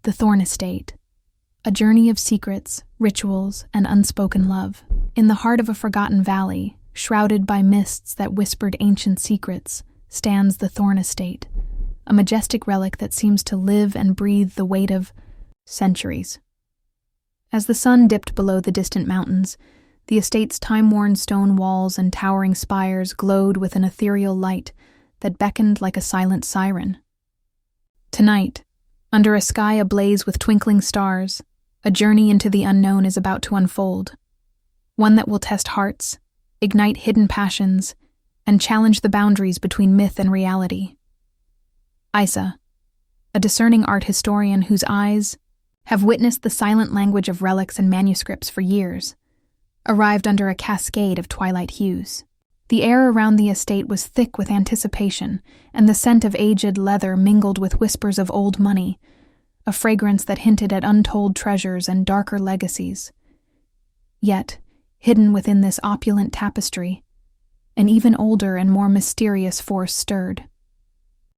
The Thorn Estate, a journey of secrets, rituals, and unspoken love. In the heart of a forgotten valley, shrouded by mists that whispered ancient secrets, stands the Thorn Estate, a majestic relic that seems to live and breathe the weight of centuries. As the sun dipped below the distant mountains, the estate's time-worn stone walls and towering spires glowed with an ethereal light that beckoned like a silent siren. Tonight, under a sky ablaze with twinkling stars, a journey into the unknown is about to unfold, one that will test hearts, ignite hidden passions, and challenge the boundaries between myth and reality. Isa, a discerning art historian whose eyes have witnessed the silent language of relics and manuscripts for years, arrived under a cascade of twilight hues. The air around the estate was thick with anticipation, and the scent of aged leather mingled with whispers of old money, a fragrance that hinted at untold treasures and darker legacies. Yet, hidden within this opulent tapestry, an even older and more mysterious force stirred.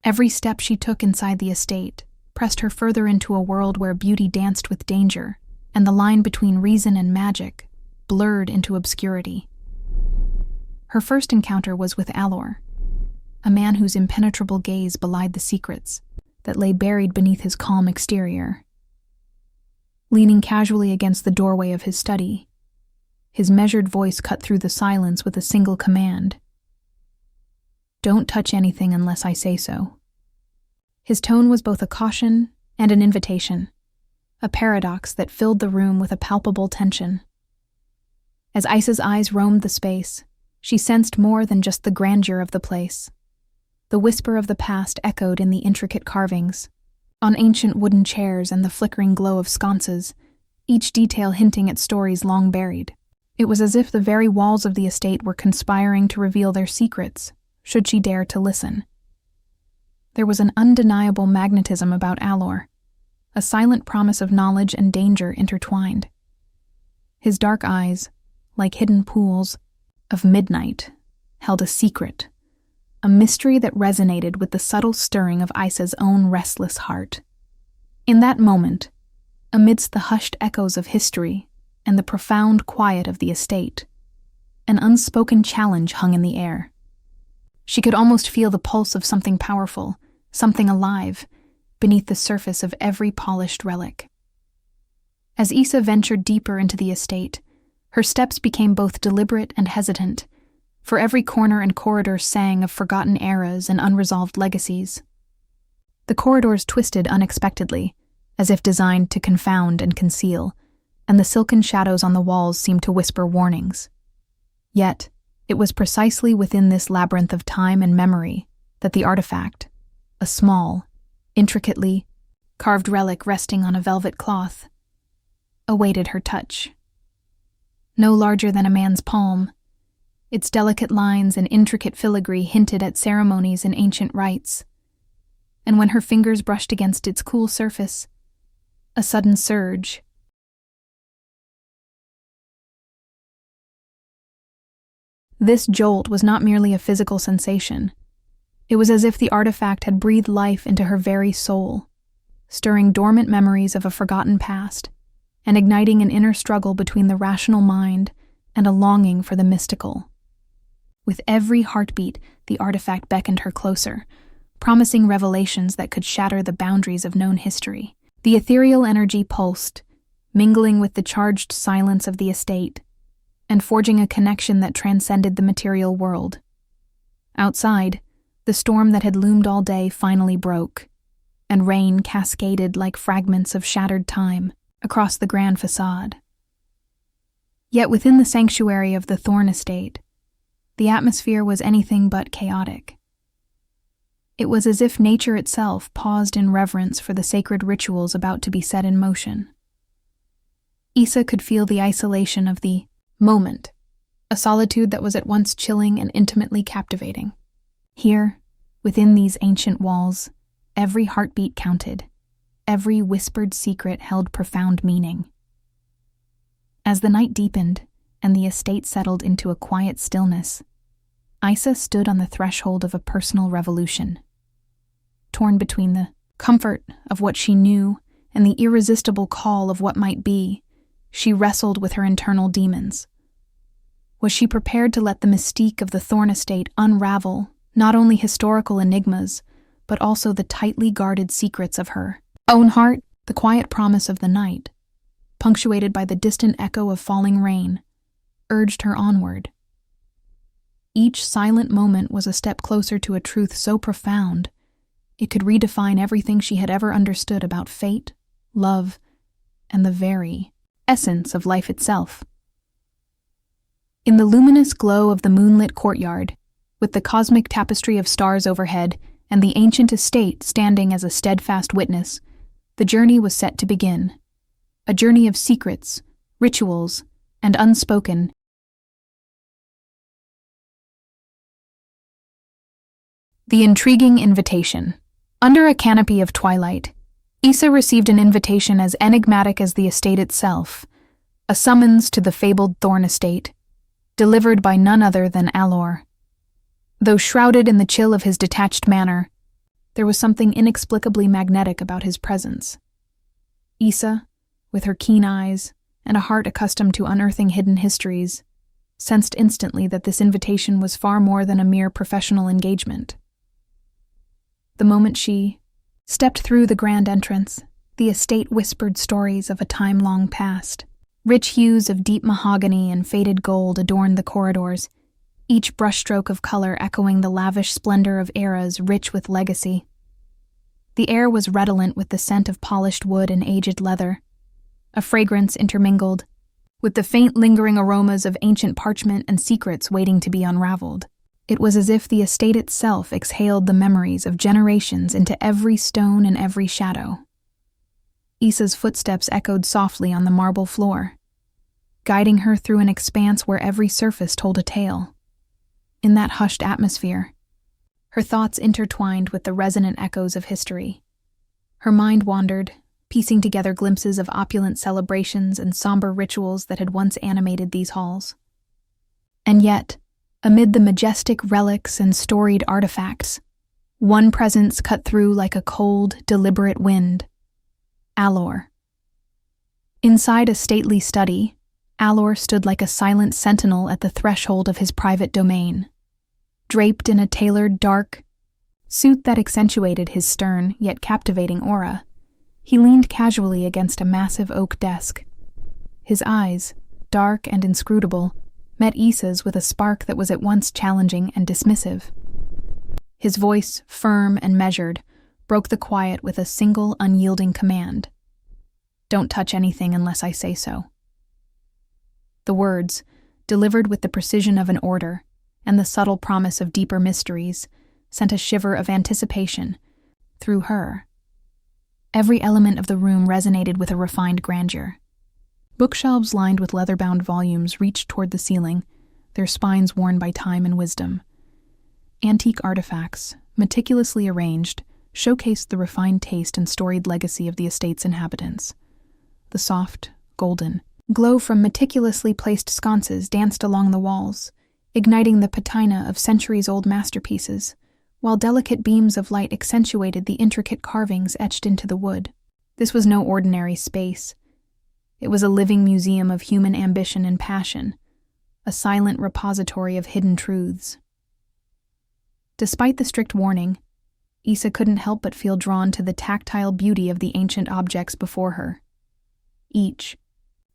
Every step she took inside the estate pressed her further into a world where beauty danced with danger, and the line between reason and magic blurred into obscurity. Her first encounter was with Allor, a man whose impenetrable gaze belied the secrets that lay buried beneath his calm exterior. Leaning casually against the doorway of his study, his measured voice cut through the silence with a single command: "Don't touch anything unless I say so." His tone was both a caution and an invitation, a paradox that filled the room with a palpable tension. As Isa's eyes roamed the space, she sensed more than just the grandeur of the place. The whisper of the past echoed in the intricate carvings, on ancient wooden chairs and the flickering glow of sconces, each detail hinting at stories long buried. It was as if the very walls of the estate were conspiring to reveal their secrets, should she dare to listen. There was an undeniable magnetism about Allor, a silent promise of knowledge and danger intertwined. His dark eyes, like hidden pools of midnight, held a secret, a mystery that resonated with the subtle stirring of Isa's own restless heart. In that moment, amidst the hushed echoes of history and the profound quiet of the estate, an unspoken challenge hung in the air. She could almost feel the pulse of something powerful, something alive, beneath the surface of every polished relic. As Isa ventured deeper into the estate, her steps became both deliberate and hesitant, for every corner and corridor sang of forgotten eras and unresolved legacies. The corridors twisted unexpectedly, as if designed to confound and conceal, and the silken shadows on the walls seemed to whisper warnings. Yet, it was precisely within this labyrinth of time and memory that the artifact, a small, intricately carved relic resting on a velvet cloth, awaited her touch. No larger than a man's palm, its delicate lines and intricate filigree hinted at ceremonies and ancient rites, and when her fingers brushed against its cool surface, a sudden surge. This jolt was not merely a physical sensation. It was as if the artifact had breathed life into her very soul, stirring dormant memories of a forgotten past, and igniting an inner struggle between the rational mind and a longing for the mystical. With every heartbeat, the artifact beckoned her closer, promising revelations that could shatter the boundaries of known history. The ethereal energy pulsed, mingling with the charged silence of the estate, and forging a connection that transcended the material world. Outside, the storm that had loomed all day finally broke, and rain cascaded like fragments of shattered time across the grand facade. Yet within the sanctuary of the Thorn Estate, the atmosphere was anything but chaotic. It was as if nature itself paused in reverence for the sacred rituals about to be set in motion. Isa could feel the isolation of the moment, a solitude that was at once chilling and intimately captivating. Here, within these ancient walls, every heartbeat counted, every whispered secret held profound meaning. As the night deepened and the estate settled into a quiet stillness, Isa stood on the threshold of a personal revolution. Torn between the comfort of what she knew and the irresistible call of what might be, she wrestled with her internal demons. Was she prepared to let the mystique of the Thorn Estate unravel not only historical enigmas, but also the tightly guarded secrets of her own heart? The quiet promise of the night, punctuated by the distant echo of falling rain, urged her onward. Each silent moment was a step closer to a truth so profound, it could redefine everything she had ever understood about fate, love, and the very essence of life itself. In the luminous glow of the moonlit courtyard, with the cosmic tapestry of stars overhead and the ancient estate standing as a steadfast witness, the journey was set to begin. A journey of secrets, rituals, and unspoken. The intriguing invitation. Under a canopy of twilight, Issa received an invitation as enigmatic as the estate itself, a summons to the fabled Thorn Estate, delivered by none other than Allor. Though shrouded in the chill of his detached manner, there was something inexplicably magnetic about his presence. Issa, with her keen eyes and a heart accustomed to unearthing hidden histories, sensed instantly that this invitation was far more than a mere professional engagement. The moment she stepped through the grand entrance, the estate whispered stories of a time long past. Rich hues of deep mahogany and faded gold adorned the corridors, each brushstroke of color echoing the lavish splendor of eras rich with legacy. The air was redolent with the scent of polished wood and aged leather, a fragrance intermingled with the faint lingering aromas of ancient parchment and secrets waiting to be unraveled. It was as if the estate itself exhaled the memories of generations into every stone and every shadow. Issa's footsteps echoed softly on the marble floor, guiding her through an expanse where every surface told a tale. In that hushed atmosphere, her thoughts intertwined with the resonant echoes of history. Her mind wandered, piecing together glimpses of opulent celebrations and somber rituals that had once animated these halls. And yet, amid the majestic relics and storied artifacts, one presence cut through like a cold, deliberate wind. Allor. Inside a stately study, Allor stood like a silent sentinel at the threshold of his private domain. Draped in a tailored, dark suit that accentuated his stern yet captivating aura, he leaned casually against a massive oak desk. His eyes, dark and inscrutable, met Issa's with a spark that was at once challenging and dismissive. His voice, firm and measured, broke the quiet with a single unyielding command. "Don't touch anything unless I say so." The words, delivered with the precision of an order and the subtle promise of deeper mysteries, sent a shiver of anticipation through her. Every element of the room resonated with a refined grandeur. Bookshelves lined with leather-bound volumes reached toward the ceiling, their spines worn by time and wisdom. Antique artifacts, meticulously arranged, showcased the refined taste and storied legacy of the estate's inhabitants. The soft, golden glow from meticulously placed sconces danced along the walls, igniting the patina of centuries-old masterpieces, while delicate beams of light accentuated the intricate carvings etched into the wood. This was no ordinary space. It was a living museum of human ambition and passion, a silent repository of hidden truths. Despite the strict warning, Issa couldn't help but feel drawn to the tactile beauty of the ancient objects before her. Each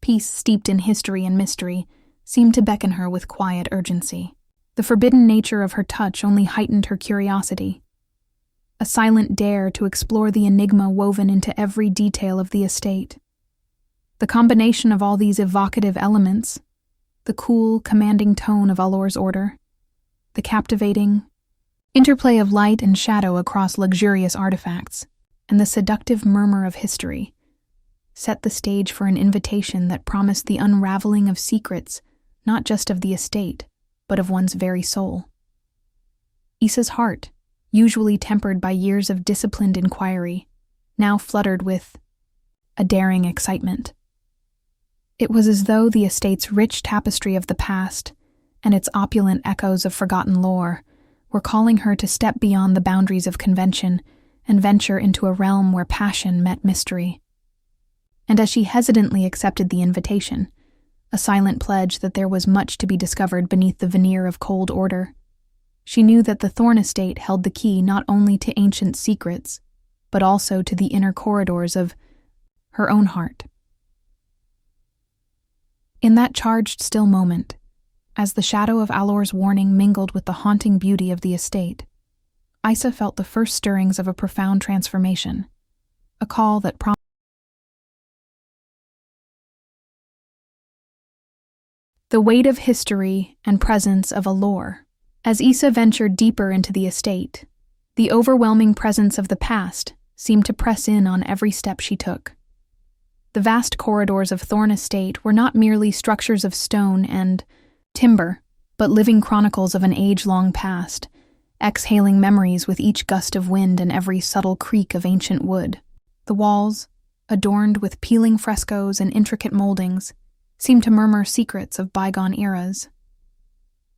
piece steeped in history and mystery seemed to beckon her with quiet urgency. The forbidden nature of her touch only heightened her curiosity. A silent dare to explore the enigma woven into every detail of the estate. The combination of all these evocative elements, the cool, commanding tone of Allor's order, the captivating interplay of light and shadow across luxurious artifacts, and the seductive murmur of history, set the stage for an invitation that promised the unraveling of secrets, not just of the estate, but of one's very soul. Issa's heart, usually tempered by years of disciplined inquiry, now fluttered with a daring excitement. It was as though the estate's rich tapestry of the past and its opulent echoes of forgotten lore were calling her to step beyond the boundaries of convention and venture into a realm where passion met mystery. and as she hesitantly accepted the invitation, a silent pledge that there was much to be discovered beneath the veneer of cold order, she knew that the Thorn Estate held the key not only to ancient secrets, but also to the inner corridors of her own heart. In that charged, still moment, as the shadow of Allor's warning mingled with the haunting beauty of the estate, Isa felt the first stirrings of a profound transformation, a call that prompted the weight of history and presence of Allor. As Isa ventured deeper into the estate, the overwhelming presence of the past seemed to press in on every step she took. The vast corridors of Thorn Estate were not merely structures of stone and timber, but living chronicles of an age-long past, exhaling memories with each gust of wind and every subtle creak of ancient wood. The walls, adorned with peeling frescoes and intricate moldings, seemed to murmur secrets of bygone eras.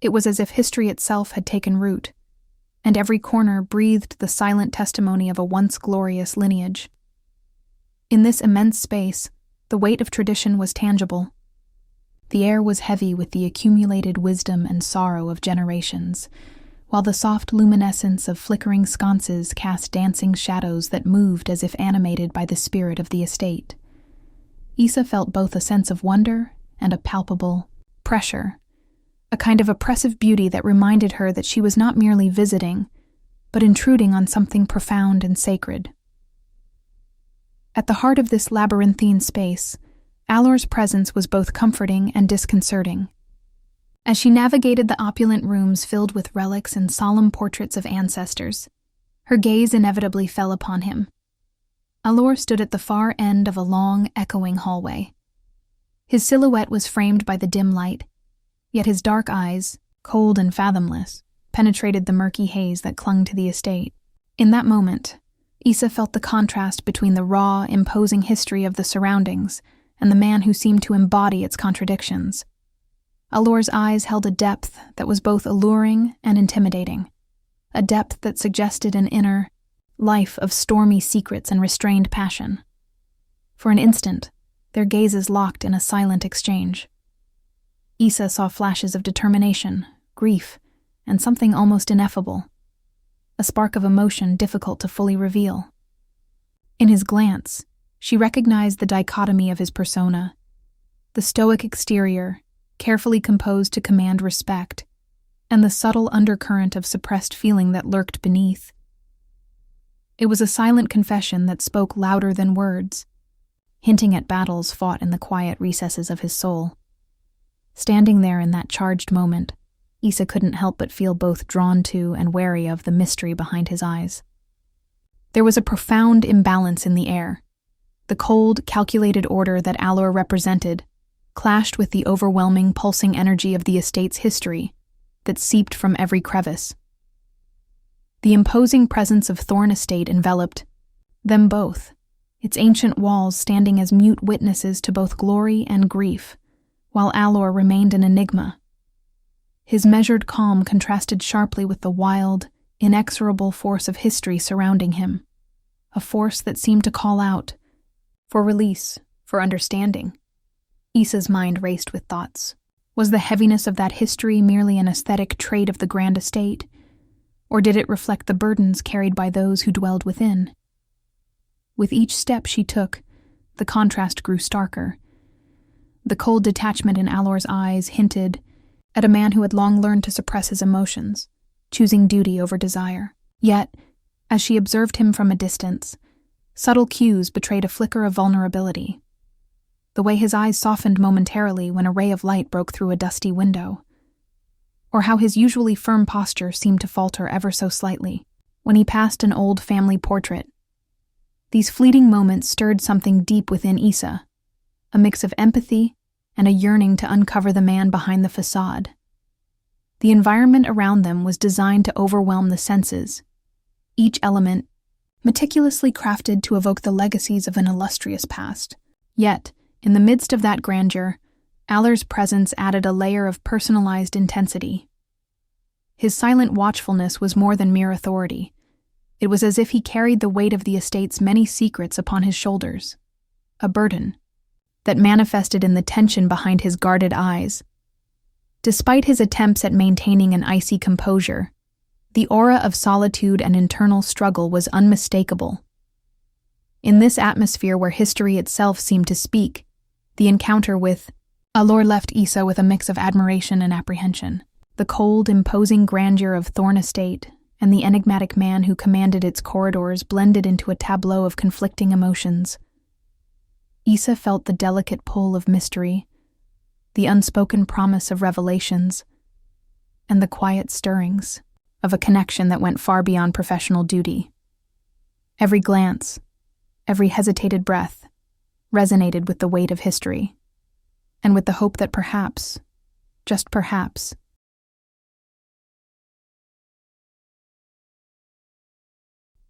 It was as if history itself had taken root, and every corner breathed the silent testimony of a once glorious lineage. In this immense space, the weight of tradition was tangible. The air was heavy with the accumulated wisdom and sorrow of generations, while the soft luminescence of flickering sconces cast dancing shadows that moved as if animated by the spirit of the estate. Isa felt both a sense of wonder and a palpable pressure, a kind of oppressive beauty that reminded her that she was not merely visiting, but intruding on something profound and sacred. At the heart of this labyrinthine space, Allor's presence was both comforting and disconcerting. As she navigated the opulent rooms filled with relics and solemn portraits of ancestors, her gaze inevitably fell upon him. Allor stood at the far end of a long, echoing hallway. His silhouette was framed by the dim light, yet his dark eyes, cold and fathomless, penetrated the murky haze that clung to the estate. In that moment, Isa felt the contrast between the raw, imposing history of the surroundings and the man who seemed to embody its contradictions. Allor's eyes held a depth that was both alluring and intimidating, a depth that suggested an inner life of stormy secrets and restrained passion. For an instant, their gazes locked in a silent exchange. Isa saw flashes of determination, grief, and something almost ineffable, a spark of emotion difficult to fully reveal. In his glance, she recognized the dichotomy of his persona, the stoic exterior, carefully composed to command respect, and the subtle undercurrent of suppressed feeling that lurked beneath. It was a silent confession that spoke louder than words, hinting at battles fought in the quiet recesses of his soul. Standing there in that charged moment, Isa couldn't help but feel both drawn to and wary of the mystery behind his eyes. There was a profound imbalance in the air. The cold, calculated order that Allor represented clashed with the overwhelming, pulsing energy of the estate's history that seeped from every crevice. The imposing presence of Thorn Estate enveloped them both, its ancient walls standing as mute witnesses to both glory and grief, while Allor remained an enigma. His measured calm contrasted sharply with the wild, inexorable force of history surrounding him, a force that seemed to call out for release, for understanding. Isa's mind raced with thoughts. Was the heaviness of that history merely an aesthetic trait of the grand estate, or did it reflect the burdens carried by those who dwelled within? With each step she took, the contrast grew starker. The cold detachment in Allor's eyes hinted at a man who had long learned to suppress his emotions, choosing duty over desire. Yet, as she observed him from a distance, subtle cues betrayed a flicker of vulnerability. The way his eyes softened momentarily when a ray of light broke through a dusty window, or how his usually firm posture seemed to falter ever so slightly when he passed an old family portrait. These fleeting moments stirred something deep within Isa, a mix of empathy and a yearning to uncover the man behind the facade. The environment around them was designed to overwhelm the senses, each element meticulously crafted to evoke the legacies of an illustrious past. Yet, in the midst of that grandeur, Allor's presence added a layer of personalized intensity. His silent watchfulness was more than mere authority. It was as if he carried the weight of the estate's many secrets upon his shoulders, a burden that manifested in the tension behind his guarded eyes. Despite his attempts at maintaining an icy composure, the aura of solitude and internal struggle was unmistakable. In this atmosphere where history itself seemed to speak, the encounter with Allor left Isa with a mix of admiration and apprehension. The cold, imposing grandeur of Thorn Estate and the enigmatic man who commanded its corridors blended into a tableau of conflicting emotions. Isa felt the delicate pull of mystery, the unspoken promise of revelations, and the quiet stirrings of a connection that went far beyond professional duty. Every glance, every hesitated breath, resonated with the weight of history, and with the hope that perhaps, just perhaps,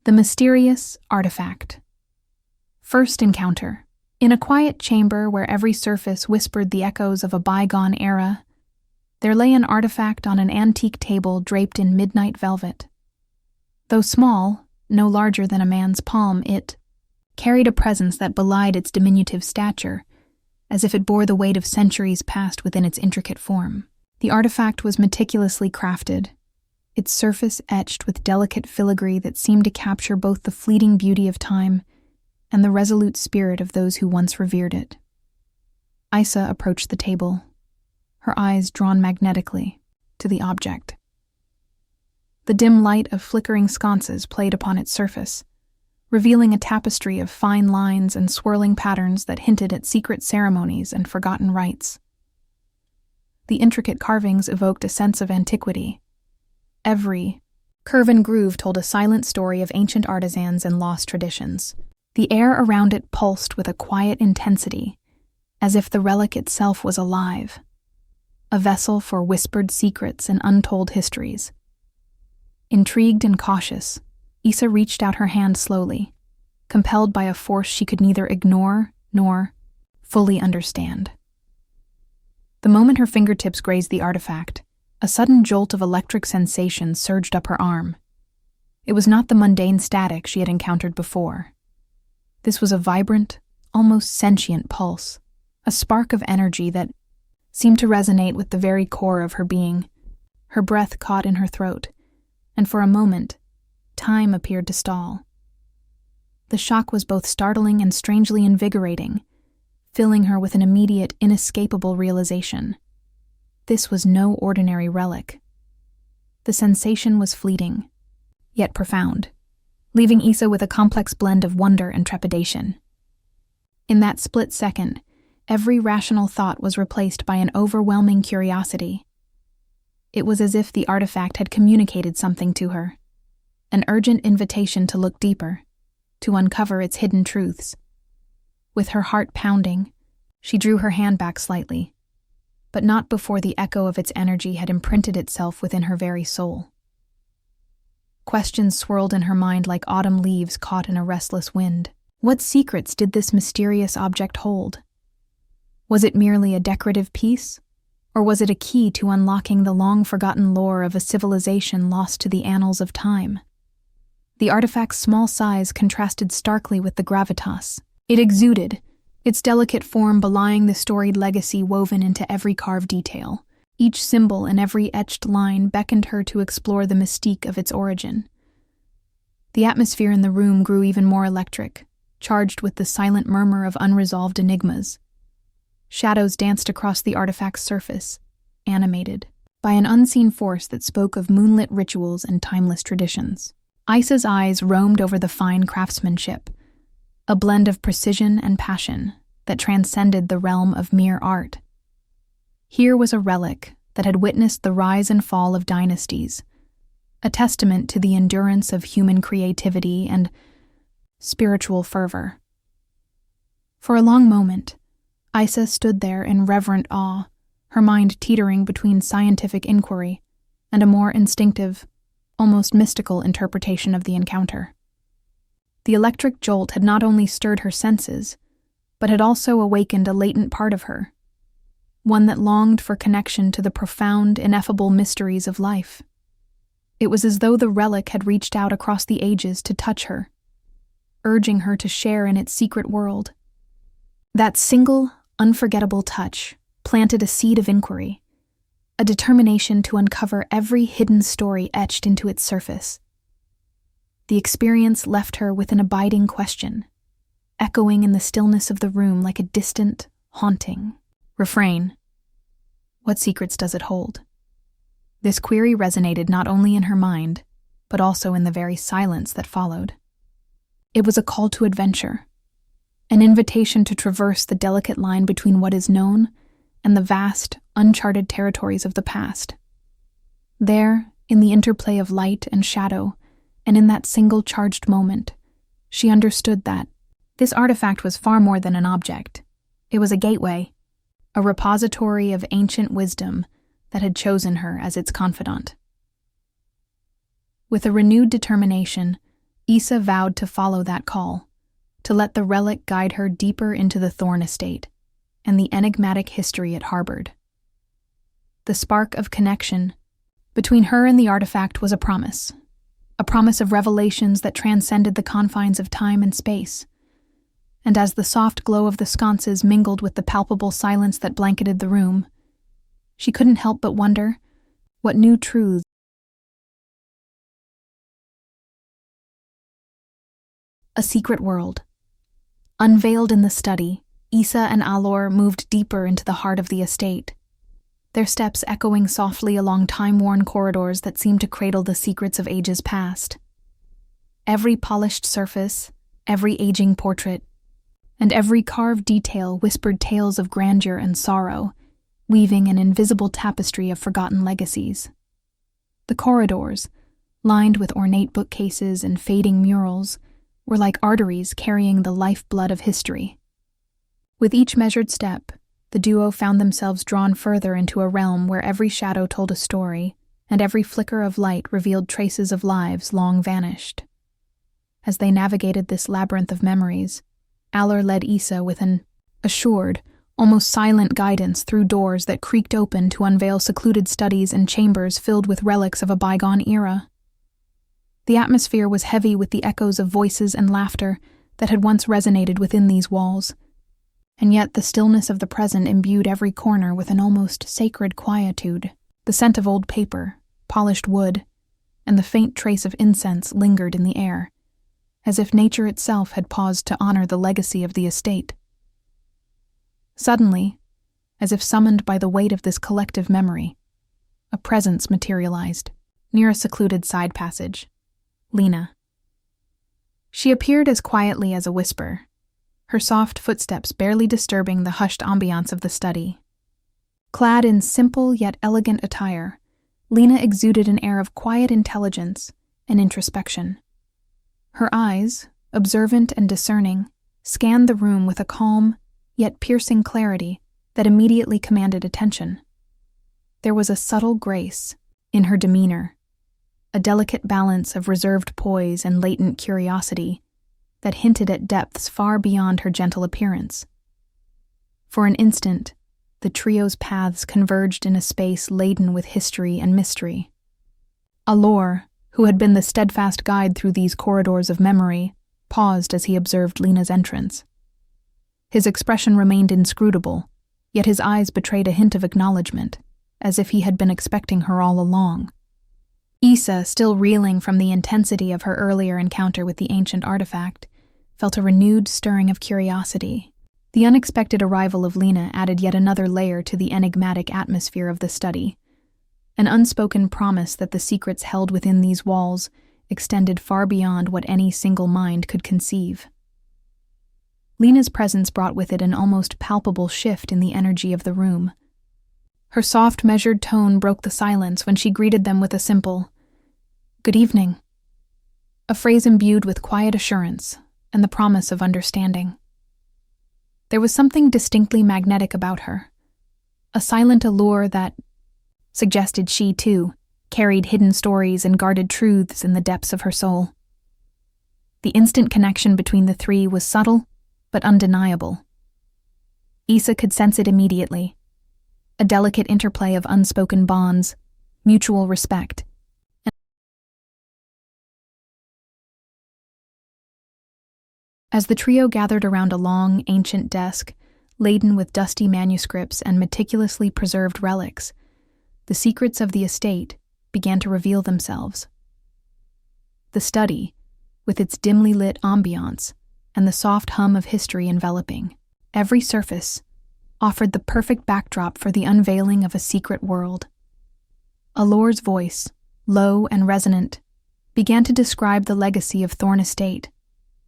the mysterious artifact. First encounter. In a quiet chamber where every surface whispered the echoes of a bygone era, there lay an artifact on an antique table draped in midnight velvet. Though small, no larger than a man's palm, it carried a presence that belied its diminutive stature, as if it bore the weight of centuries past within its intricate form. The artifact was meticulously crafted, its surface etched with delicate filigree that seemed to capture both the fleeting beauty of time and the resolute spirit of those who once revered it. Isa approached the table, her eyes drawn magnetically to the object. The dim light of flickering sconces played upon its surface, revealing a tapestry of fine lines and swirling patterns that hinted at secret ceremonies and forgotten rites. The intricate carvings evoked a sense of antiquity. Every curve and groove told a silent story of ancient artisans and lost traditions. The air around it pulsed with a quiet intensity, as if the relic itself was alive, a vessel for whispered secrets and untold histories. Intrigued and cautious, Isa reached out her hand slowly, compelled by a force she could neither ignore nor fully understand. The moment her fingertips grazed the artifact, a sudden jolt of electric sensation surged up her arm. It was not the mundane static she had encountered before. This was a vibrant, almost sentient pulse, a spark of energy that seemed to resonate with the very core of her being. Her breath caught in her throat, and for a moment, time appeared to stall. The shock was both startling and strangely invigorating, filling her with an immediate, inescapable realization. This was no ordinary relic. The sensation was fleeting, yet profound, leaving Isa with a complex blend of wonder and trepidation. In that split second, every rational thought was replaced by an overwhelming curiosity. It was as if the artifact had communicated something to her, an urgent invitation to look deeper, to uncover its hidden truths. With her heart pounding, she drew her hand back slightly, but not before the echo of its energy had imprinted itself within her very soul. Questions swirled in her mind like autumn leaves caught in a restless wind. What secrets did this mysterious object hold? Was it merely a decorative piece, or was it a key to unlocking the long-forgotten lore of a civilization lost to the annals of time? The artifact's small size contrasted starkly with the gravitas it exuded, its delicate form belying the storied legacy woven into every carved detail. Each symbol and every etched line beckoned her to explore the mystique of its origin. The atmosphere in the room grew even more electric, charged with the silent murmur of unresolved enigmas. Shadows danced across the artifact's surface, animated by an unseen force that spoke of moonlit rituals and timeless traditions. Isa's eyes roamed over the fine craftsmanship, a blend of precision and passion that transcended the realm of mere art. Here was a relic that had witnessed the rise and fall of dynasties, a testament to the endurance of human creativity and spiritual fervor. For a long moment, Isa stood there in reverent awe, her mind teetering between scientific inquiry and a more instinctive, almost mystical interpretation of the encounter. The electric jolt had not only stirred her senses, but had also awakened a latent part of her, one that longed for connection to the profound, ineffable mysteries of life. It was as though the relic had reached out across the ages to touch her, urging her to share in its secret world. That single, unforgettable touch planted a seed of inquiry, a determination to uncover every hidden story etched into its surface. The experience left her with an abiding question, echoing in the stillness of the room like a distant, haunting refrain. What secrets does it hold? This query resonated not only in her mind, but also in the very silence that followed. It was a call to adventure, an invitation to traverse the delicate line between what is known and the vast, uncharted territories of the past. There, in the interplay of light and shadow, and in that single charged moment, she understood that this artifact was far more than an object. It was a gateway, a repository of ancient wisdom that had chosen her as its confidant. With a renewed determination, Issa vowed to follow that call, to let the relic guide her deeper into the Thorn Estate and the enigmatic history it harbored. The spark of connection between her and the artifact was a promise of revelations that transcended the confines of time and space. And as the soft glow of the sconces mingled with the palpable silence that blanketed the room, she couldn't help but wonder what new truths. A secret world. Unveiled in the study, Issa and Allor moved deeper into the heart of the estate, their steps echoing softly along time-worn corridors that seemed to cradle the secrets of ages past. Every polished surface, every aging portrait, and every carved detail whispered tales of grandeur and sorrow, weaving an invisible tapestry of forgotten legacies. The corridors, lined with ornate bookcases and fading murals, were like arteries carrying the lifeblood of history. With each measured step, the duo found themselves drawn further into a realm where every shadow told a story, and every flicker of light revealed traces of lives long vanished. As they navigated this labyrinth of memories, Allor led Issa with an assured, almost silent guidance through doors that creaked open to unveil secluded studies and chambers filled with relics of a bygone era. The atmosphere was heavy with the echoes of voices and laughter that had once resonated within these walls, and yet the stillness of the present imbued every corner with an almost sacred quietude. The scent of old paper, polished wood, and the faint trace of incense lingered in the air, as if nature itself had paused to honor the legacy of the estate. Suddenly, as if summoned by the weight of this collective memory, a presence materialized, near a secluded side passage. Lena. She appeared as quietly as a whisper, her soft footsteps barely disturbing the hushed ambiance of the study. Clad in simple yet elegant attire, Lena exuded an air of quiet intelligence and introspection. Her eyes, observant and discerning, scanned the room with a calm yet piercing clarity that immediately commanded attention. There was a subtle grace in her demeanor, a delicate balance of reserved poise and latent curiosity that hinted at depths far beyond her gentle appearance. For an instant, the trio's paths converged in a space laden with history and mystery. Allor, who had been the steadfast guide through these corridors of memory, paused as he observed Lena's entrance. His expression remained inscrutable, yet his eyes betrayed a hint of acknowledgement, as if he had been expecting her all along. Issa, still reeling from the intensity of her earlier encounter with the ancient artifact, felt a renewed stirring of curiosity. The unexpected arrival of Lena added yet another layer to the enigmatic atmosphere of the study, an unspoken promise that the secrets held within these walls extended far beyond what any single mind could conceive. Lena's presence brought with it an almost palpable shift in the energy of the room. Her soft, measured tone broke the silence when she greeted them with a simple, "Good evening," a phrase imbued with quiet assurance and the promise of understanding. There was something distinctly magnetic about her, a silent allure that suggested she, too, carried hidden stories and guarded truths in the depths of her soul. The instant connection between the three was subtle but undeniable. Issa could sense it immediately, a delicate interplay of unspoken bonds, mutual respect. As the trio gathered around a long, ancient desk, laden with dusty manuscripts and meticulously preserved relics, the secrets of the estate began to reveal themselves. The study, with its dimly lit ambiance and the soft hum of history enveloping every surface, offered the perfect backdrop for the unveiling of a secret world. Allor's voice, low and resonant, began to describe the legacy of Thorn Estate,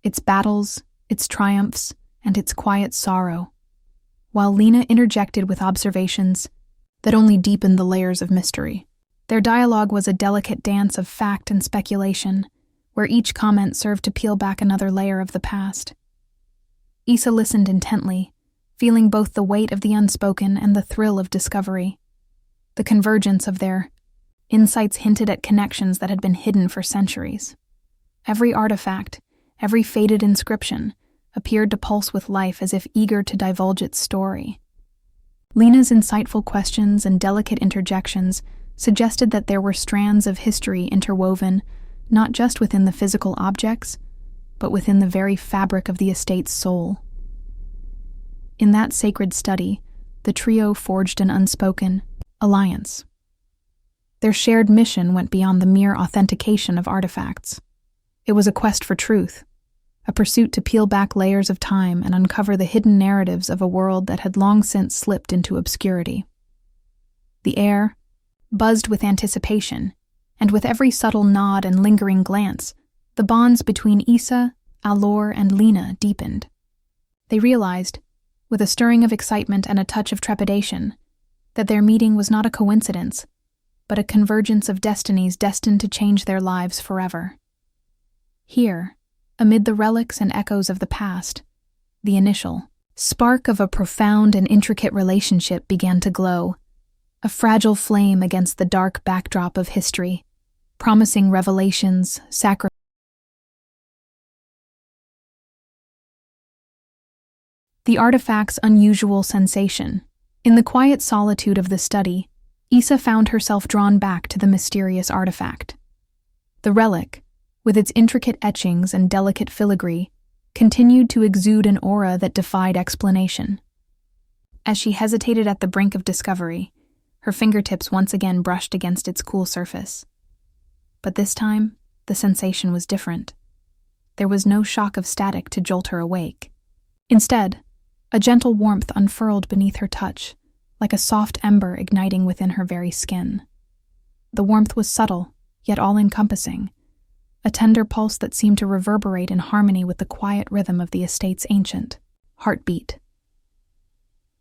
its battles, its triumphs, and its quiet sorrow, while Lena interjected with observations that only deepened the layers of mystery. Their dialogue was a delicate dance of fact and speculation, where each comment served to peel back another layer of the past. Issa listened intently, feeling both the weight of the unspoken and the thrill of discovery. The convergence of their insights hinted at connections that had been hidden for centuries. Every artifact, every faded inscription, appeared to pulse with life as if eager to divulge its story. Lena's insightful questions and delicate interjections suggested that there were strands of history interwoven not just within the physical objects, but within the very fabric of the estate's soul. In that sacred study, the trio forged an unspoken alliance. Their shared mission went beyond the mere authentication of artifacts. It was a quest for truth, a pursuit to peel back layers of time and uncover the hidden narratives of a world that had long since slipped into obscurity. The air buzzed with anticipation, and with every subtle nod and lingering glance, the bonds between Issa, Allor, and Lena deepened. They realized, with a stirring of excitement and a touch of trepidation, that their meeting was not a coincidence, but a convergence of destinies destined to change their lives forever. Here, amid the relics and echoes of the past, the initial spark of a profound and intricate relationship began to glow, a fragile flame against the dark backdrop of history, promising revelations, sacrifices. The artifact's unusual sensation. In the quiet solitude of the study, Issa found herself drawn back to the mysterious artifact. The relic, with its intricate etchings and delicate filigree, continued to exude an aura that defied explanation. As she hesitated at the brink of discovery, her fingertips once again brushed against its cool surface. But this time, the sensation was different. There was no shock of static to jolt her awake. Instead, a gentle warmth unfurled beneath her touch, like a soft ember igniting within her very skin. The warmth was subtle, yet all-encompassing, a tender pulse that seemed to reverberate in harmony with the quiet rhythm of the estate's ancient heartbeat.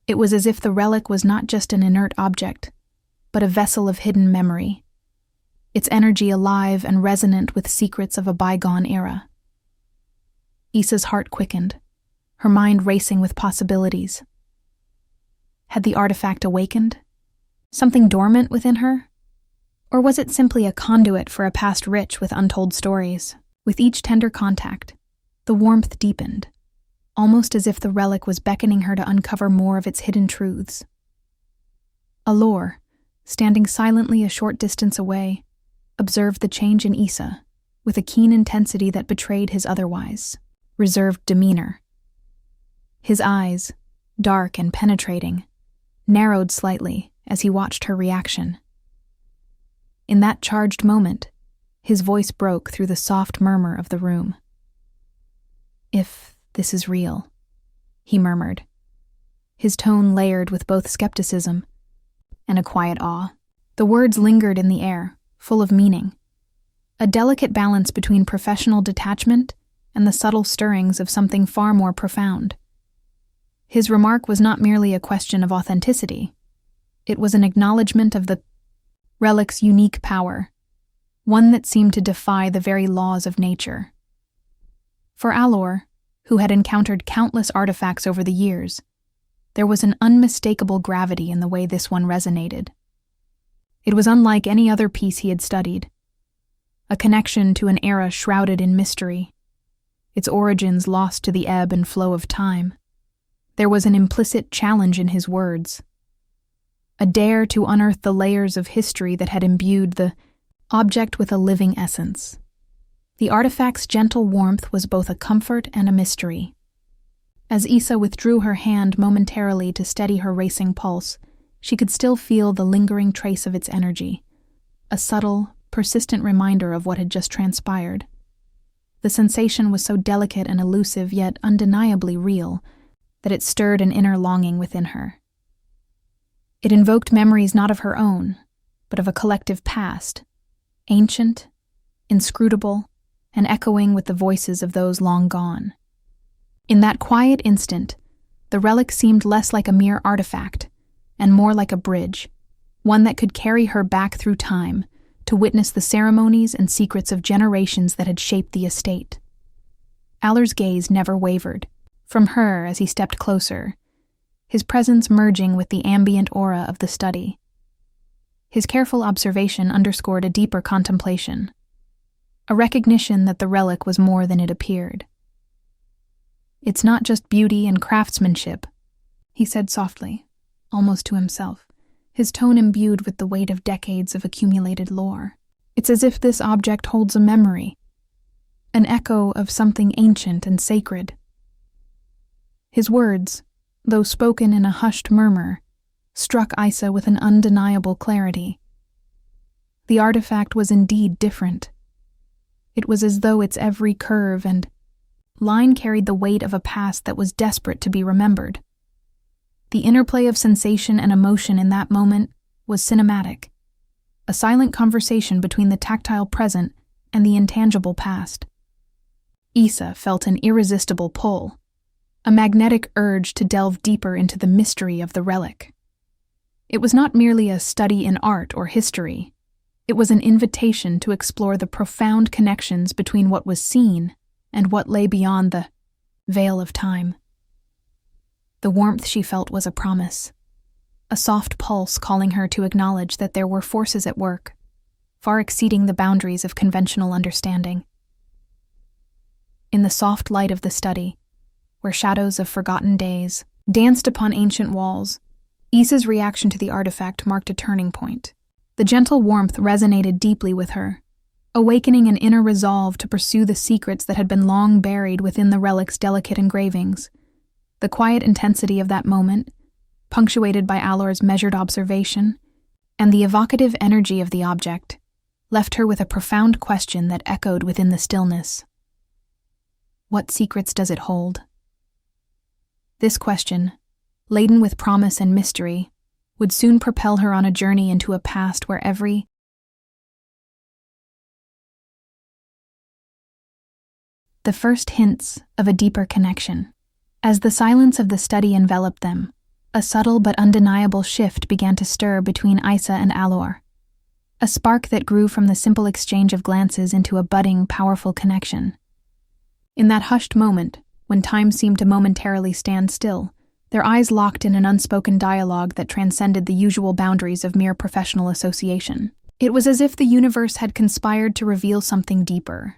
It was as if the relic was not just an inert object, but a vessel of hidden memory, its energy alive and resonant with secrets of a bygone era. Issa's heart quickened, her mind racing with possibilities. Had the artifact awakened? Something dormant within her? Or was it simply a conduit for a past rich with untold stories? With each tender contact, the warmth deepened, almost as if the relic was beckoning her to uncover more of its hidden truths. Allor, standing silently a short distance away, observed the change in Issa with a keen intensity that betrayed his otherwise reserved demeanor. His eyes, dark and penetrating, narrowed slightly as he watched her reaction. In that charged moment, his voice broke through the soft murmur of the room. "If this is real," he murmured, his tone layered with both skepticism and a quiet awe. The words lingered in the air, full of meaning, a delicate balance between professional detachment and the subtle stirrings of something far more profound. His remark was not merely a question of authenticity. It was an acknowledgement of the relic's unique power, one that seemed to defy the very laws of nature. For Allor, who had encountered countless artifacts over the years, there was an unmistakable gravity in the way this one resonated. It was unlike any other piece he had studied, a connection to an era shrouded in mystery, its origins lost to the ebb and flow of time. There was an implicit challenge in his words, a dare to unearth the layers of history that had imbued the object with a living essence. The artifact's gentle warmth was both a comfort and a mystery. As Isa withdrew her hand momentarily to steady her racing pulse, she could still feel the lingering trace of its energy, a subtle, persistent reminder of what had just transpired. The sensation was so delicate and elusive, yet undeniably real, that it stirred an inner longing within her. It invoked memories not of her own, but of a collective past, ancient, inscrutable, and echoing with the voices of those long gone. In that quiet instant, the relic seemed less like a mere artifact, and more like a bridge, one that could carry her back through time to witness the ceremonies and secrets of generations that had shaped the estate. Allor's gaze never wavered from her as he stepped closer, his presence merging with the ambient aura of the study. His careful observation underscored a deeper contemplation, a recognition that the relic was more than it appeared. "It's not just beauty and craftsmanship," he said softly, almost to himself, his tone imbued with the weight of decades of accumulated lore. "It's as if this object holds a memory, an echo of something ancient and sacred." His words, though spoken in a hushed murmur, struck Isa with an undeniable clarity. The artifact was indeed different. It was as though its every curve and line carried the weight of a past that was desperate to be remembered. The interplay of sensation and emotion in that moment was cinematic, a silent conversation between the tactile present and the intangible past. Isa felt an irresistible pull, a magnetic urge to delve deeper into the mystery of the relic. It was not merely a study in art or history. It was an invitation to explore the profound connections between what was seen and what lay beyond the veil of time. The warmth she felt was a promise, a soft pulse calling her to acknowledge that there were forces at work, far exceeding the boundaries of conventional understanding. In the soft light of the study, where shadows of forgotten days danced upon ancient walls, Isa's reaction to the artifact marked a turning point. The gentle warmth resonated deeply with her, awakening an inner resolve to pursue the secrets that had been long buried within the relic's delicate engravings. The quiet intensity of that moment, punctuated by Allor's measured observation, and the evocative energy of the object, left her with a profound question that echoed within the stillness. What secrets does it hold? This question, laden with promise and mystery, would soon propel her on a journey into a past where the first hints of a deeper connection. As the silence of the study enveloped them, a subtle but undeniable shift began to stir between Isa and Allor, a spark that grew from the simple exchange of glances into a budding, powerful connection. In that hushed moment, when time seemed to momentarily stand still, their eyes locked in an unspoken dialogue that transcended the usual boundaries of mere professional association. It was as if the universe had conspired to reveal something deeper,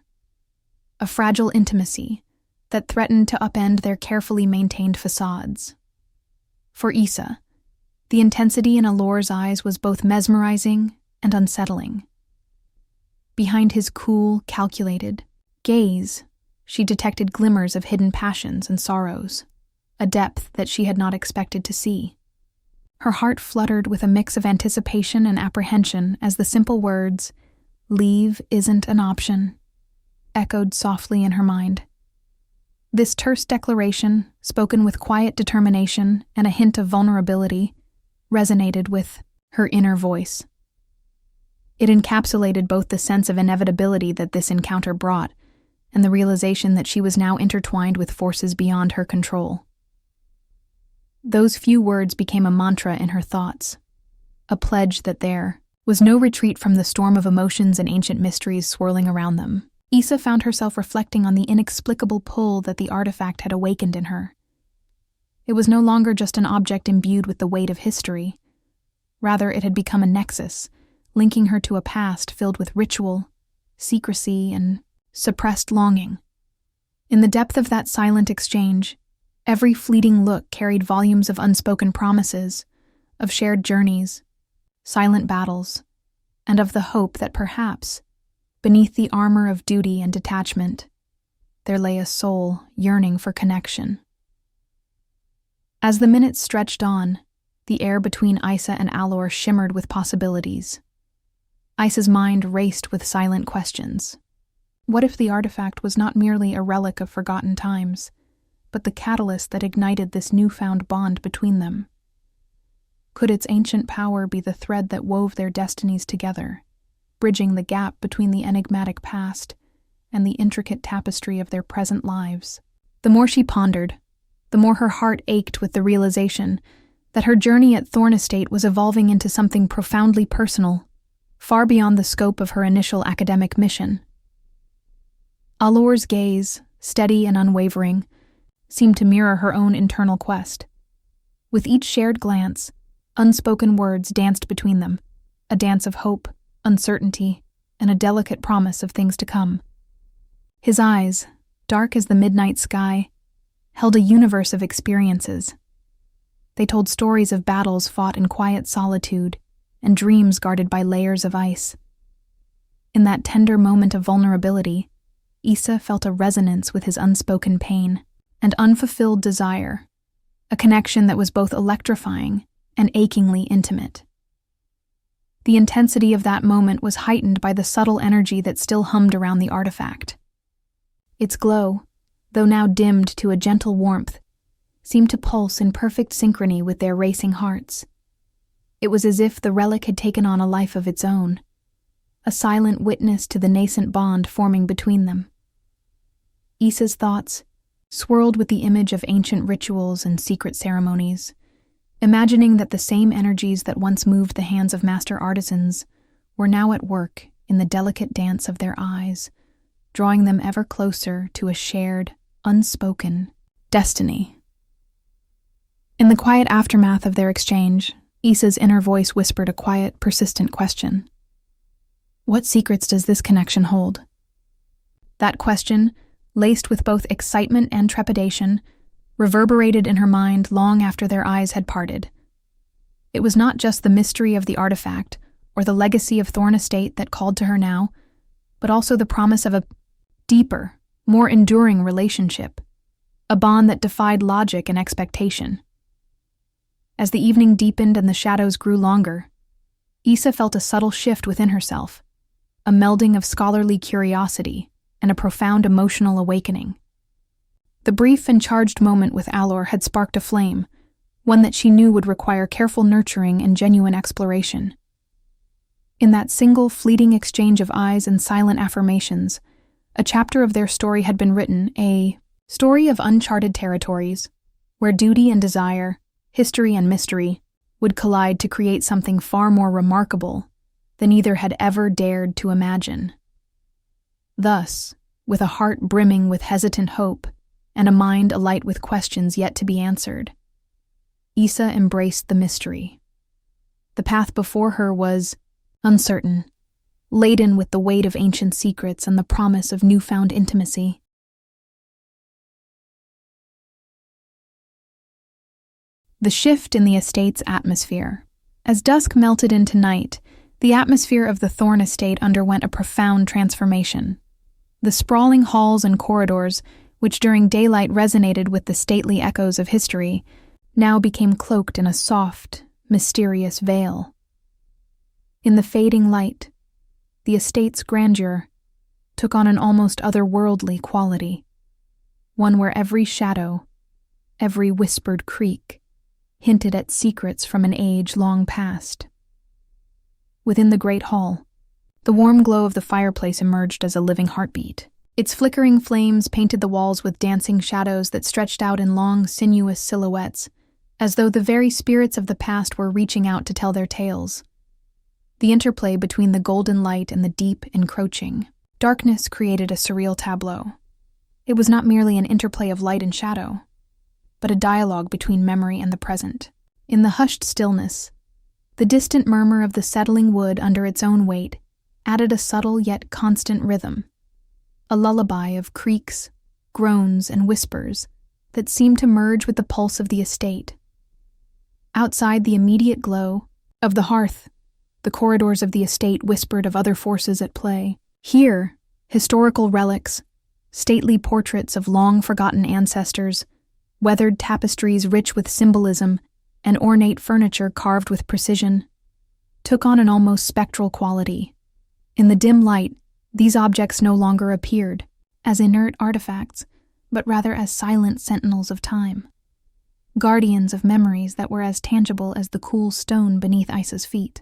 a fragile intimacy that threatened to upend their carefully maintained facades. For Isa, the intensity in Allor's eyes was both mesmerizing and unsettling. Behind his cool, calculated gaze, she detected glimmers of hidden passions and sorrows, a depth that she had not expected to see. Her heart fluttered with a mix of anticipation and apprehension as the simple words, "Leave isn't an option," echoed softly in her mind. This terse declaration, spoken with quiet determination and a hint of vulnerability, resonated with her inner voice. It encapsulated both the sense of inevitability that this encounter brought and the realization that she was now intertwined with forces beyond her control. Those few words became a mantra in her thoughts, a pledge that there was no retreat from the storm of emotions and ancient mysteries swirling around them. Isa found herself reflecting on the inexplicable pull that the artifact had awakened in her. It was no longer just an object imbued with the weight of history. Rather, it had become a nexus, linking her to a past filled with ritual, secrecy, and suppressed longing. In the depth of that silent exchange, every fleeting look carried volumes of unspoken promises, of shared journeys, silent battles, and of the hope that perhaps, beneath the armor of duty and detachment, there lay a soul yearning for connection. As the minutes stretched on, the air between Isa and Allor shimmered with possibilities. Isa's mind raced with silent questions. What if the artifact was not merely a relic of forgotten times, but the catalyst that ignited this newfound bond between them? Could its ancient power be the thread that wove their destinies together, bridging the gap between the enigmatic past and the intricate tapestry of their present lives? The more she pondered, the more her heart ached with the realization that her journey at Thorn Estate was evolving into something profoundly personal, far beyond the scope of her initial academic mission. Allor's gaze, steady and unwavering, seemed to mirror her own internal quest. With each shared glance, unspoken words danced between them, a dance of hope, uncertainty, and a delicate promise of things to come. His eyes, dark as the midnight sky, held a universe of experiences. They told stories of battles fought in quiet solitude and dreams guarded by layers of ice. In that tender moment of vulnerability, Isa felt a resonance with his unspoken pain and unfulfilled desire, a connection that was both electrifying and achingly intimate. The intensity of that moment was heightened by the subtle energy that still hummed around the artifact. Its glow, though now dimmed to a gentle warmth, seemed to pulse in perfect synchrony with their racing hearts. It was as if the relic had taken on a life of its own, a silent witness to the nascent bond forming between them. Isa's thoughts swirled with the image of ancient rituals and secret ceremonies, imagining that the same energies that once moved the hands of master artisans were now at work in the delicate dance of their eyes, drawing them ever closer to a shared, unspoken destiny. In the quiet aftermath of their exchange, Isa's inner voice whispered a quiet, persistent question. What secrets does this connection hold? That question, laced with both excitement and trepidation, reverberated in her mind long after their eyes had parted. It was not just the mystery of the artifact or the legacy of Thorn Estate that called to her now, but also the promise of a deeper, more enduring relationship, a bond that defied logic and expectation. As the evening deepened and the shadows grew longer, Isa felt a subtle shift within herself, a melding of scholarly curiosity and a profound emotional awakening. The brief and charged moment with Allor had sparked a flame, one that she knew would require careful nurturing and genuine exploration. In that single fleeting exchange of eyes and silent affirmations, a chapter of their story had been written, a story of uncharted territories, where duty and desire, history and mystery, would collide to create something far more remarkable than either had ever dared to imagine. Thus, with a heart brimming with hesitant hope and a mind alight with questions yet to be answered, Isa embraced the mystery. The path before her was uncertain, laden with the weight of ancient secrets and the promise of newfound intimacy. The shift in the estate's atmosphere. As dusk melted into night, the atmosphere of the Thorn Estate underwent a profound transformation. The sprawling halls and corridors, which during daylight resonated with the stately echoes of history, now became cloaked in a soft, mysterious veil. In the fading light, the estate's grandeur took on an almost otherworldly quality, one where every shadow, every whispered creak, hinted at secrets from an age long past. Within the great hall, the warm glow of the fireplace emerged as a living heartbeat. Its flickering flames painted the walls with dancing shadows that stretched out in long, sinuous silhouettes, as though the very spirits of the past were reaching out to tell their tales. The interplay between the golden light and the deep, encroaching darkness created a surreal tableau. It was not merely an interplay of light and shadow, but a dialogue between memory and the present. In the hushed stillness, the distant murmur of the settling wood under its own weight added a subtle yet constant rhythm, a lullaby of creaks, groans, and whispers that seemed to merge with the pulse of the estate. Outside the immediate glow of the hearth, the corridors of the estate whispered of other forces at play. Here, historical relics, stately portraits of long-forgotten ancestors, weathered tapestries rich with symbolism, and ornate furniture carved with precision, took on an almost spectral quality. In the dim light, these objects no longer appeared as inert artifacts, but rather as silent sentinels of time, guardians of memories that were as tangible as the cool stone beneath Isa's feet.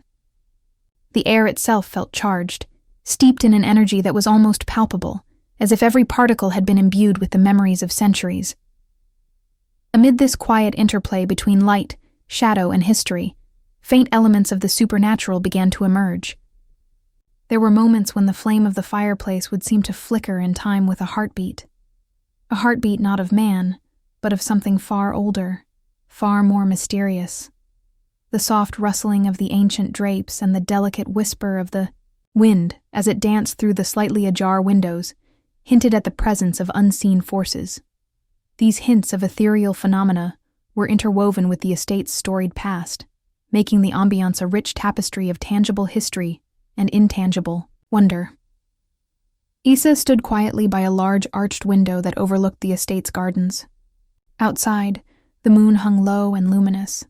The air itself felt charged, steeped in an energy that was almost palpable, as if every particle had been imbued with the memories of centuries. Amid this quiet interplay between light, shadow, and history, faint elements of the supernatural began to emerge. There were moments when the flame of the fireplace would seem to flicker in time with a heartbeat not of man, but of something far older, far more mysterious. The soft rustling of the ancient drapes and the delicate whisper of the wind as it danced through the slightly ajar windows hinted at the presence of unseen forces. These hints of ethereal phenomena were interwoven with the estate's storied past, making the ambiance a rich tapestry of tangible history and intangible wonder. Isa stood quietly by a large arched window that overlooked the estate's gardens. Outside, the moon hung low and luminous,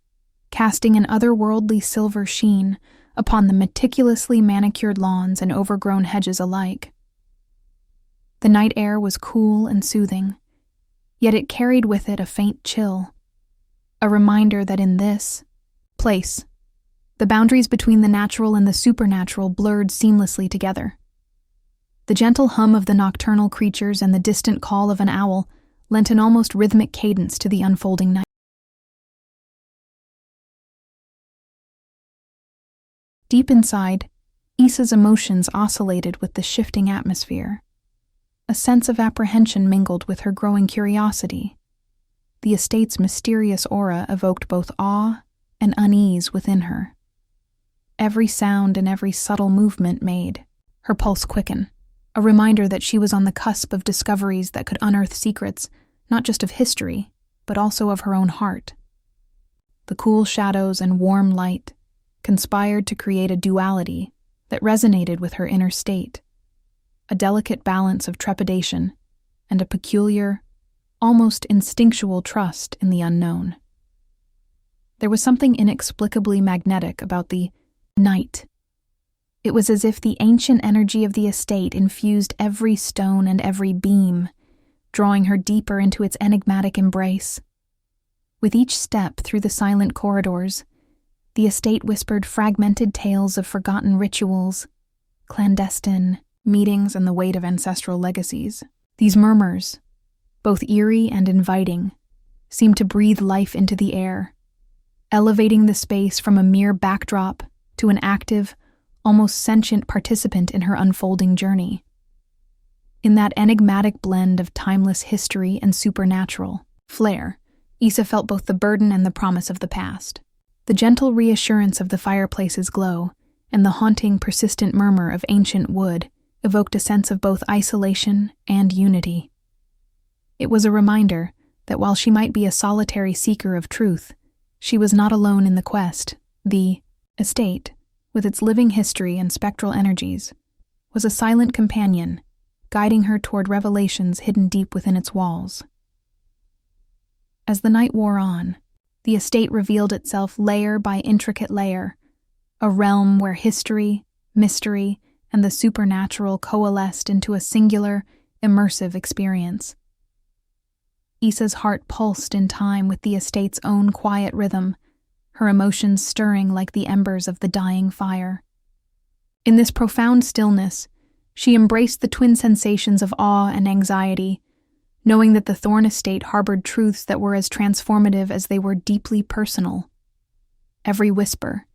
casting an otherworldly silver sheen upon the meticulously manicured lawns and overgrown hedges alike. The night air was cool and soothing, yet it carried with it a faint chill, a reminder that in this place, the boundaries between the natural and the supernatural blurred seamlessly together. The gentle hum of the nocturnal creatures and the distant call of an owl lent an almost rhythmic cadence to the unfolding night. Deep inside, Isa's emotions oscillated with the shifting atmosphere. A sense of apprehension mingled with her growing curiosity. The estate's mysterious aura evoked both awe and unease within her. Every sound and every subtle movement made her pulse quicken, a reminder that she was on the cusp of discoveries that could unearth secrets, not just of history, but also of her own heart. The cool shadows and warm light conspired to create a duality that resonated with her inner state, a delicate balance of trepidation and a peculiar, almost instinctual trust in the unknown. There was something inexplicably magnetic about the night. It was as if the ancient energy of the estate infused every stone and every beam, drawing her deeper into its enigmatic embrace. With each step through the silent corridors, the estate whispered fragmented tales of forgotten rituals, clandestine meetings, and the weight of ancestral legacies. These murmurs, both eerie and inviting, seemed to breathe life into the air, elevating the space from a mere backdrop to an active, almost sentient participant in her unfolding journey. In that enigmatic blend of timeless history and supernatural flair, Isa felt both the burden and the promise of the past. The gentle reassurance of the fireplace's glow and the haunting, persistent murmur of ancient wood evoked a sense of both isolation and unity. It was a reminder that while she might be a solitary seeker of truth, she was not alone in the quest. The estate, with its living history and spectral energies, was a silent companion, guiding her toward revelations hidden deep within its walls. As the night wore on, the estate revealed itself layer by intricate layer, a realm where history, mystery, and the supernatural coalesced into a singular, immersive experience. Isa's heart pulsed in time with the estate's own quiet rhythm, her emotions stirring like the embers of the dying fire. In this profound stillness, she embraced the twin sensations of awe and anxiety, knowing that the Thorn Estate harbored truths that were as transformative as they were deeply personal. Every whisper,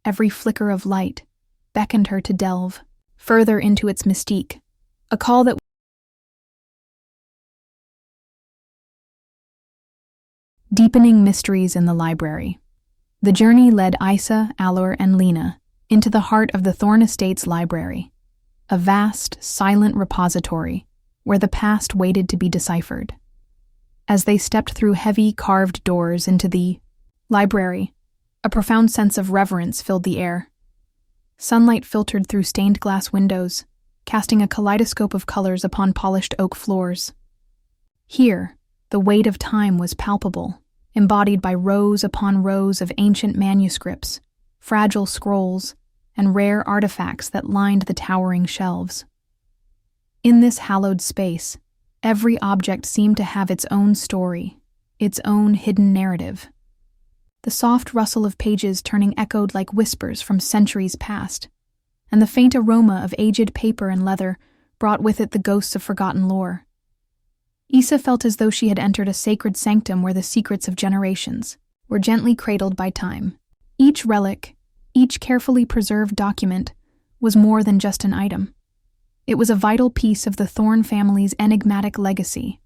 every flicker of light, beckoned her to delve further into its mystique, a call that Deepening mysteries in the library. The journey led Isa, Allor, and Lena into the heart of the Thorn Estate's library, a vast, silent repository where the past waited to be deciphered. As they stepped through heavy, carved doors into the library, a profound sense of reverence filled the air. Sunlight filtered through stained glass windows, casting a kaleidoscope of colors upon polished oak floors. Here, The weight of time was palpable, embodied by rows upon rows of ancient manuscripts, fragile scrolls, and rare artifacts that lined the towering shelves. In this hallowed space, every object seemed to have its own story, its own hidden narrative. The soft rustle of pages turning echoed like whispers from centuries past, and the faint aroma of aged paper and leather brought with it the ghosts of forgotten lore. Issa felt as though she had entered a sacred sanctum where the secrets of generations were gently cradled by time. Each relic, each carefully preserved document, was more than just an item. It was a vital piece of the Thorn family's enigmatic legacy.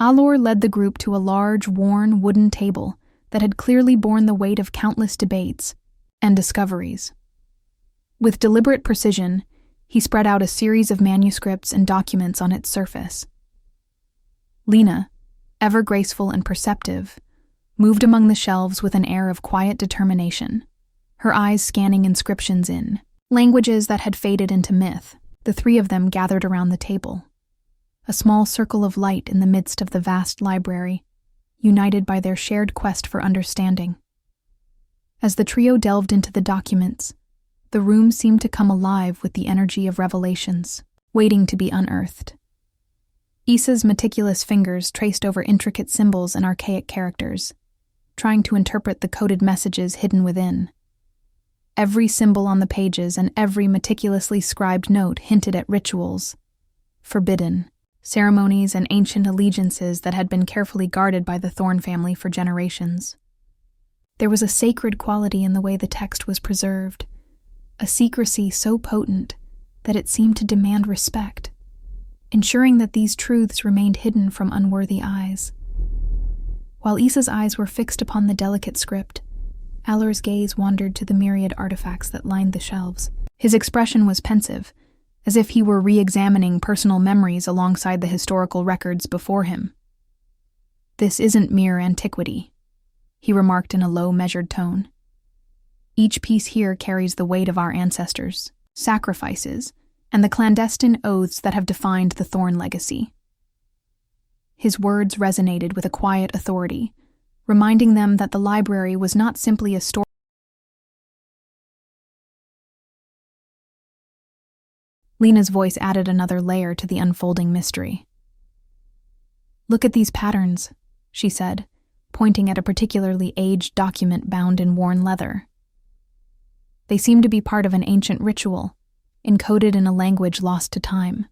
Allor led the group to a large, worn wooden table that had clearly borne the weight of countless debates and discoveries. With deliberate precision, he spread out a series of manuscripts and documents on its surface. Lena, ever graceful and perceptive, moved among the shelves with an air of quiet determination, her eyes scanning inscriptions in languages that had faded into myth. The three of them gathered around the table, a small circle of light in the midst of the vast library, united by their shared quest for understanding. As the trio delved into the documents, the room seemed to come alive with the energy of revelations, waiting to be unearthed. Issa's meticulous fingers traced over intricate symbols and archaic characters, trying to interpret the coded messages hidden within. Every symbol on the pages and every meticulously scribed note hinted at rituals, forbidden, ceremonies and ancient allegiances that had been carefully guarded by the Thorn family for generations. There was a sacred quality in the way the text was preserved, a secrecy so potent that it seemed to demand respect, ensuring that these truths remained hidden from unworthy eyes. While Issa's eyes were fixed upon the delicate script, Allor's gaze wandered to the myriad artifacts that lined the shelves. His expression was pensive, as if he were re-examining personal memories alongside the historical records before him. "This isn't mere antiquity," he remarked in a low, measured tone. "Each piece here carries the weight of our ancestors, sacrifices, and the clandestine oaths that have defined the Thorn legacy." His words resonated with a quiet authority, reminding them that the library was not simply a store. Lena's voice added another layer to the unfolding mystery. "Look at these patterns," she said, pointing at a particularly aged document bound in worn leather. "They seem to be part of an ancient ritual, encoded in a language lost to time.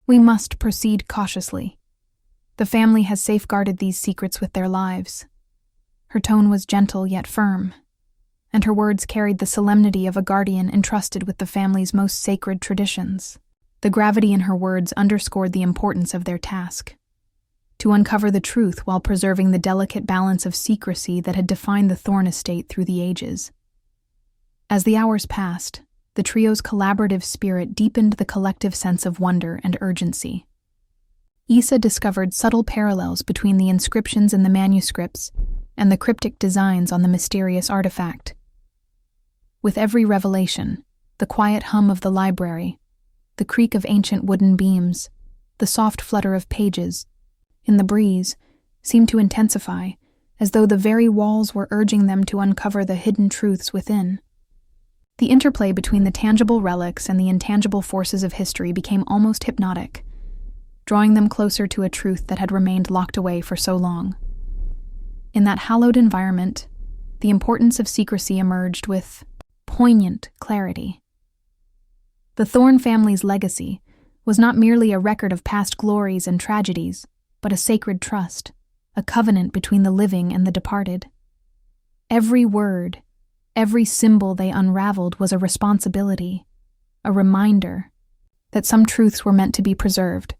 We must proceed cautiously. The family has safeguarded these secrets with their lives." Her tone was gentle yet firm, and her words carried the solemnity of a guardian entrusted with the family's most sacred traditions. The gravity in her words underscored the importance of their task: to uncover the truth while preserving the delicate balance of secrecy that had defined the Thorn Estate through the ages. As the hours passed, the trio's collaborative spirit deepened the collective sense of wonder and urgency. Issa discovered subtle parallels between the inscriptions in the manuscripts and the cryptic designs on the mysterious artifact. With every revelation, the quiet hum of the library, the creak of ancient wooden beams, the soft flutter of pages in the breeze seemed to intensify, as though the very walls were urging them to uncover the hidden truths within. The interplay between the tangible relics and the intangible forces of history became almost hypnotic, drawing them closer to a truth that had remained locked away for so long. In that hallowed environment, the importance of secrecy emerged with poignant clarity. The Thorn family's legacy was not merely a record of past glories and tragedies, but a sacred trust, a covenant between the living and the departed. Every word, every symbol they unraveled was a responsibility, a reminder that some truths were meant to be preserved,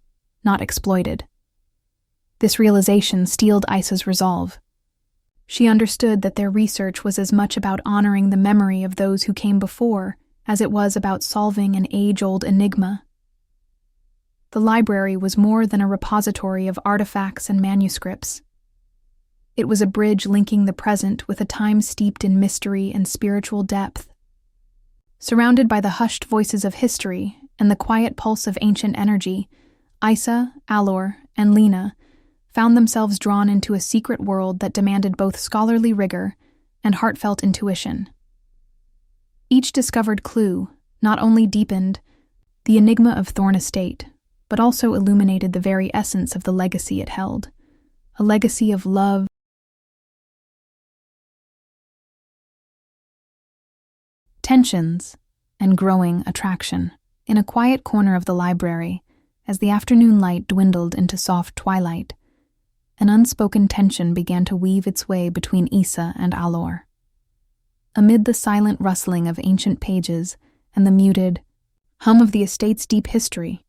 not exploited. This realization steeled Issa's resolve. She understood that their research was as much about honoring the memory of those who came before as it was about solving an age-old enigma. The library was more than a repository of artifacts and manuscripts. It was a bridge linking the present with a time steeped in mystery and spiritual depth. Surrounded by the hushed voices of history and the quiet pulse of ancient energy, Issa, Allor, and Lena found themselves drawn into a secret world that demanded both scholarly rigor and heartfelt intuition. Each discovered clue not only deepened the enigma of Thorn Estate, but also illuminated the very essence of the legacy it held, a legacy of love, tensions, and growing attraction. In a quiet corner of the library, as the afternoon light dwindled into soft twilight, an unspoken tension began to weave its way between Issa and Allor. Amid the silent rustling of ancient pages and the muted hum of the estate's deep history,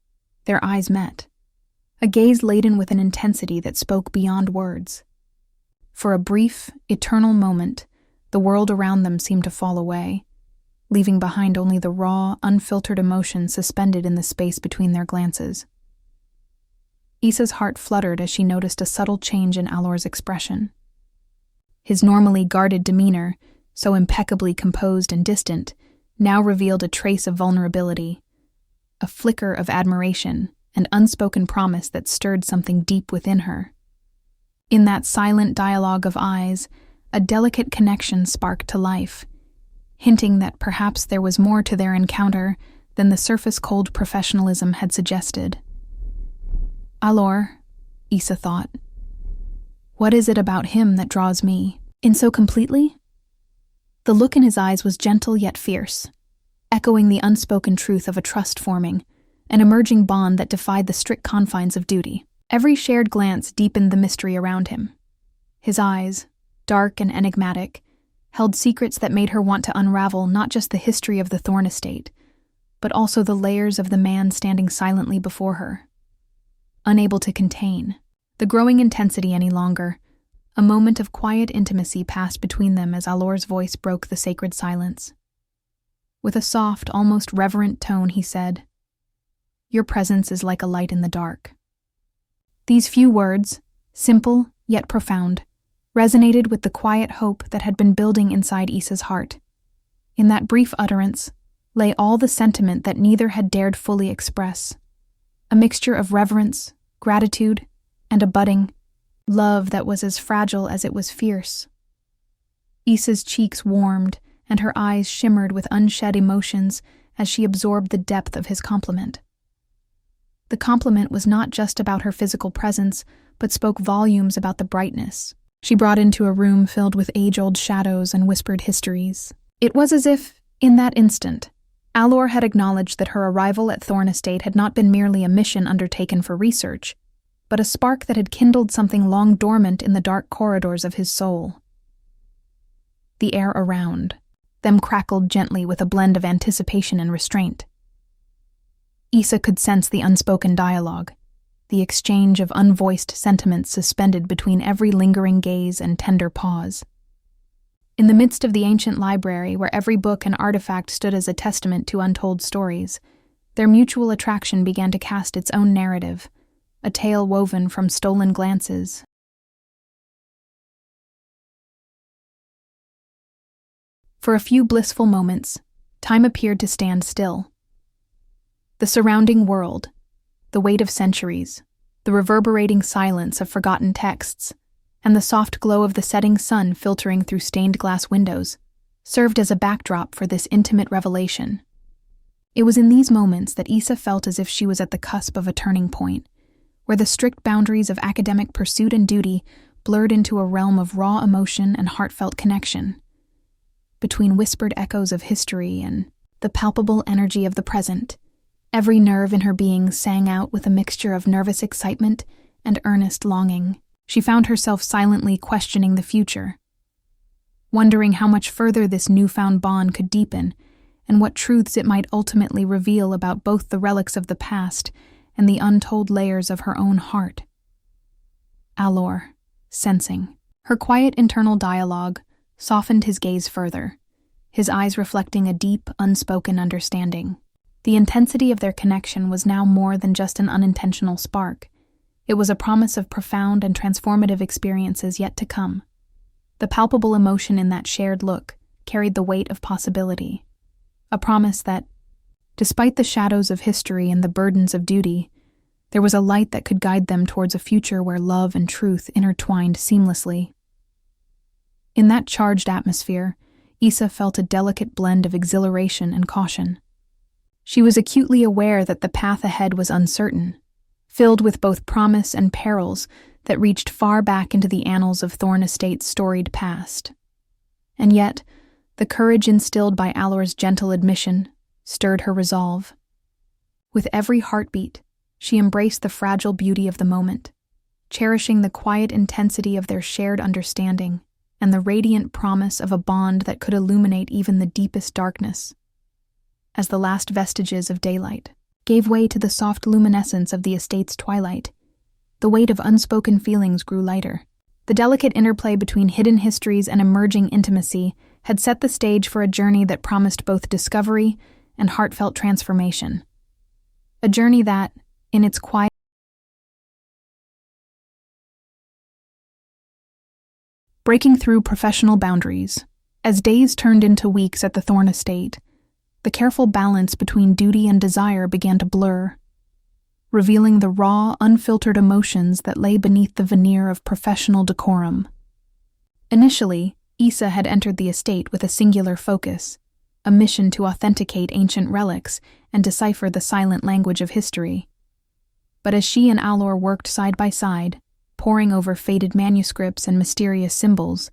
their eyes met, a gaze laden with an intensity that spoke beyond words. For a brief, eternal moment, the world around them seemed to fall away, leaving behind only the raw, unfiltered emotion suspended in the space between their glances. Issa's heart fluttered as she noticed a subtle change in Allor's expression. His normally guarded demeanor, so impeccably composed and distant, now revealed a trace of vulnerability, a flicker of admiration, and unspoken promise that stirred something deep within her. In that silent dialogue of eyes, a delicate connection sparked to life, hinting that perhaps there was more to their encounter than the surface-cold professionalism had suggested. Allor, Issa thought. What is it about him that draws me in so completely? The look in his eyes was gentle yet fierce, echoing the unspoken truth of a trust forming, an emerging bond that defied the strict confines of duty. Every shared glance deepened the mystery around him. His eyes, dark and enigmatic, held secrets that made her want to unravel not just the history of the Thorn Estate, but also the layers of the man standing silently before her. Unable to contain the growing intensity any longer, a moment of quiet intimacy passed between them as Allor's voice broke the sacred silence. With a soft, almost reverent tone, he said, "Your presence is like a light in the dark." These few words, simple yet profound, resonated with the quiet hope that had been building inside Issa's heart. In that brief utterance lay all the sentiment that neither had dared fully express, a mixture of reverence, gratitude, and a budding love that was as fragile as it was fierce. Issa's cheeks warmed, and her eyes shimmered with unshed emotions as she absorbed the depth of his compliment. The compliment was not just about her physical presence, but spoke volumes about the brightness she brought into a room filled with age-old shadows and whispered histories. It was as if, in that instant, Allor had acknowledged that her arrival at Thorn Estate had not been merely a mission undertaken for research, but a spark that had kindled something long dormant in the dark corridors of his soul. The air around them crackled gently with a blend of anticipation and restraint. Issa could sense the unspoken dialogue, the exchange of unvoiced sentiments suspended between every lingering gaze and tender pause. In the midst of the ancient library, where every book and artifact stood as a testament to untold stories, their mutual attraction began to cast its own narrative, a tale woven from stolen glances. For a few blissful moments, time appeared to stand still. The surrounding world, the weight of centuries, the reverberating silence of forgotten texts, and the soft glow of the setting sun filtering through stained glass windows, served as a backdrop for this intimate revelation. It was in these moments that Issa felt as if she was at the cusp of a turning point, where the strict boundaries of academic pursuit and duty blurred into a realm of raw emotion and heartfelt connection. Between whispered echoes of history and the palpable energy of the present, every nerve in her being sang out with a mixture of nervous excitement and earnest longing. She found herself silently questioning the future, wondering how much further this newfound bond could deepen and what truths it might ultimately reveal about both the relics of the past and the untold layers of her own heart. Allor, sensing her quiet internal dialogue, softened his gaze further, his eyes reflecting a deep, unspoken understanding. The intensity of their connection was now more than just an unintentional spark. It was a promise of profound and transformative experiences yet to come. The palpable emotion in that shared look carried the weight of possibility, a promise that, despite the shadows of history and the burdens of duty, There was a light that could guide them towards a future where love and truth intertwined seamlessly. In that charged atmosphere, Issa felt a delicate blend of exhilaration and caution. She was acutely aware that the path ahead was uncertain, filled with both promise and perils that reached far back into the annals of Thorn Estate's storied past. And yet, the courage instilled by Allor's gentle admission stirred her resolve. With every heartbeat, she embraced the fragile beauty of the moment, cherishing the quiet intensity of their shared understanding and the radiant promise of a bond that could illuminate even the deepest darkness. As the last vestiges of daylight gave way to the soft luminescence of the estate's twilight, the weight of unspoken feelings grew lighter. The delicate interplay between hidden histories and emerging intimacy had set the stage for a journey that promised both discovery and heartfelt transformation. A journey that, in its quiet, breaking through professional boundaries. As days turned into weeks at the Thorn Estate, the careful balance between duty and desire began to blur, revealing the raw, unfiltered emotions that lay beneath the veneer of professional decorum. Initially, Issa had entered the estate with a singular focus, a mission to authenticate ancient relics and decipher the silent language of history. But as she and Allor worked side by side, poring over faded manuscripts and mysterious symbols,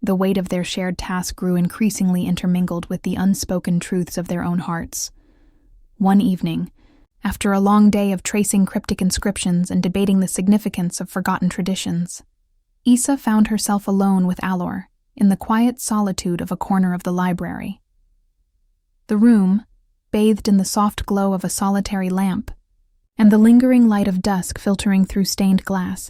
the weight of their shared task grew increasingly intermingled with the unspoken truths of their own hearts. One evening, after a long day of tracing cryptic inscriptions and debating the significance of forgotten traditions, Issa found herself alone with Allor in the quiet solitude of a corner of the library. The room, bathed in the soft glow of a solitary lamp, and the lingering light of dusk filtering through stained glass,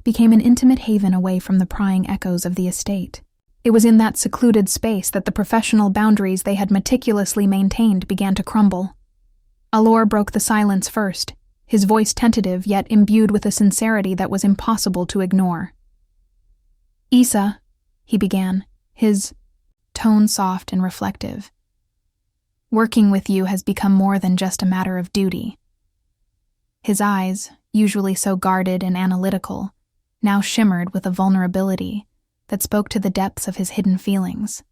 became an intimate haven away from the prying echoes of the estate. It was in that secluded space that the professional boundaries they had meticulously maintained began to crumble. Allor broke the silence first, his voice tentative yet imbued with a sincerity that was impossible to ignore. "Issa," he began, his tone soft and reflective. "Working with you has become more than just a matter of duty." His eyes, usually so guarded and analytical, now shimmered with a vulnerability that spoke to the depths of his hidden feelings.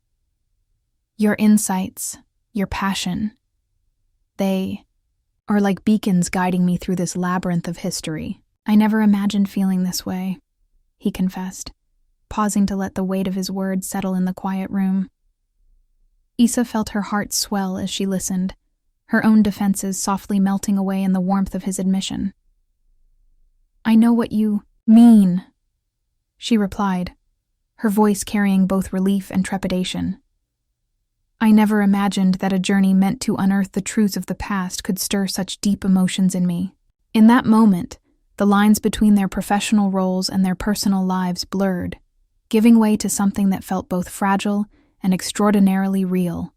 "Your insights, your passion, they are like beacons guiding me through this labyrinth of history. I never imagined feeling this way," he confessed, pausing to let the weight of his words settle in the quiet room. Issa felt her heart swell as she listened, her own defenses softly melting away in the warmth of his admission. "I know what you mean," she replied, her voice carrying both relief and trepidation. "I never imagined that a journey meant to unearth the truths of the past could stir such deep emotions in me." In that moment, the lines between their professional roles and their personal lives blurred, giving way to something that felt both fragile and extraordinarily real.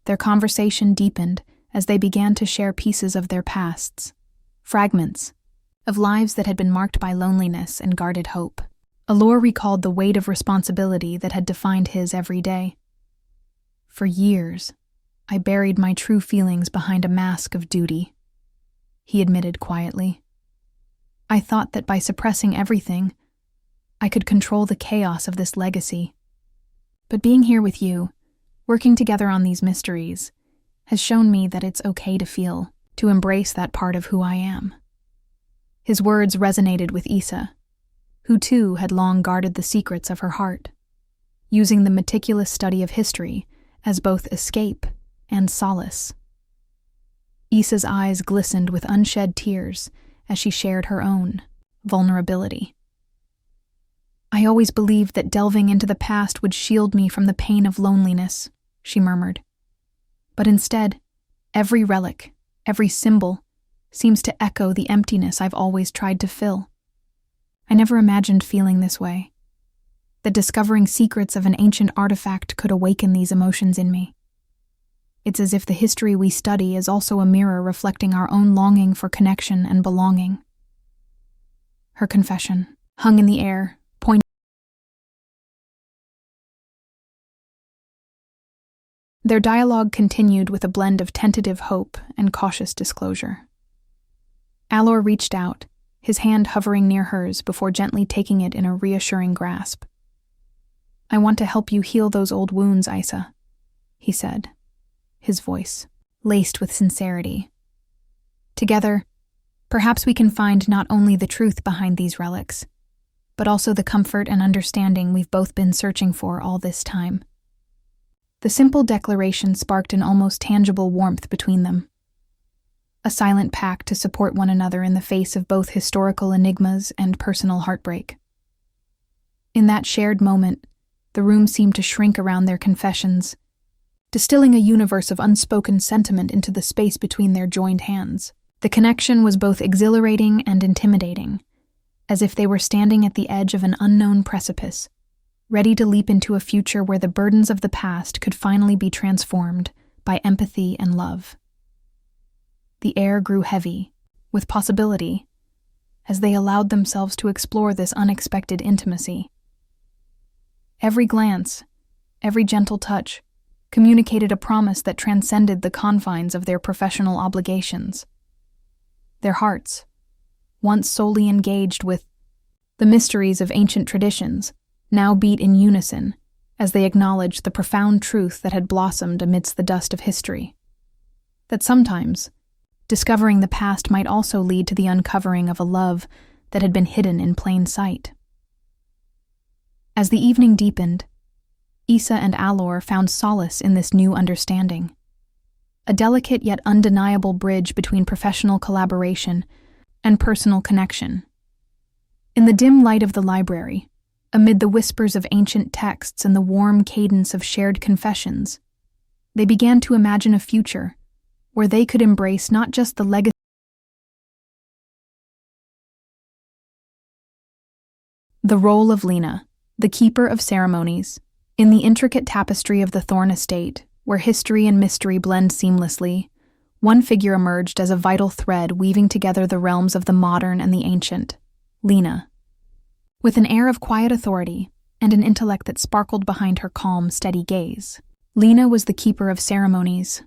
Their conversation deepened as they began to share pieces of their pasts, fragments of lives that had been marked by loneliness and guarded hope. Allor recalled the weight of responsibility that had defined his every day. "For years, I buried my true feelings behind a mask of duty," he admitted quietly. "I thought that by suppressing everything, I could control the chaos of this legacy. But being here with you, working together on these mysteries, has shown me that it's okay to feel, to embrace that part of who I am." His words resonated with Issa, who too had long guarded the secrets of her heart, using the meticulous study of history as both escape and solace. Issa's eyes glistened with unshed tears as she shared her own vulnerability. "I always believed that delving into the past would shield me from the pain of loneliness," she murmured. "But instead, every relic, every symbol, seems to echo the emptiness I've always tried to fill. I never imagined feeling this way, that discovering secrets of an ancient artifact could awaken these emotions in me. It's as if the history we study is also a mirror reflecting our own longing for connection and belonging." Her confession hung in the air, pointing. Their dialogue continued with a blend of tentative hope and cautious disclosure. Allor reached out, his hand hovering near hers before gently taking it in a reassuring grasp. "I want to help you heal those old wounds, Isa," he said, his voice laced with sincerity. "Together, perhaps we can find not only the truth behind these relics, but also the comfort and understanding we've both been searching for all this time." The simple declaration sparked an almost tangible warmth between them. A silent pact to support one another in the face of both historical enigmas and personal heartbreak. In that shared moment, the room seemed to shrink around their confessions, distilling a universe of unspoken sentiment into the space between their joined hands. The connection was both exhilarating and intimidating, as if they were standing at the edge of an unknown precipice, ready to leap into a future where the burdens of the past could finally be transformed by empathy and love. The air grew heavy, with possibility, as they allowed themselves to explore this unexpected intimacy. Every glance, every gentle touch, communicated a promise that transcended the confines of their professional obligations. Their hearts, once solely engaged with the mysteries of ancient traditions, now beat in unison as they acknowledged the profound truth that had blossomed amidst the dust of history. That sometimes, discovering the past might also lead to the uncovering of a love that had been hidden in plain sight. As the evening deepened, Isa and Allor found solace in this new understanding, a delicate yet undeniable bridge between professional collaboration and personal connection. In the dim light of the library, amid the whispers of ancient texts and the warm cadence of shared confessions, they began to imagine a future where they could embrace not just the legacy. The role of Lena, the keeper of ceremonies, in the intricate tapestry of the Thorn Estate, where history and mystery blend seamlessly, one figure emerged as a vital thread weaving together the realms of the modern and the ancient: Lena. With an air of quiet authority and an intellect that sparkled behind her calm, steady gaze, Lena was the keeper of ceremonies,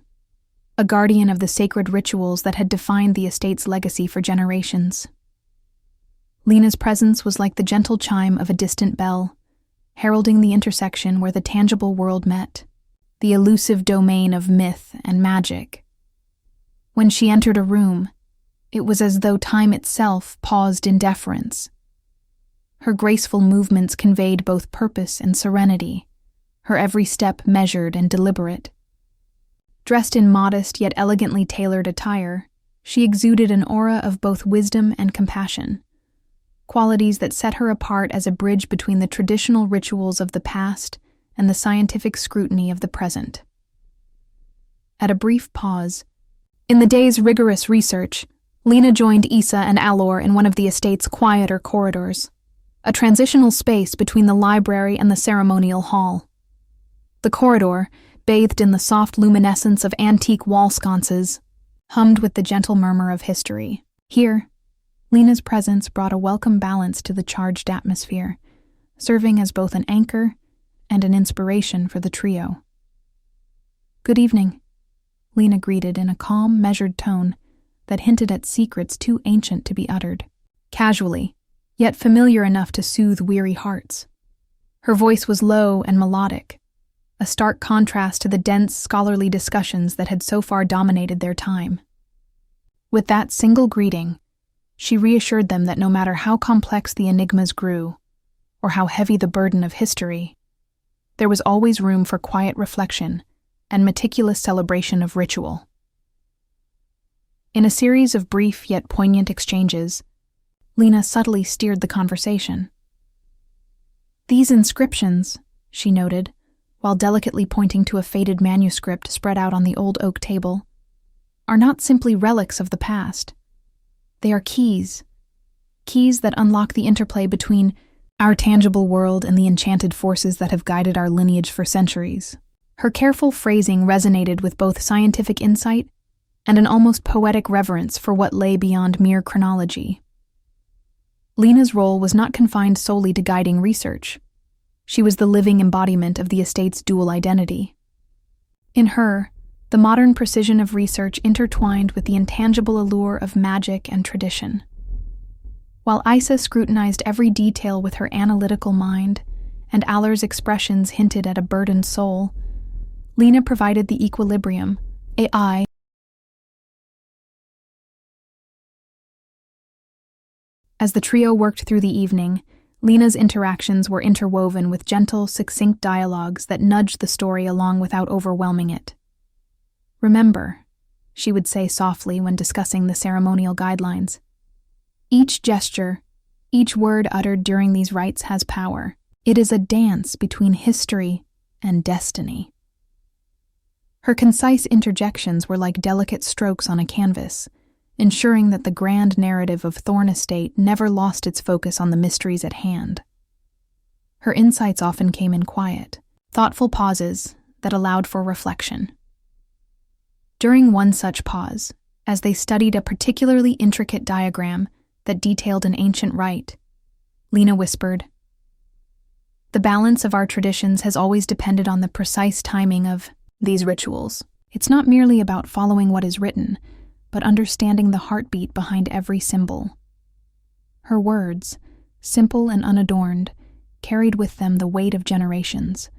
a guardian of the sacred rituals that had defined the estate's legacy for generations. Lena's presence was like the gentle chime of a distant bell, heralding the intersection where the tangible world met, the elusive domain of myth and magic. When she entered a room, it was as though time itself paused in deference. Her graceful movements conveyed both purpose and serenity, her every step measured and deliberate. Dressed in modest yet elegantly tailored attire, she exuded an aura of both wisdom and compassion, qualities that set her apart as a bridge between the traditional rituals of the past and the scientific scrutiny of the present. At a brief pause, in the day's rigorous research, Lena joined Isa and Allor in one of the estate's quieter corridors, a transitional space between the library and the ceremonial hall. The corridor, bathed in the soft luminescence of antique wall sconces, hummed with the gentle murmur of history. Here, Lena's presence brought a welcome balance to the charged atmosphere, serving as both an anchor and an inspiration for the trio. "Good evening," Lena greeted in a calm, measured tone that hinted at secrets too ancient to be uttered. Casually, yet familiar enough to soothe weary hearts. Her voice was low and melodic, a stark contrast to the dense, scholarly discussions that had so far dominated their time. With that single greeting, she reassured them that no matter how complex the enigmas grew, or how heavy the burden of history, there was always room for quiet reflection and meticulous celebration of ritual. In a series of brief yet poignant exchanges, Lena subtly steered the conversation. "These inscriptions," she noted, while delicately pointing to a faded manuscript spread out on the old oak table, "are not simply relics of the past. They are keys that unlock the interplay between our tangible world and the enchanted forces that have guided our lineage for centuries." Her careful phrasing resonated with both scientific insight and an almost poetic reverence for what lay beyond mere chronology. Lena's role was not confined solely to guiding research. She was the living embodiment of the estate's dual identity. In her, the modern precision of research intertwined with the intangible allure of magic and tradition. While Isa scrutinized every detail with her analytical mind, and Allor's expressions hinted at a burdened soul, Lena provided the equilibrium, AI. As the trio worked through the evening, Lena's interactions were interwoven with gentle, succinct dialogues that nudged the story along without overwhelming it. "Remember," she would say softly when discussing the ceremonial guidelines, "each gesture, each word uttered during these rites has power. It is a dance between history and destiny." Her concise interjections were like delicate strokes on a canvas, ensuring that the grand narrative of Thorn Estate never lost its focus on the mysteries at hand. Her insights often came in quiet, thoughtful pauses that allowed for reflection. During one such pause, as they studied a particularly intricate diagram that detailed an ancient rite, Lena whispered, "The balance of our traditions has always depended on the precise timing of these rituals. It's not merely about following what is written, but understanding the heartbeat behind every symbol." Her words, simple and unadorned, carried with them the weight of generations,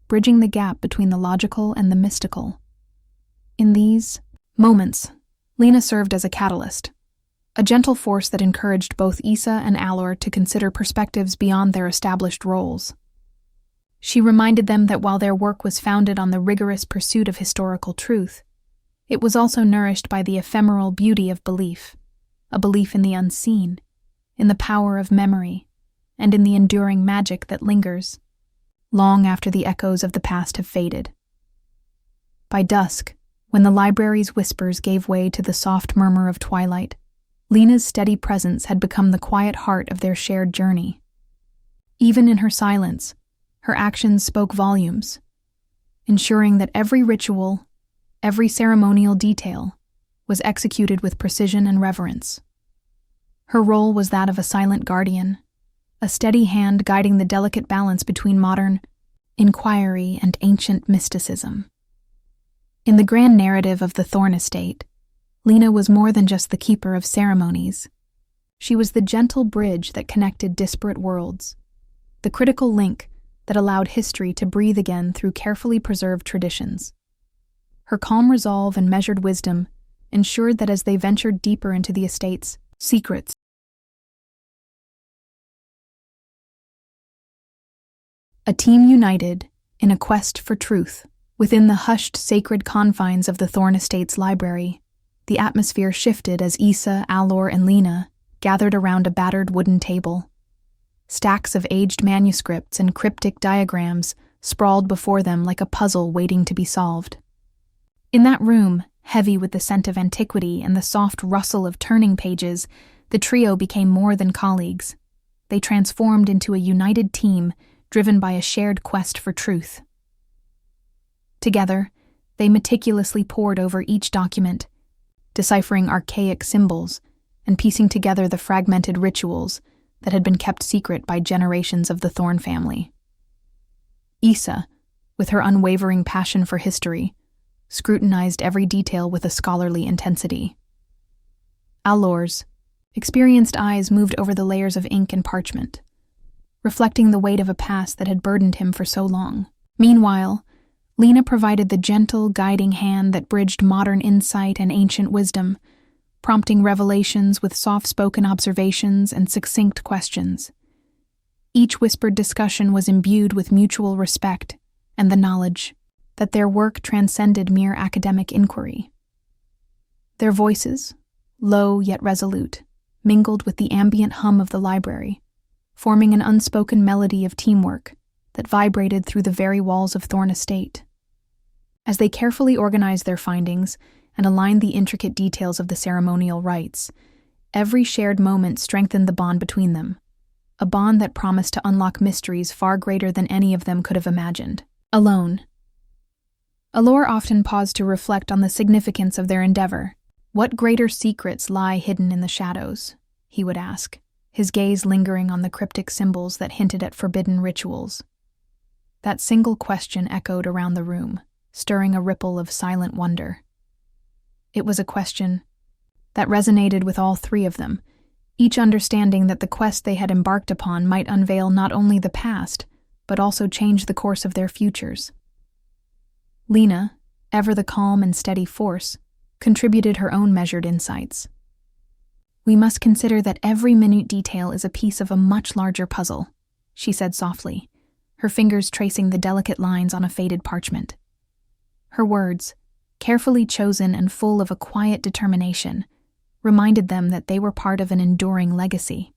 bridging the gap between the logical and the mystical. In these moments, Lena served as a catalyst, a gentle force that encouraged both Isa and Allor to consider perspectives beyond their established roles. She reminded them that while their work was founded on the rigorous pursuit of historical truth, it was also nourished by the ephemeral beauty of belief, a belief in the unseen, in the power of memory, and in the enduring magic that lingers, long after the echoes of the past have faded. By dusk, when the library's whispers gave way to the soft murmur of twilight, Lena's steady presence had become the quiet heart of their shared journey. Even in her silence, her actions spoke volumes, ensuring that every ritual, every ceremonial detail, was executed with precision and reverence. Her role was that of a silent guardian, a steady hand guiding the delicate balance between modern inquiry and ancient mysticism. In the grand narrative of the Thorn Estate, Lena was more than just the keeper of ceremonies. She was the gentle bridge that connected disparate worlds, the critical link that allowed history to breathe again through carefully preserved traditions. Her calm resolve and measured wisdom ensured that as they ventured deeper into the estate's secrets, a team united in a quest for truth. Within the hushed, sacred confines of the Thorn Estate's library, the atmosphere shifted as Isa, Allor, and Lena gathered around a battered wooden table. Stacks of aged manuscripts and cryptic diagrams sprawled before them like a puzzle waiting to be solved. In that room, heavy with the scent of antiquity and the soft rustle of turning pages, the trio became more than colleagues. They transformed into a united team driven by a shared quest for truth. Together, they meticulously pored over each document, deciphering archaic symbols and piecing together the fragmented rituals that had been kept secret by generations of the Thorn family. Isa, with her unwavering passion for history, scrutinized every detail with a scholarly intensity. Allor's experienced eyes moved over the layers of ink and parchment, reflecting the weight of a past that had burdened him for so long. Meanwhile, Lena provided the gentle, guiding hand that bridged modern insight and ancient wisdom, prompting revelations with soft-spoken observations and succinct questions. Each whispered discussion was imbued with mutual respect and the knowledge that their work transcended mere academic inquiry. Their voices, low yet resolute, mingled with the ambient hum of the library, forming an unspoken melody of teamwork that vibrated through the very walls of Thorn Estate. As they carefully organized their findings and aligned the intricate details of the ceremonial rites, every shared moment strengthened the bond between them, a bond that promised to unlock mysteries far greater than any of them could have imagined. Alone, Allor often paused to reflect on the significance of their endeavor. "What greater secrets lie hidden in the shadows?" he would ask, his gaze lingering on the cryptic symbols that hinted at forbidden rituals. That single question echoed around the room, stirring a ripple of silent wonder. It was a question that resonated with all three of them, each understanding that the quest they had embarked upon might unveil not only the past, but also change the course of their futures. Lena, ever the calm and steady force, contributed her own measured insights. "We must consider that every minute detail is a piece of a much larger puzzle," she said softly, her fingers tracing the delicate lines on a faded parchment. Her words, carefully chosen and full of a quiet determination, reminded them that they were part of an enduring legacy.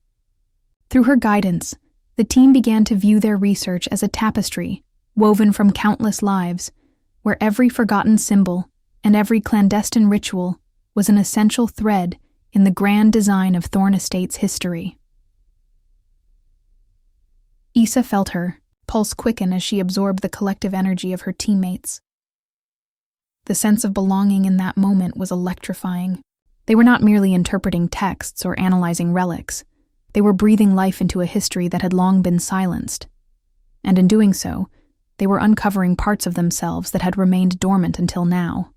Through her guidance, the team began to view their research as a tapestry woven from countless lives, where every forgotten symbol and every clandestine ritual was an essential thread in the grand design of Thorn Estate's history. Issa felt her pulse quicken as she absorbed the collective energy of her teammates. The sense of belonging in that moment was electrifying. They were not merely interpreting texts or analyzing relics. They were breathing life into a history that had long been silenced. And in doing so, they were uncovering parts of themselves that had remained dormant until now.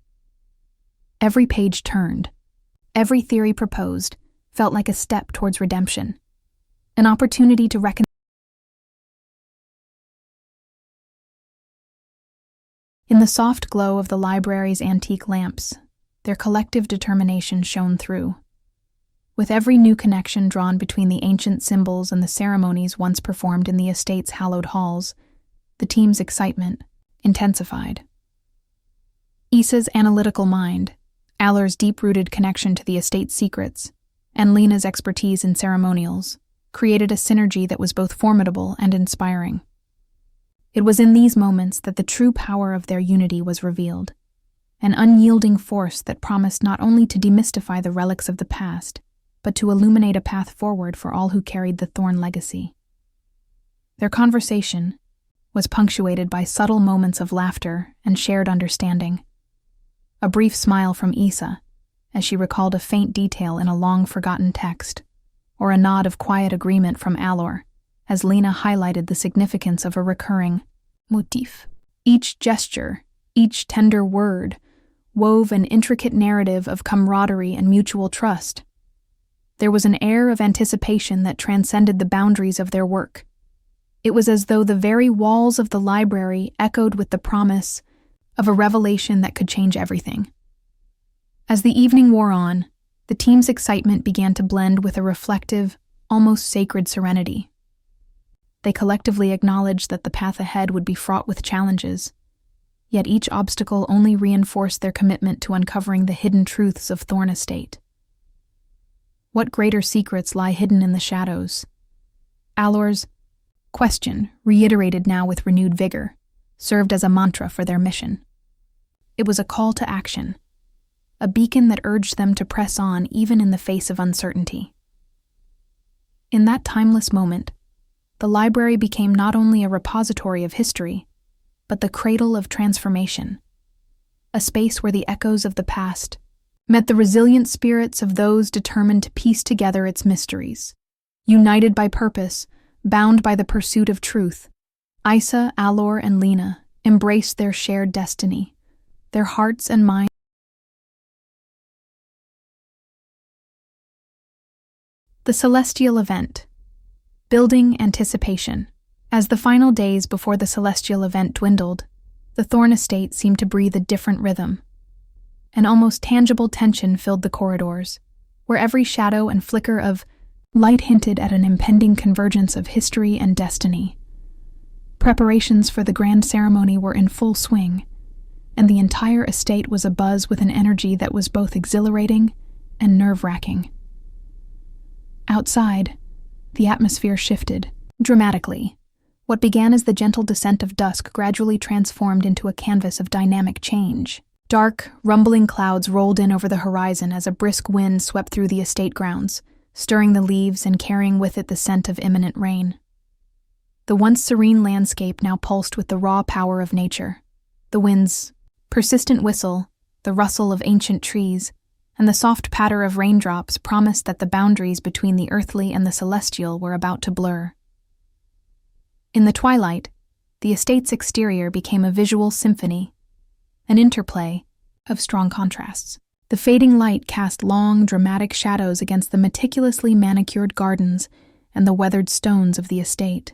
Every page turned, every theory proposed, felt like a step towards redemption, an opportunity to reconcile. In the soft glow of the library's antique lamps, their collective determination shone through. With every new connection drawn between the ancient symbols and the ceremonies once performed in the estate's hallowed halls, the team's excitement intensified. Issa's analytical mind, Allor's deep-rooted connection to the estate's secrets, and Lena's expertise in ceremonials created a synergy that was both formidable and inspiring. It was in these moments that the true power of their unity was revealed, an unyielding force that promised not only to demystify the relics of the past, but to illuminate a path forward for all who carried the Thorn legacy. Their conversation was punctuated by subtle moments of laughter and shared understanding. A brief smile from Issa, as she recalled a faint detail in a long-forgotten text, or a nod of quiet agreement from Allor, as Lena highlighted the significance of a recurring motif. Each gesture, each tender word, wove an intricate narrative of camaraderie and mutual trust. There was an air of anticipation that transcended the boundaries of their work. It was as though the very walls of the library echoed with the promise of a revelation that could change everything. As the evening wore on, the team's excitement began to blend with a reflective, almost sacred serenity. They collectively acknowledged that the path ahead would be fraught with challenges, yet each obstacle only reinforced their commitment to uncovering the hidden truths of Thorn Estate. What greater secrets lie hidden in the shadows? Allor's question, reiterated now with renewed vigor, served as a mantra for their mission. It was a call to action, a beacon that urged them to press on even in the face of uncertainty. In that timeless moment, the library became not only a repository of history, but the cradle of transformation, a space where the echoes of the past met the resilient spirits of those determined to piece together its mysteries. United by purpose, bound by the pursuit of truth, Issa, Allor, and Lena embraced their shared destiny, their hearts and minds. The celestial event. Building anticipation. As the final days before the celestial event dwindled, the Thorn Estate seemed to breathe a different rhythm. An almost tangible tension filled the corridors, where every shadow and flicker of light hinted at an impending convergence of history and destiny. Preparations for the grand ceremony were in full swing, and the entire estate was abuzz with an energy that was both exhilarating and nerve-wracking. Outside, the atmosphere shifted dramatically. What began as the gentle descent of dusk gradually transformed into a canvas of dynamic change. Dark, rumbling clouds rolled in over the horizon as a brisk wind swept through the estate grounds, stirring the leaves and carrying with it the scent of imminent rain. The once serene landscape now pulsed with the raw power of nature. The wind's persistent whistle, the rustle of ancient trees, and the soft patter of raindrops promised that the boundaries between the earthly and the celestial were about to blur. In the twilight, the estate's exterior became a visual symphony. an interplay of strong contrasts. The fading light cast long, dramatic shadows against the meticulously manicured gardens and the weathered stones of the estate.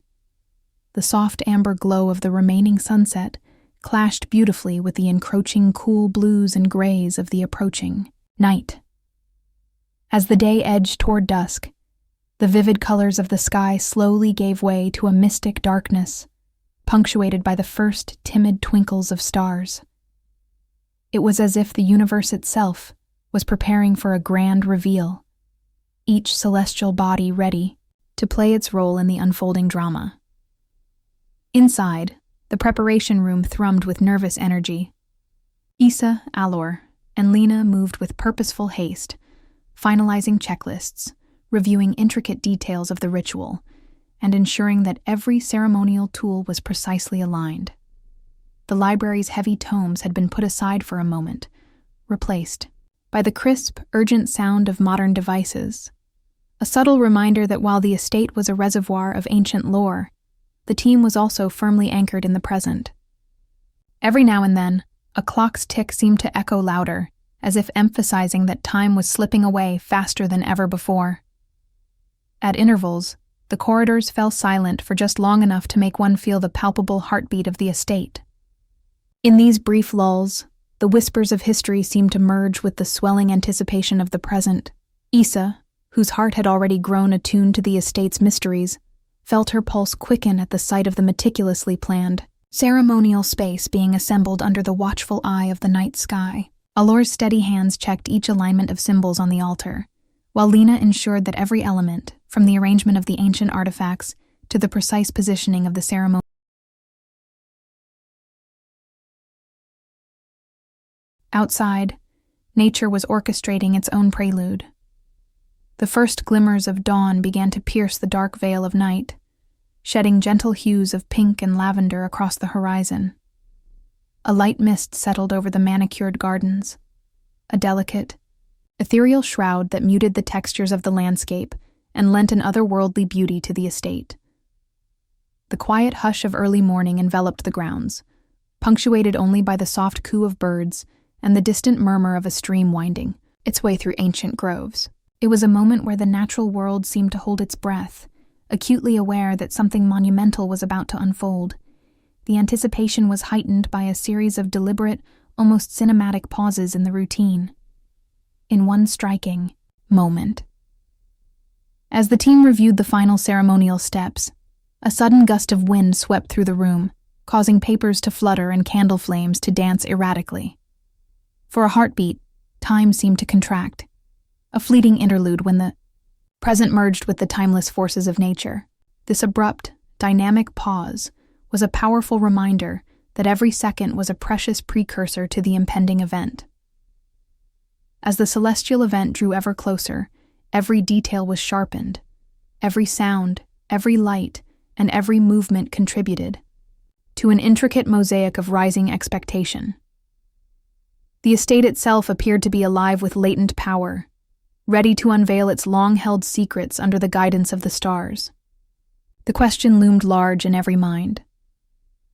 The soft amber glow of the remaining sunset clashed beautifully with the encroaching cool blues and grays of the approaching night. As the day edged toward dusk, the vivid colors of the sky slowly gave way to a mystic darkness, punctuated by the first timid twinkles of stars. It was as if the universe itself was preparing for a grand reveal, each celestial body ready to play its role in the unfolding drama. Inside, the preparation room thrummed with nervous energy. Issa, Allor, and Lena moved with purposeful haste, finalizing checklists, reviewing intricate details of the ritual, and ensuring that every ceremonial tool was precisely aligned. The library's heavy tomes had been put aside for a moment, replaced by the crisp, urgent sound of modern devices, a subtle reminder that while the estate was a reservoir of ancient lore, the team was also firmly anchored in the present. Every now and then, a clock's tick seemed to echo louder, as if emphasizing that time was slipping away faster than ever before. At intervals, the corridors fell silent for just long enough to make one feel the palpable heartbeat of the estate. In these brief lulls, the whispers of history seemed to merge with the swelling anticipation of the present. Issa, whose heart had already grown attuned to the estate's mysteries, felt her pulse quicken at the sight of the meticulously planned ceremonial space being assembled under the watchful eye of the night sky. Allor's steady hands checked each alignment of symbols on the altar, while Lena ensured that every element, from the arrangement of the ancient artifacts to the precise positioning of the ceremony. Outside, nature was orchestrating its own prelude. The first glimmers of dawn began to pierce the dark veil of night, shedding gentle hues of pink and lavender across the horizon. A light mist settled over the manicured gardens, a delicate, ethereal shroud that muted the textures of the landscape and lent an otherworldly beauty to the estate. The quiet hush of early morning enveloped the grounds, punctuated only by the soft coo of birds and the distant murmur of a stream winding its way through ancient groves. It was a moment where the natural world seemed to hold its breath, acutely aware that something monumental was about to unfold. The anticipation was heightened by a series of deliberate, almost cinematic pauses in the routine. In one striking moment, as the team reviewed the final ceremonial steps, a sudden gust of wind swept through the room, causing papers to flutter and candle flames to dance erratically. For a heartbeat, time seemed to contract, a fleeting interlude when the present merged with the timeless forces of nature. This abrupt, dynamic pause was a powerful reminder that every second was a precious precursor to the impending event. As the celestial event drew ever closer, every detail was sharpened. Every sound, every light, and every movement contributed to an intricate mosaic of rising expectation. The estate itself appeared to be alive with latent power, ready to unveil its long-held secrets under the guidance of the stars. The question loomed large in every mind.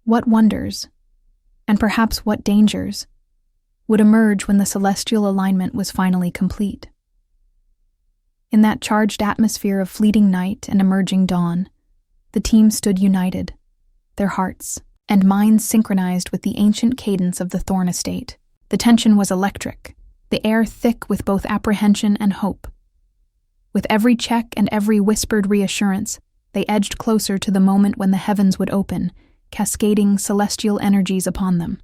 What wonders, and perhaps what dangers, would emerge when the celestial alignment was finally complete? In that charged atmosphere of fleeting night and emerging dawn, the team stood united, their hearts and minds synchronized with the ancient cadence of the Thorn Estate. The tension was electric, the air thick with both apprehension and hope. With every check and every whispered reassurance, they edged closer to the moment when the heavens would open, cascading celestial energies upon them.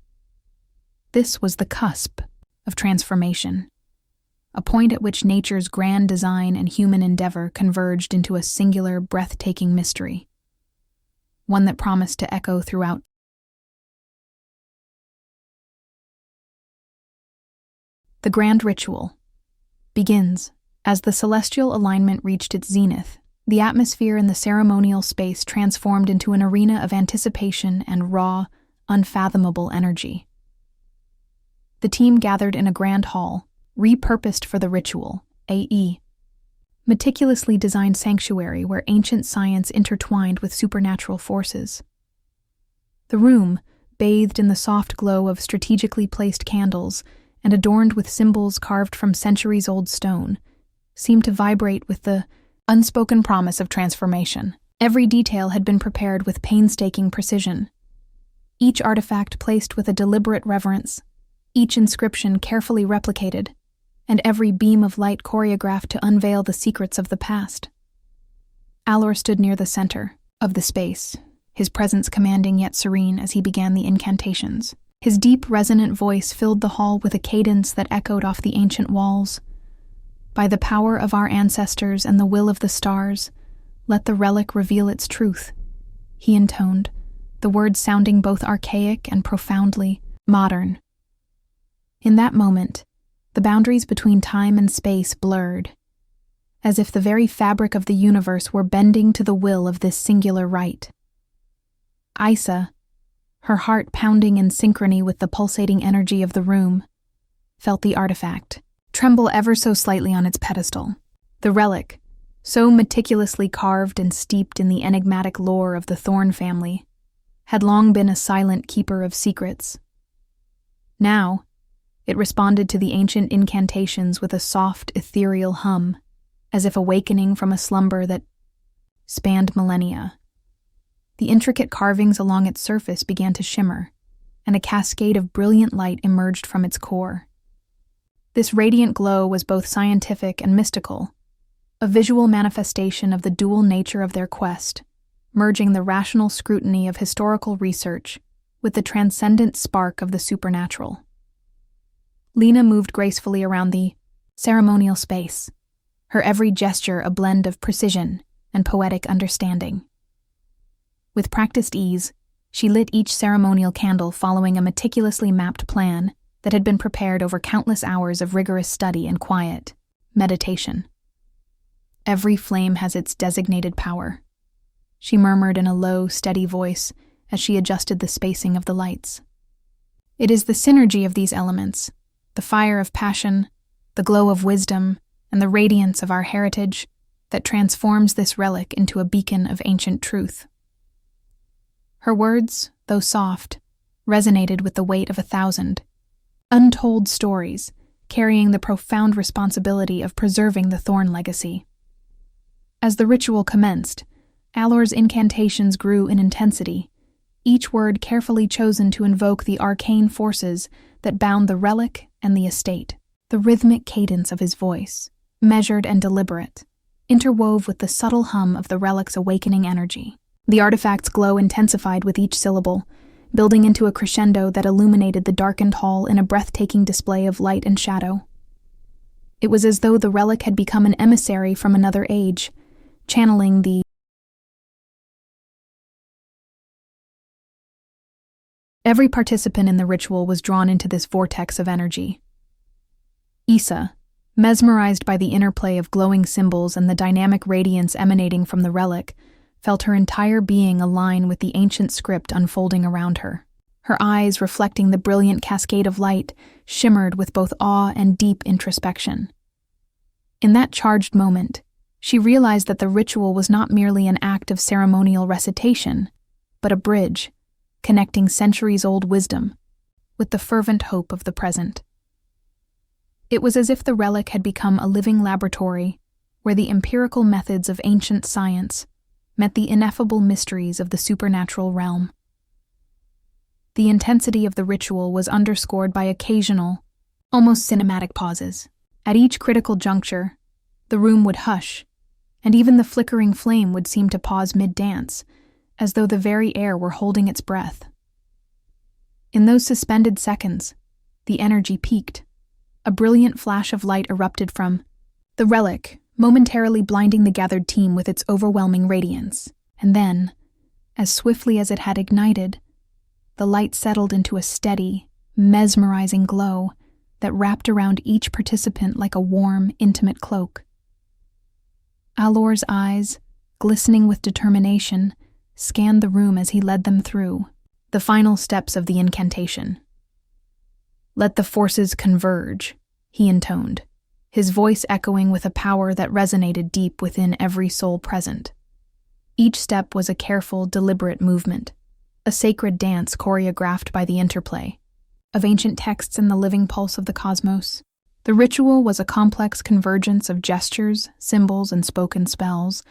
This was the cusp of transformation, a point at which nature's grand design and human endeavor converged into a singular, breathtaking mystery, one that promised to echo throughout. The grand ritual begins. As the celestial alignment reached its zenith, the atmosphere in the ceremonial space transformed into an arena of anticipation and raw, unfathomable energy. The team gathered in a grand hall, repurposed for the ritual, a meticulously designed sanctuary where ancient science intertwined with supernatural forces. The room, bathed in the soft glow of strategically placed candles and adorned with symbols carved from centuries-old stone, seemed to vibrate with the unspoken promise of transformation. Every detail had been prepared with painstaking precision. Each artifact placed with a deliberate reverence, each inscription carefully replicated, and every beam of light choreographed to unveil the secrets of the past. Allor stood near the center of the space, his presence commanding yet serene as he began the incantations. His deep, resonant voice filled the hall with a cadence that echoed off the ancient walls. By the power of our ancestors and the will of the stars, let the relic reveal its truth, he intoned, the words sounding both archaic and profoundly modern. In that moment, the boundaries between time and space blurred, as if the very fabric of the universe were bending to the will of this singular rite. Isa, her heart pounding in synchrony with the pulsating energy of the room, felt the artifact tremble ever so slightly on its pedestal. The relic, so meticulously carved and steeped in the enigmatic lore of the Thorn family, had long been a silent keeper of secrets. Now, it responded to the ancient incantations with a soft, ethereal hum, as if awakening from a slumber that spanned millennia. The intricate carvings along its surface began to shimmer, and a cascade of brilliant light emerged from its core. This radiant glow was both scientific and mystical, a visual manifestation of the dual nature of their quest, merging the rational scrutiny of historical research with the transcendent spark of the supernatural. Lena moved gracefully around the ceremonial space, her every gesture a blend of precision and poetic understanding. With practiced ease, she lit each ceremonial candle following a meticulously mapped plan that had been prepared over countless hours of rigorous study and quiet meditation. Every flame has its designated power, she murmured in a low, steady voice as she adjusted the spacing of the lights. It is the synergy of these elements, the fire of passion, the glow of wisdom, and the radiance of our heritage, that transforms this relic into a beacon of ancient truth. Her words, though soft, resonated with the weight of 1,000 untold stories, carrying the profound responsibility of preserving the Thorn legacy. As the ritual commenced, Allor's incantations grew in intensity, each word carefully chosen to invoke the arcane forces that bound the relic and the estate. The rhythmic cadence of his voice, measured and deliberate, interwove with the subtle hum of the relic's awakening energy. The artifact's glow intensified with each syllable, building into a crescendo that illuminated the darkened hall in a breathtaking display of light and shadow. It was as though the relic had become an emissary from another age, channeling the Every participant in the ritual was drawn into this vortex of energy. Isa, mesmerized by the interplay of glowing symbols and the dynamic radiance emanating from the relic, felt her entire being align with the ancient script unfolding around her. Her eyes, reflecting the brilliant cascade of light, shimmered with both awe and deep introspection. In that charged moment, she realized that the ritual was not merely an act of ceremonial recitation, but a bridge, connecting centuries-old wisdom with the fervent hope of the present. It was as if the relic had become a living laboratory where the empirical methods of ancient science met the ineffable mysteries of the supernatural realm. The intensity of the ritual was underscored by occasional, almost cinematic pauses. At each critical juncture, the room would hush, and even the flickering flame would seem to pause mid-dance, as though the very air were holding its breath. In those suspended seconds, the energy peaked. A brilliant flash of light erupted from the relic, momentarily blinding the gathered team with its overwhelming radiance. And then, as swiftly as it had ignited, the light settled into a steady, mesmerizing glow that wrapped around each participant like a warm, intimate cloak. Allor's eyes, glistening with determination, scanned the room as he led them through the final steps of the incantation. "Let the forces converge," he intoned, his voice echoing with a power that resonated deep within every soul present. Each step was a careful, deliberate movement, a sacred dance choreographed by the interplay of ancient texts and the living pulse of the cosmos. The ritual was a complex convergence of gestures, symbols, and spoken spells,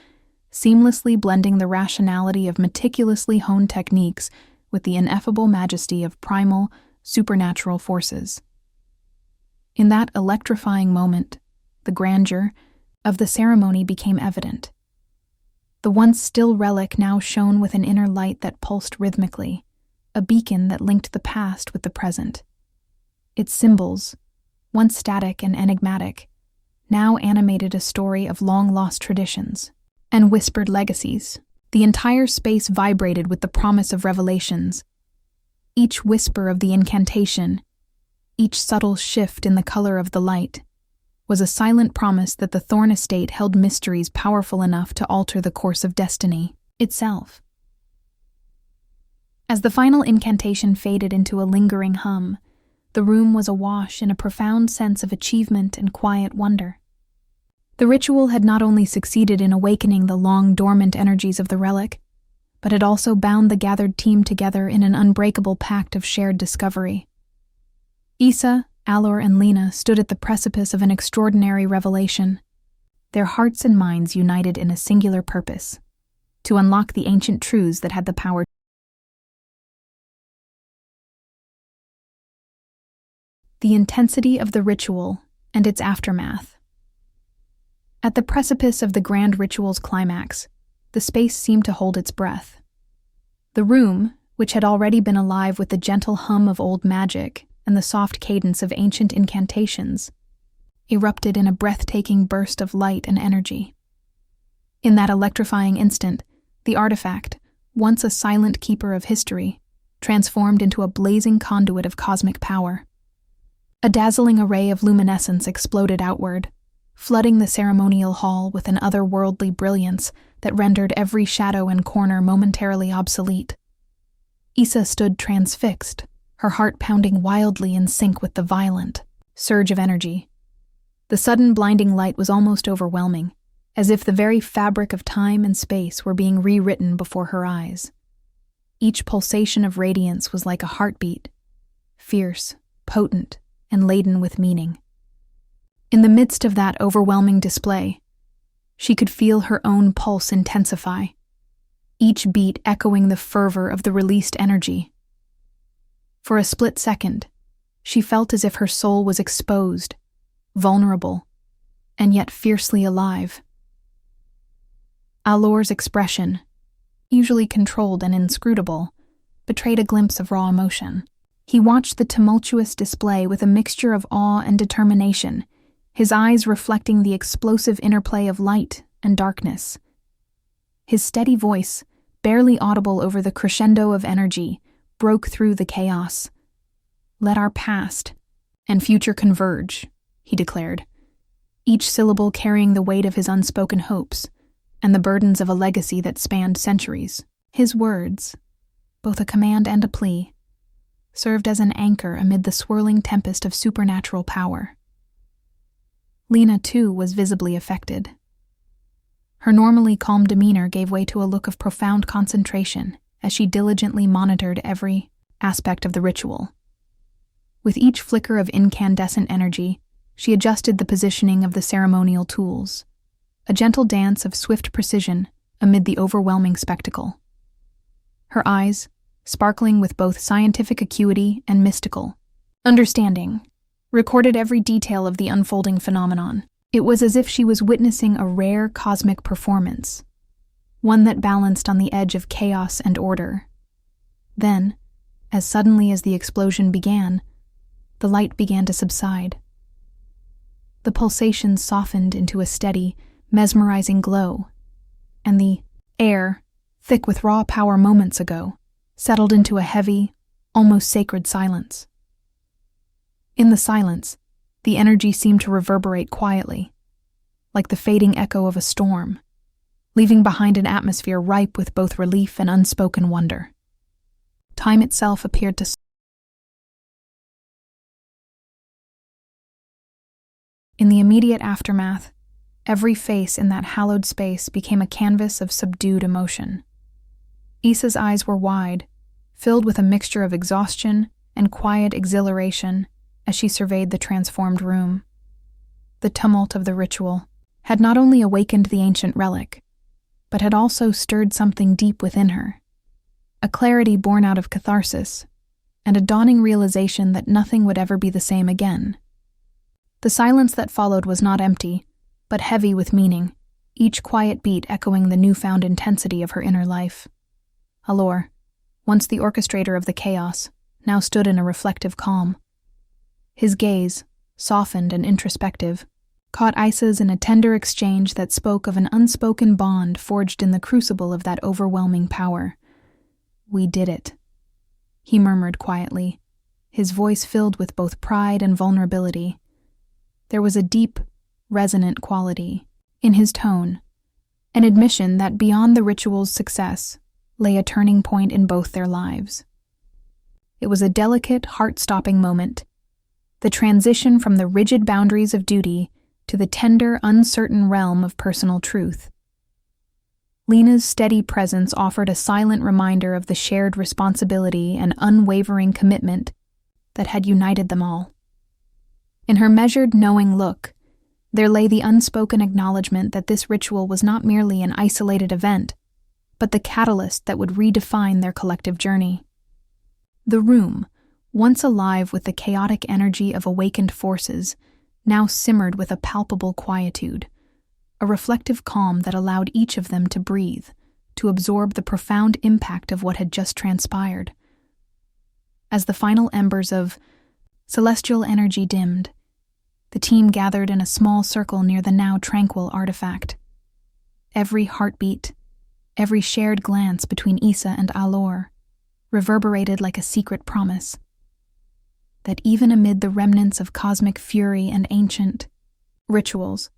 seamlessly blending the rationality of meticulously honed techniques with the ineffable majesty of primal, supernatural forces. In that electrifying moment, the grandeur of the ceremony became evident. The once still relic now shone with an inner light that pulsed rhythmically, a beacon that linked the past with the present. Its symbols, once static and enigmatic, now animated a story of long-lost traditions and whispered legacies. The entire space vibrated with the promise of revelations. Each whisper of the incantation, each subtle shift in the color of the light, was a silent promise that the Thorn Estate held mysteries powerful enough to alter the course of destiny itself. As the final incantation faded into a lingering hum, the room was awash in a profound sense of achievement and quiet wonder. The ritual had not only succeeded in awakening the long-dormant energies of the relic, but had also bound the gathered team together in an unbreakable pact of shared discovery. Issa, Allor, and Lena stood at the precipice of an extraordinary revelation, their hearts and minds united in a singular purpose: to unlock the ancient truths that had the power. The intensity of the ritual and its aftermath. At the precipice of the grand ritual's climax, the space seemed to hold its breath. The room, which had already been alive with the gentle hum of old magic and the soft cadence of ancient incantations, erupted in a breathtaking burst of light and energy. In that electrifying instant, the artifact, once a silent keeper of history, transformed into a blazing conduit of cosmic power. A dazzling array of luminescence exploded outward, flooding the ceremonial hall with an otherworldly brilliance that rendered every shadow and corner momentarily obsolete. Issa stood transfixed, her heart pounding wildly in sync with the violent surge of energy. The sudden blinding light was almost overwhelming, as if the very fabric of time and space were being rewritten before her eyes. Each pulsation of radiance was like a heartbeat, fierce, potent, and laden with meaning. In the midst of that overwhelming display, she could feel her own pulse intensify, each beat echoing the fervor of the released energy. For a split second, she felt as if her soul was exposed, vulnerable, and yet fiercely alive. Allor's expression, usually controlled and inscrutable, betrayed a glimpse of raw emotion. He watched the tumultuous display with a mixture of awe and determination, his eyes reflecting the explosive interplay of light and darkness. His steady voice, barely audible over the crescendo of energy, broke through the chaos. "Let our past and future converge," he declared, each syllable carrying the weight of his unspoken hopes and the burdens of a legacy that spanned centuries. His words, both a command and a plea, served as an anchor amid the swirling tempest of supernatural power. Lena, too, was visibly affected. Her normally calm demeanor gave way to a look of profound concentration as she diligently monitored every aspect of the ritual. With each flicker of incandescent energy, she adjusted the positioning of the ceremonial tools, a gentle dance of swift precision amid the overwhelming spectacle. Her eyes, sparkling with both scientific acuity and mystical understanding, recorded every detail of the unfolding phenomenon. It was as if she was witnessing a rare cosmic performance, one that balanced on the edge of chaos and order. Then, as suddenly as the explosion began, the light began to subside. The pulsations softened into a steady, mesmerizing glow, and the air, thick with raw power moments ago, settled into a heavy, almost sacred silence. In the silence, the energy seemed to reverberate quietly, like the fading echo of a storm, leaving behind an atmosphere ripe with both relief and unspoken wonder. Time itself appeared to In the immediate aftermath, every face in that hallowed space became a canvas of subdued emotion. Issa's eyes were wide, filled with a mixture of exhaustion and quiet exhilaration as she surveyed the transformed room. The tumult of the ritual had not only awakened the ancient relic, but had also stirred something deep within her, a clarity born out of catharsis, and a dawning realization that nothing would ever be the same again. The silence that followed was not empty, but heavy with meaning, each quiet beat echoing the newfound intensity of her inner life. Allor, once the orchestrator of the chaos, now stood in a reflective calm. His gaze, softened and introspective, caught Isa's in a tender exchange that spoke of an unspoken bond forged in the crucible of that overwhelming power. "We did it," he murmured quietly, his voice filled with both pride and vulnerability. There was a deep, resonant quality in his tone, an admission that beyond the ritual's success lay a turning point in both their lives. It was a delicate, heart-stopping moment, the transition from the rigid boundaries of duty to the tender, uncertain realm of personal truth. Lena's steady presence offered a silent reminder of the shared responsibility and unwavering commitment that had united them all. In her measured, knowing look, there lay the unspoken acknowledgement that this ritual was not merely an isolated event, but the catalyst that would redefine their collective journey. The room, once alive with the chaotic energy of awakened forces, now simmered with a palpable quietude, a reflective calm that allowed each of them to breathe, to absorb the profound impact of what had just transpired. As the final embers of celestial energy dimmed, the team gathered in a small circle near the now tranquil artifact. Every heartbeat, every shared glance between Isa and Allor reverberated like a secret promise that even amid the remnants of cosmic fury and ancient rituals,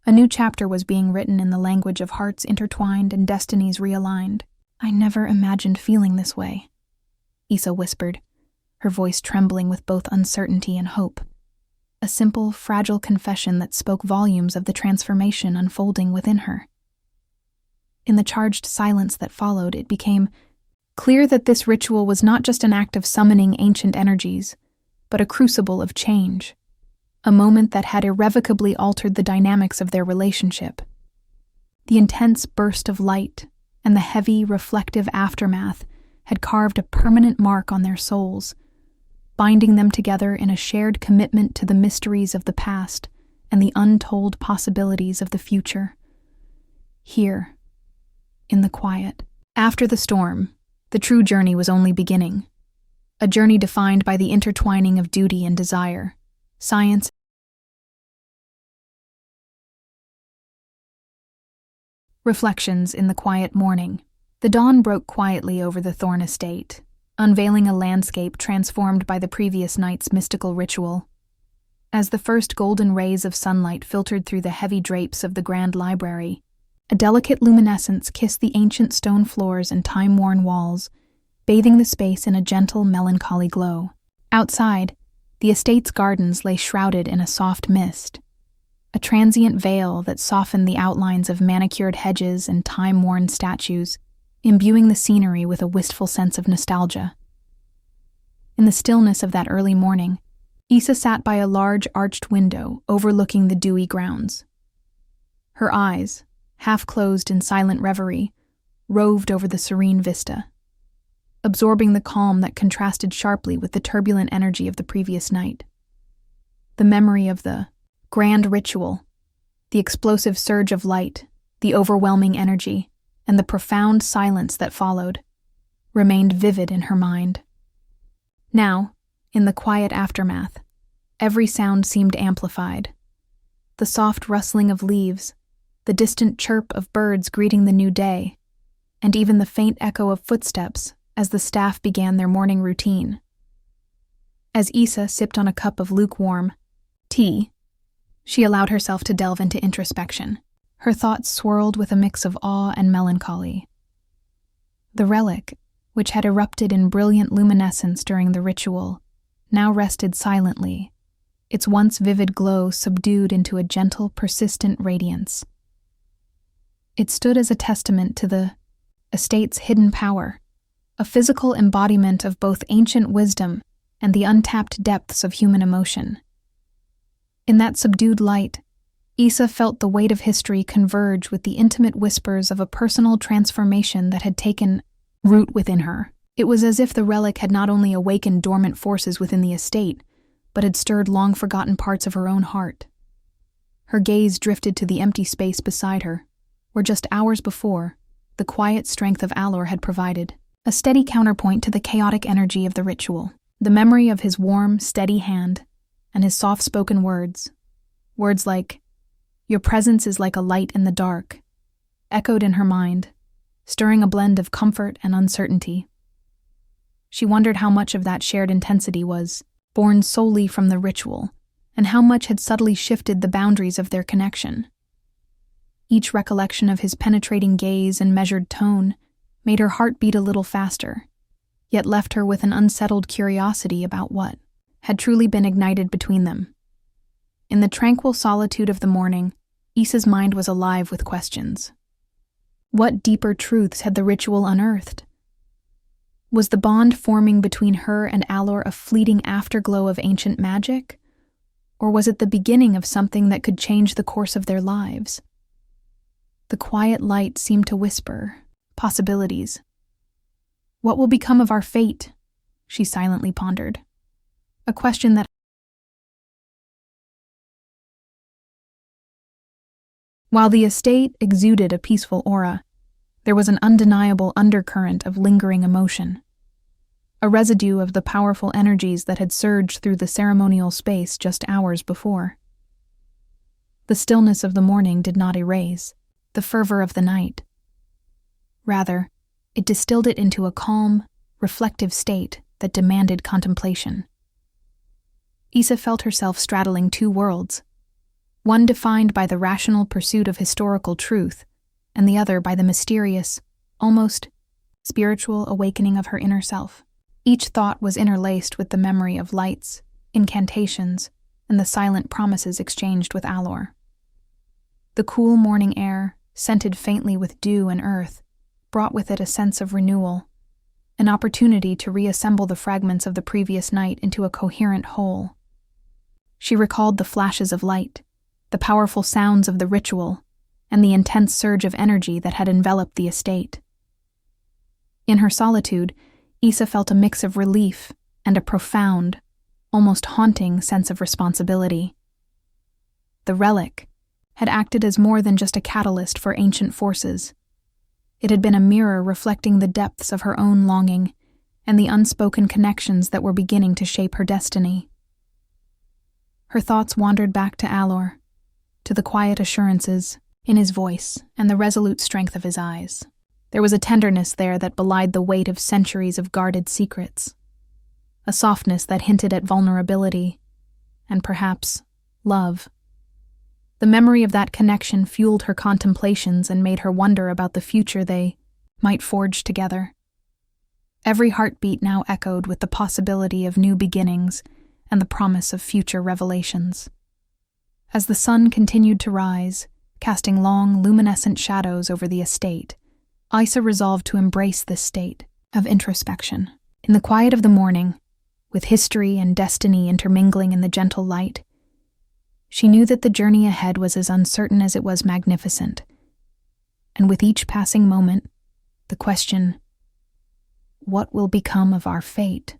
a new chapter was being written in the language of hearts intertwined and destinies realigned. "I never imagined feeling this way," Isa whispered, her voice trembling with both uncertainty and hope. A simple, fragile confession that spoke volumes of the transformation unfolding within her. In the charged silence that followed, it became clear that this ritual was not just an act of summoning ancient energies, but a crucible of change, a moment that had irrevocably altered the dynamics of their relationship. The intense burst of light and the heavy, reflective aftermath had carved a permanent mark on their souls, binding them together in a shared commitment to the mysteries of the past and the untold possibilities of the future. Here, in the quiet, after the storm, the true journey was only beginning. A journey defined by the intertwining of duty and desire, science. Reflections in the quiet morning. The dawn broke quietly over the Thorn Estate, unveiling a landscape transformed by the previous night's mystical ritual. As the first golden rays of sunlight filtered through the heavy drapes of the grand library, a delicate luminescence kissed the ancient stone floors and time-worn walls, bathing the space in a gentle, melancholy glow. Outside, the estate's gardens lay shrouded in a soft mist, a transient veil that softened the outlines of manicured hedges and time-worn statues, imbuing the scenery with a wistful sense of nostalgia. In the stillness of that early morning, Isa sat by a large arched window overlooking the dewy grounds. Her eyes, half closed in silent reverie, roved over the serene vista, absorbing the calm that contrasted sharply with the turbulent energy of the previous night. The memory of the grand ritual, the explosive surge of light, the overwhelming energy, and the profound silence that followed, remained vivid in her mind. Now, in the quiet aftermath, every sound seemed amplified. The soft rustling of leaves, the distant chirp of birds greeting the new day, and even the faint echo of footsteps as the staff began their morning routine. As Isa sipped on a cup of lukewarm tea, she allowed herself to delve into introspection. Her thoughts swirled with a mix of awe and melancholy. The relic, which had erupted in brilliant luminescence during the ritual, now rested silently, its once vivid glow subdued into a gentle, persistent radiance. It stood as a testament to the estate's hidden power, a physical embodiment of both ancient wisdom and the untapped depths of human emotion. In that subdued light, Issa felt the weight of history converge with the intimate whispers of a personal transformation that had taken root within her. It was as if the relic had not only awakened dormant forces within the estate, but had stirred long-forgotten parts of her own heart. Her gaze drifted to the empty space beside her, where just hours before, the quiet strength of Allor had provided a steady counterpoint to the chaotic energy of the ritual. The memory of his warm, steady hand and his soft-spoken words like, "Your presence is like a light in the dark," echoed in her mind, stirring a blend of comfort and uncertainty. She wondered how much of that shared intensity was born solely from the ritual, and how much had subtly shifted the boundaries of their connection. Each recollection of his penetrating gaze and measured tone made her heart beat a little faster, yet left her with an unsettled curiosity about what had truly been ignited between them. In the tranquil solitude of the morning, Issa's mind was alive with questions. What deeper truths had the ritual unearthed? Was the bond forming between her and Allor a fleeting afterglow of ancient magic? Or was it the beginning of something that could change the course of their lives? The quiet light seemed to whisper possibilities. What will become of our fate? She silently pondered. A question that while the estate exuded a peaceful aura, there was an undeniable undercurrent of lingering emotion, a residue of the powerful energies that had surged through the ceremonial space just hours before. The stillness of the morning did not erase the fervor of the night. Rather, it distilled it into a calm, reflective state that demanded contemplation. Issa felt herself straddling two worlds, one defined by the rational pursuit of historical truth, and the other by the mysterious, almost spiritual awakening of her inner self. Each thought was interlaced with the memory of lights, incantations, and the silent promises exchanged with Allor. The cool morning air, scented faintly with dew and earth, brought with it a sense of renewal, an opportunity to reassemble the fragments of the previous night into a coherent whole. She recalled the flashes of light, the powerful sounds of the ritual, and the intense surge of energy that had enveloped the estate. In her solitude, Issa felt a mix of relief and a profound, almost haunting sense of responsibility. The relic had acted as more than just a catalyst for ancient forces. It had been a mirror reflecting the depths of her own longing and the unspoken connections that were beginning to shape her destiny. Her thoughts wandered back to Allor, to the quiet assurances in his voice and the resolute strength of his eyes. There was a tenderness there that belied the weight of centuries of guarded secrets, a softness that hinted at vulnerability, and perhaps love. The memory of that connection fueled her contemplations and made her wonder about the future they might forge together. Every heartbeat now echoed with the possibility of new beginnings and the promise of future revelations. As the sun continued to rise, casting long, luminescent shadows over the estate, Issa resolved to embrace this state of introspection. In the quiet of the morning, with history and destiny intermingling in the gentle light, she knew that the journey ahead was as uncertain as it was magnificent. And with each passing moment, the question, "What will become of our fate?"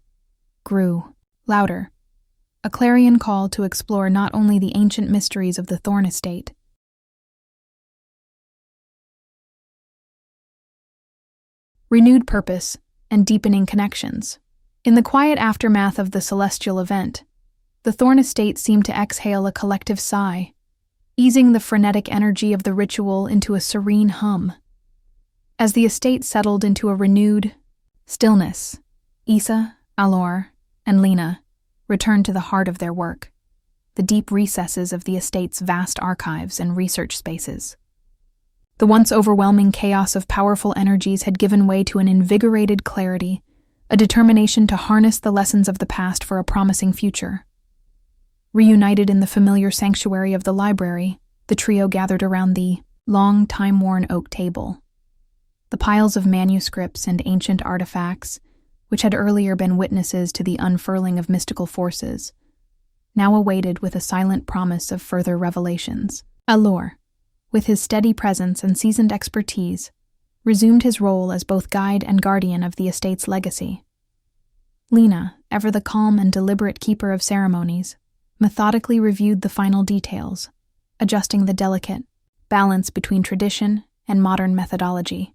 grew louder, a clarion call to explore not only the ancient mysteries of the Thorn Estate, renewed purpose, and deepening connections. In the quiet aftermath of the celestial event, the Thorn Estate seemed to exhale a collective sigh, easing the frenetic energy of the ritual into a serene hum. As the estate settled into a renewed stillness, Issa, Allor, and Lena returned to the heart of their work, the deep recesses of the estate's vast archives and research spaces. The once overwhelming chaos of powerful energies had given way to an invigorated clarity, a determination to harness the lessons of the past for a promising future. Reunited in the familiar sanctuary of the library, the trio gathered around the long, time-worn oak table. The piles of manuscripts and ancient artifacts, which had earlier been witnesses to the unfurling of mystical forces, now awaited with a silent promise of further revelations. Allor, with his steady presence and seasoned expertise, resumed his role as both guide and guardian of the estate's legacy. Lena, ever the calm and deliberate keeper of ceremonies, methodically reviewed the final details, adjusting the delicate balance between tradition and modern methodology.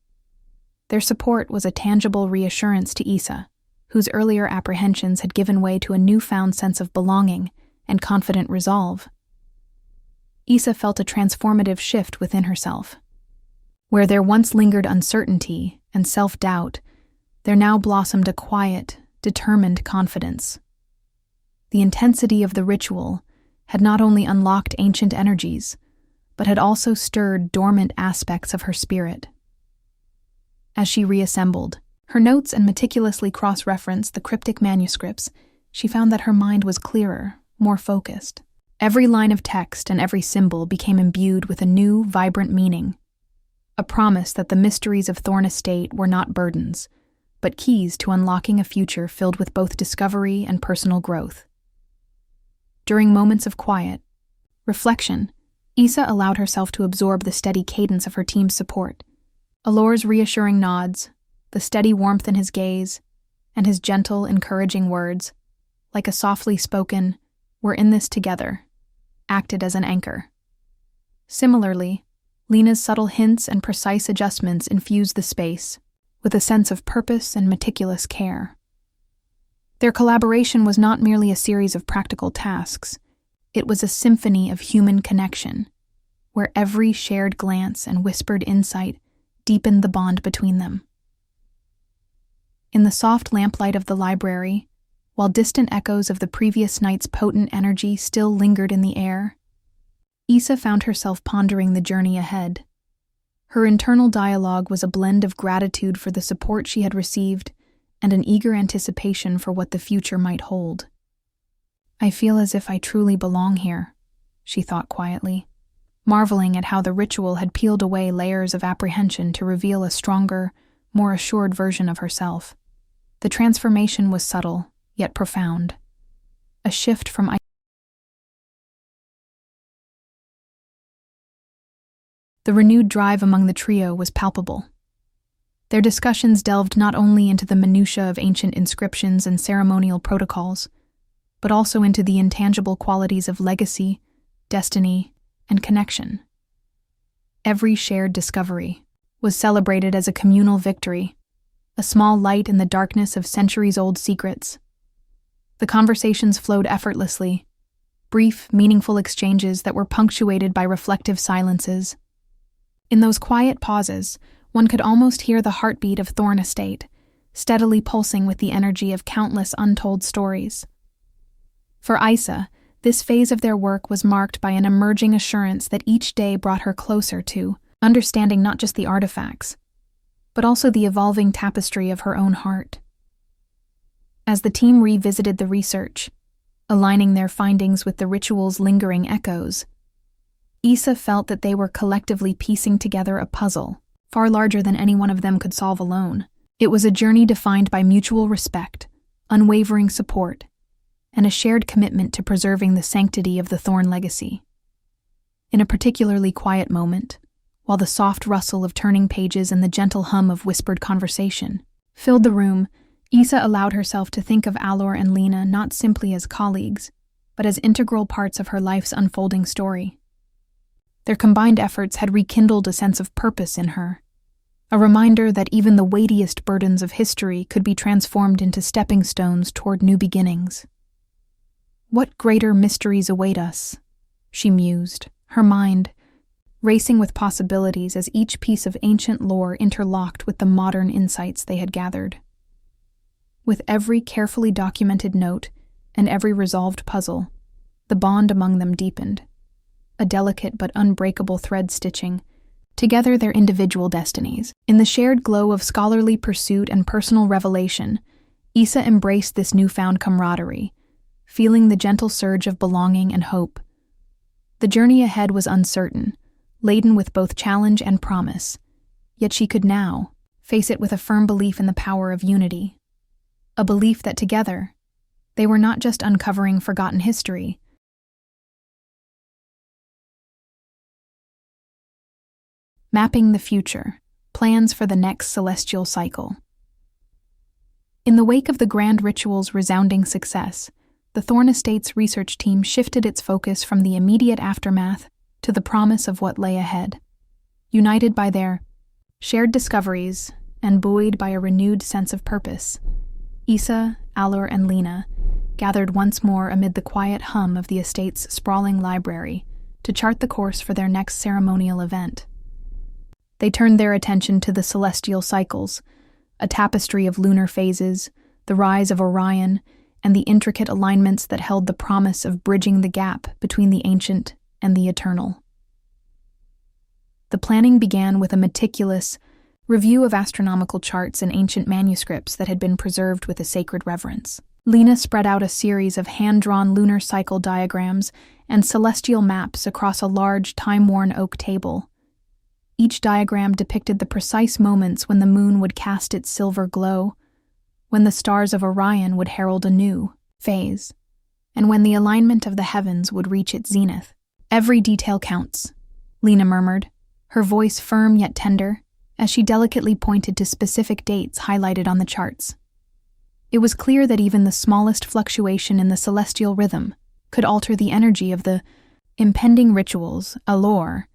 Their support was a tangible reassurance to Issa, whose earlier apprehensions had given way to a newfound sense of belonging and confident resolve. Issa felt a transformative shift within herself. Where there once lingered uncertainty and self-doubt, there now blossomed a quiet, determined confidence. The intensity of the ritual had not only unlocked ancient energies, but had also stirred dormant aspects of her spirit. As she reassembled her notes and meticulously cross-referenced the cryptic manuscripts, she found that her mind was clearer, more focused. Every line of text and every symbol became imbued with a new, vibrant meaning, a promise that the mysteries of Thorn Estate were not burdens, but keys to unlocking a future filled with both discovery and personal growth. During moments of quiet reflection, Issa allowed herself to absorb the steady cadence of her team's support. Allor's reassuring nods, the steady warmth in his gaze, and his gentle, encouraging words, like a softly spoken, "We're in this together," acted as an anchor. Similarly, Lena's subtle hints and precise adjustments infused the space with a sense of purpose and meticulous care. Their collaboration was not merely a series of practical tasks, it was a symphony of human connection, where every shared glance and whispered insight deepened the bond between them. In the soft lamplight of the library, while distant echoes of the previous night's potent energy still lingered in the air, Issa found herself pondering the journey ahead. Her internal dialogue was a blend of gratitude for the support she had received and an eager anticipation for what the future might hold. "I feel as if I truly belong here," she thought quietly, marveling at how the ritual had peeled away layers of apprehension to reveal a stronger, more assured version of herself. The transformation was subtle, yet profound. A shift from The renewed drive among the trio was palpable. Their discussions delved not only into the minutiae of ancient inscriptions and ceremonial protocols, but also into the intangible qualities of legacy, destiny, and connection. Every shared discovery was celebrated as a communal victory, a small light in the darkness of centuries-old secrets. The conversations flowed effortlessly, brief, meaningful exchanges that were punctuated by reflective silences. In those quiet pauses, one could almost hear the heartbeat of Thorn Estate, steadily pulsing with the energy of countless untold stories. For Issa, this phase of their work was marked by an emerging assurance that each day brought her closer to understanding not just the artifacts, but also the evolving tapestry of her own heart. As the team revisited the research, aligning their findings with the ritual's lingering echoes, Issa felt that they were collectively piecing together a puzzle, far larger than any one of them could solve alone. It was a journey defined by mutual respect, unwavering support, and a shared commitment to preserving the sanctity of the Thorn legacy. In a particularly quiet moment, while the soft rustle of turning pages and the gentle hum of whispered conversation filled the room, Issa allowed herself to think of Allor and Lena not simply as colleagues, but as integral parts of her life's unfolding story. Their combined efforts had rekindled a sense of purpose in her, a reminder that even the weightiest burdens of history could be transformed into stepping stones toward new beginnings. What greater mysteries await us? She mused, her mind racing with possibilities as each piece of ancient lore interlocked with the modern insights they had gathered. With every carefully documented note and every resolved puzzle, the bond among them deepened, a delicate but unbreakable thread stitching together their individual destinies. In the shared glow of scholarly pursuit and personal revelation, Issa embraced this newfound camaraderie, feeling the gentle surge of belonging and hope. The journey ahead was uncertain, laden with both challenge and promise, yet she could now, face it with a firm belief in the power of unity. A belief that together, they were not just uncovering forgotten history, mapping the future, plans for the next celestial cycle. In the wake of the grand ritual's resounding success, the Thorn Estate's research team shifted its focus from the immediate aftermath to the promise of what lay ahead. United by their shared discoveries and buoyed by a renewed sense of purpose, Issa, Allor, and Lena gathered once more amid the quiet hum of the estate's sprawling library to chart the course for their next ceremonial event. They turned their attention to the celestial cycles, a tapestry of lunar phases, the rise of Orion, and the intricate alignments that held the promise of bridging the gap between the ancient and the eternal. The planning began with a meticulous review of astronomical charts and ancient manuscripts that had been preserved with a sacred reverence. Lena spread out a series of hand-drawn lunar cycle diagrams and celestial maps across a large, time-worn oak table. Each diagram depicted the precise moments when the moon would cast its silver glow, when the stars of Orion would herald a new phase, and when the alignment of the heavens would reach its zenith. "Every detail counts," Lena murmured, her voice firm yet tender, as she delicately pointed to specific dates highlighted on the charts. It was clear that even the smallest fluctuation in the celestial rhythm could alter the energy of the impending rituals. Allor,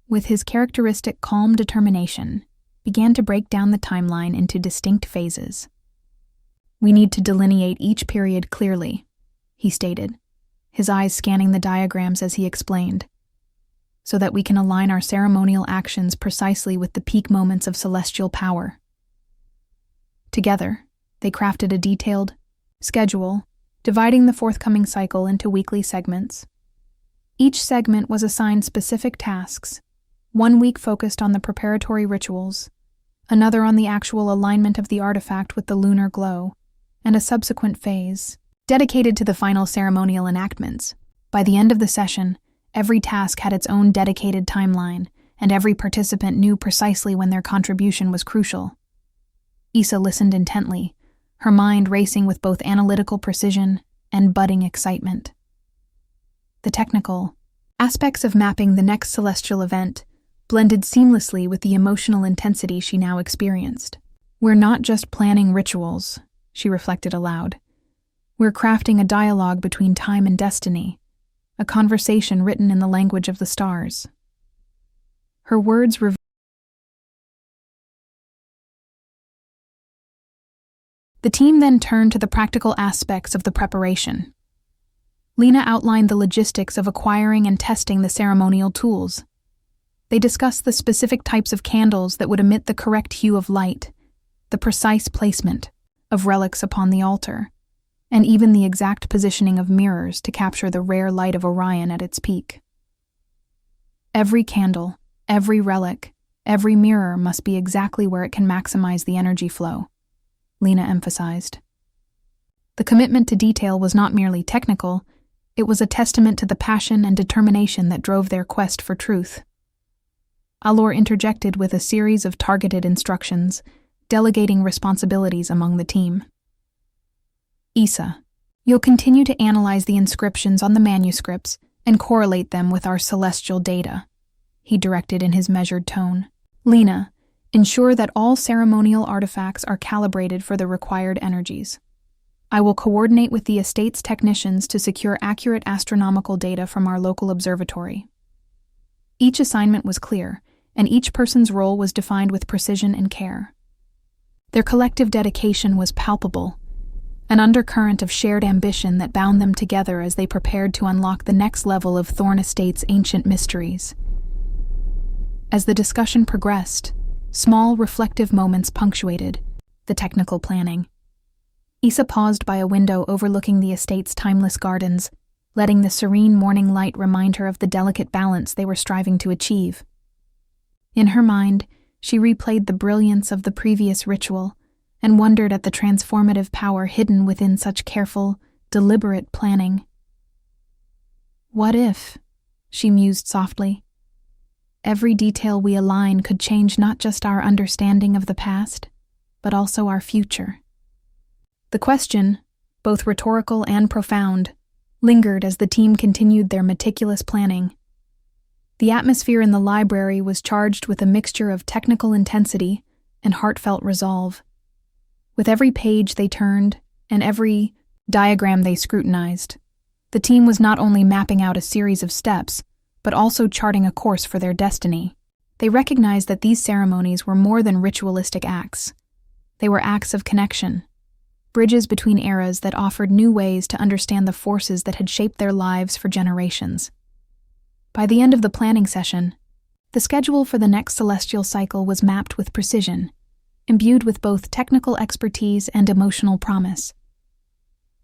with his characteristic calm determination, began to break down the timeline into distinct phases. "We need to delineate each period clearly," he stated, his eyes scanning the diagrams as he explained, "so that we can align our ceremonial actions precisely with the peak moments of celestial power." Together, they crafted a detailed schedule, dividing the forthcoming cycle into weekly segments. Each segment was assigned specific tasks, one week focused on the preparatory rituals, another on the actual alignment of the artifact with the lunar glow, and a subsequent phase dedicated to the final ceremonial enactments. By the end of the session, every task had its own dedicated timeline, and every participant knew precisely when their contribution was crucial. Issa listened intently, her mind racing with both analytical precision and budding excitement. The technical aspects of mapping the next celestial event blended seamlessly with the emotional intensity she now experienced. "We're not just planning rituals," she reflected aloud. "We're crafting a dialogue between time and destiny, a conversation written in the language of the stars." Her words revealed. The team then turned to the practical aspects of the preparation. Lena outlined the logistics of acquiring and testing the ceremonial tools. They discussed the specific types of candles that would emit the correct hue of light, the precise placement of relics upon the altar, and even the exact positioning of mirrors to capture the rare light of Orion at its peak. Every candle, every relic, every mirror must be exactly where it can maximize the energy flow, Lena emphasized. The commitment to detail was not merely technical, it was a testament to the passion and determination that drove their quest for truth. Allor interjected with a series of targeted instructions, delegating responsibilities among the team. "Issa, you'll continue to analyze the inscriptions on the manuscripts and correlate them with our celestial data," he directed in his measured tone. "Lena, ensure that all ceremonial artifacts are calibrated for the required energies. I will coordinate with the estate's technicians to secure accurate astronomical data from our local observatory." Each assignment was clear, and each person's role was defined with precision and care. Their collective dedication was palpable, an undercurrent of shared ambition that bound them together as they prepared to unlock the next level of Thorn Estate's ancient mysteries. As the discussion progressed, small reflective moments punctuated the technical planning. Issa paused by a window overlooking the estate's timeless gardens, letting the serene morning light remind her of the delicate balance they were striving to achieve. In her mind, she replayed the brilliance of the previous ritual and wondered at the transformative power hidden within such careful, deliberate planning. "What if?" she mused softly. Every detail we align could change not just our understanding of the past, but also our future. The question, both rhetorical and profound, lingered as the team continued their meticulous planning. The atmosphere in the library was charged with a mixture of technical intensity and heartfelt resolve. With every page they turned and every diagram they scrutinized, the team was not only mapping out a series of steps, but also charting a course for their destiny. They recognized that these ceremonies were more than ritualistic acts. They were acts of connection, bridges between eras that offered new ways to understand the forces that had shaped their lives for generations. By the end of the planning session, the schedule for the next celestial cycle was mapped with precision, imbued with both technical expertise and emotional promise.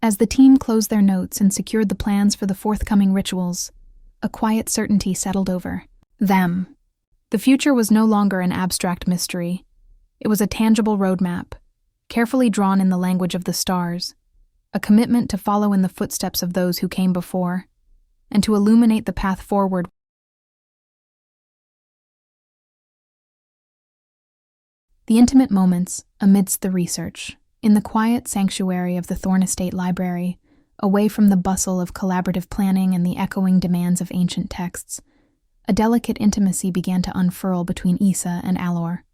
As the team closed their notes and secured the plans for the forthcoming rituals, a quiet certainty settled over them. The future was no longer an abstract mystery. It was a tangible roadmap, carefully drawn in the language of the stars, a commitment to follow in the footsteps of those who came before, and to illuminate the path forward. The intimate moments amidst the research, in the quiet sanctuary of the Thorn Estate library, away from the bustle of collaborative planning and the echoing demands of ancient texts, a delicate intimacy began to unfurl between Issa and Allor.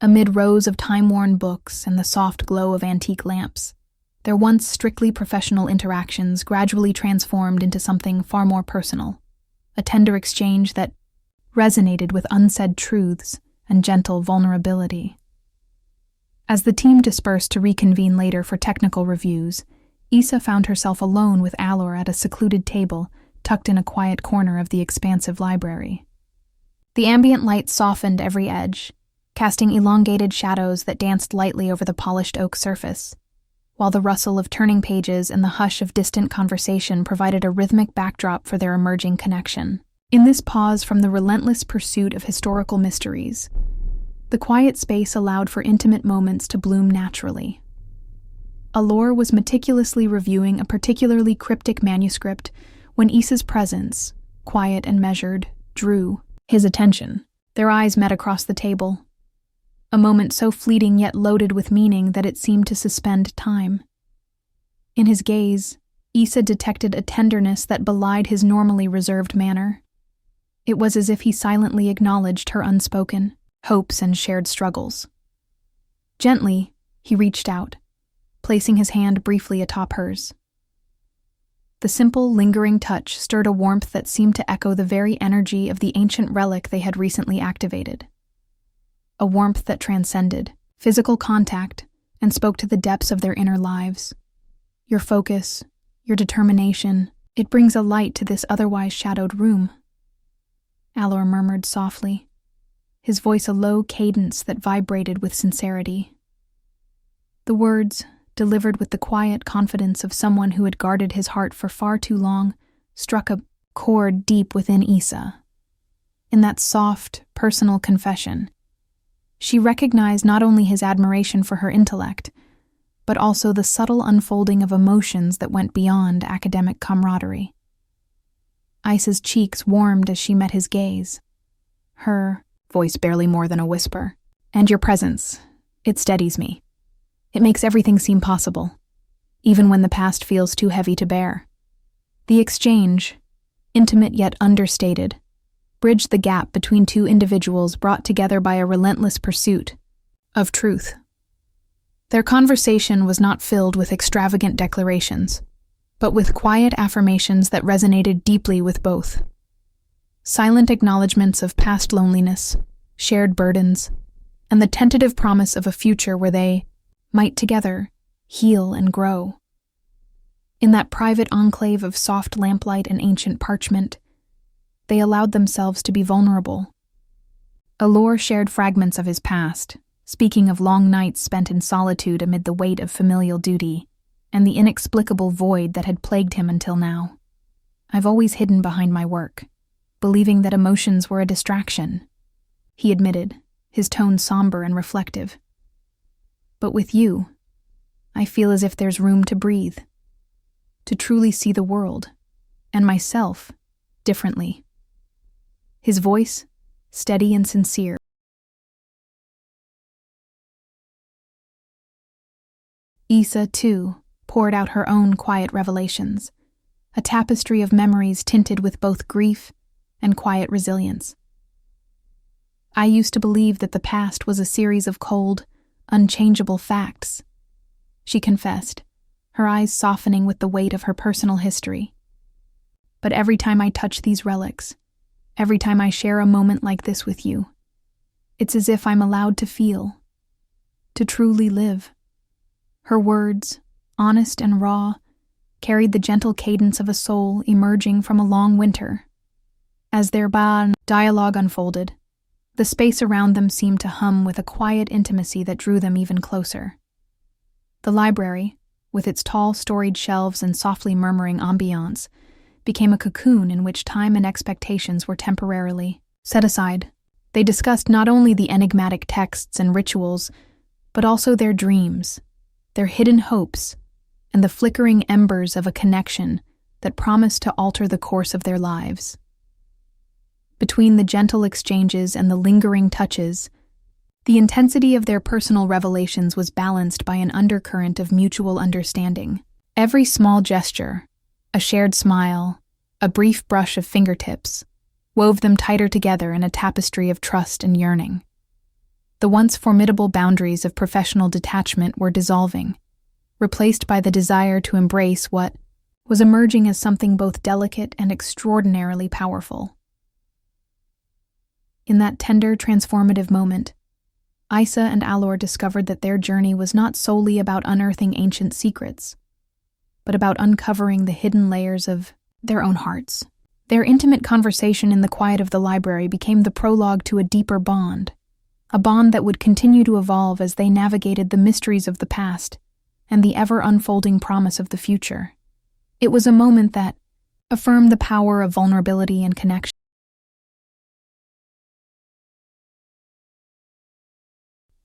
Amid rows of time-worn books and the soft glow of antique lamps, their once strictly professional interactions gradually transformed into something far more personal, a tender exchange that resonated with unsaid truths and gentle vulnerability. As the team dispersed to reconvene later for technical reviews, Issa found herself alone with Allor at a secluded table tucked in a quiet corner of the expansive library. The ambient light softened every edge, casting elongated shadows that danced lightly over the polished oak surface, while the rustle of turning pages and the hush of distant conversation provided a rhythmic backdrop for their emerging connection. In this pause from the relentless pursuit of historical mysteries, the quiet space allowed for intimate moments to bloom naturally. Allor was meticulously reviewing a particularly cryptic manuscript when Issa's presence, quiet and measured, drew his attention. Their eyes met across the table, a moment so fleeting yet loaded with meaning that it seemed to suspend time. In his gaze, Issa detected a tenderness that belied his normally reserved manner. It was as if he silently acknowledged her unspoken hopes and shared struggles. Gently, he reached out, placing his hand briefly atop hers. The simple, lingering touch stirred a warmth that seemed to echo the very energy of the ancient relic they had recently activated. A warmth that transcended physical contact and spoke to the depths of their inner lives. Your focus, your determination, it brings a light to this otherwise shadowed room. Allor murmured softly, his voice a low cadence that vibrated with sincerity. The words, delivered with the quiet confidence of someone who had guarded his heart for far too long, struck a chord deep within Issa. In that soft, personal confession, she recognized not only his admiration for her intellect, but also the subtle unfolding of emotions that went beyond academic camaraderie. Issa's cheeks warmed as she met his gaze. Her voice barely more than a whisper. "And your presence, it steadies me. It makes everything seem possible, even when the past feels too heavy to bear." The exchange, intimate yet understated, bridged the gap between two individuals brought together by a relentless pursuit of truth. Their conversation was not filled with extravagant declarations, but with quiet affirmations that resonated deeply with both. Silent acknowledgments of past loneliness, shared burdens, and the tentative promise of a future where they might together heal and grow. In that private enclave of soft lamplight and ancient parchment, they allowed themselves to be vulnerable. Allor shared fragments of his past, speaking of long nights spent in solitude amid the weight of familial duty, and the inexplicable void that had plagued him until now. "I've always hidden behind my work, believing that emotions were a distraction," he admitted, his tone somber and reflective. "But with you, I feel as if there's room to breathe, to truly see the world, and myself, differently." His voice, steady and sincere. Isa, too, poured out her own quiet revelations, a tapestry of memories tinted with both grief and quiet resilience. I used to believe that the past was a series of cold, unchangeable facts, she confessed, her eyes softening with the weight of her personal history. But every time I touch these relics, every time I share a moment like this with you, it's as if I'm allowed to feel, to truly live. Her words, honest and raw, carried the gentle cadence of a soul emerging from a long winter. As their dialogue unfolded, the space around them seemed to hum with a quiet intimacy that drew them even closer. The library, with its tall storied shelves and softly murmuring ambiance, became a cocoon in which time and expectations were temporarily set aside. They discussed not only the enigmatic texts and rituals, but also their dreams, their hidden hopes, and the flickering embers of a connection that promised to alter the course of their lives. Between the gentle exchanges and the lingering touches, the intensity of their personal revelations was balanced by an undercurrent of mutual understanding. Every small gesture, a shared smile, a brief brush of fingertips, wove them tighter together in a tapestry of trust and yearning. The once formidable boundaries of professional detachment were dissolving, replaced by the desire to embrace what was emerging as something both delicate and extraordinarily powerful. In that tender, transformative moment, Isa and Allor discovered that their journey was not solely about unearthing ancient secrets, but about uncovering the hidden layers of their own hearts. Their intimate conversation in the quiet of the library became the prologue to a deeper bond, a bond that would continue to evolve as they navigated the mysteries of the past and the ever-unfolding promise of the future. It was a moment that affirmed the power of vulnerability and connection.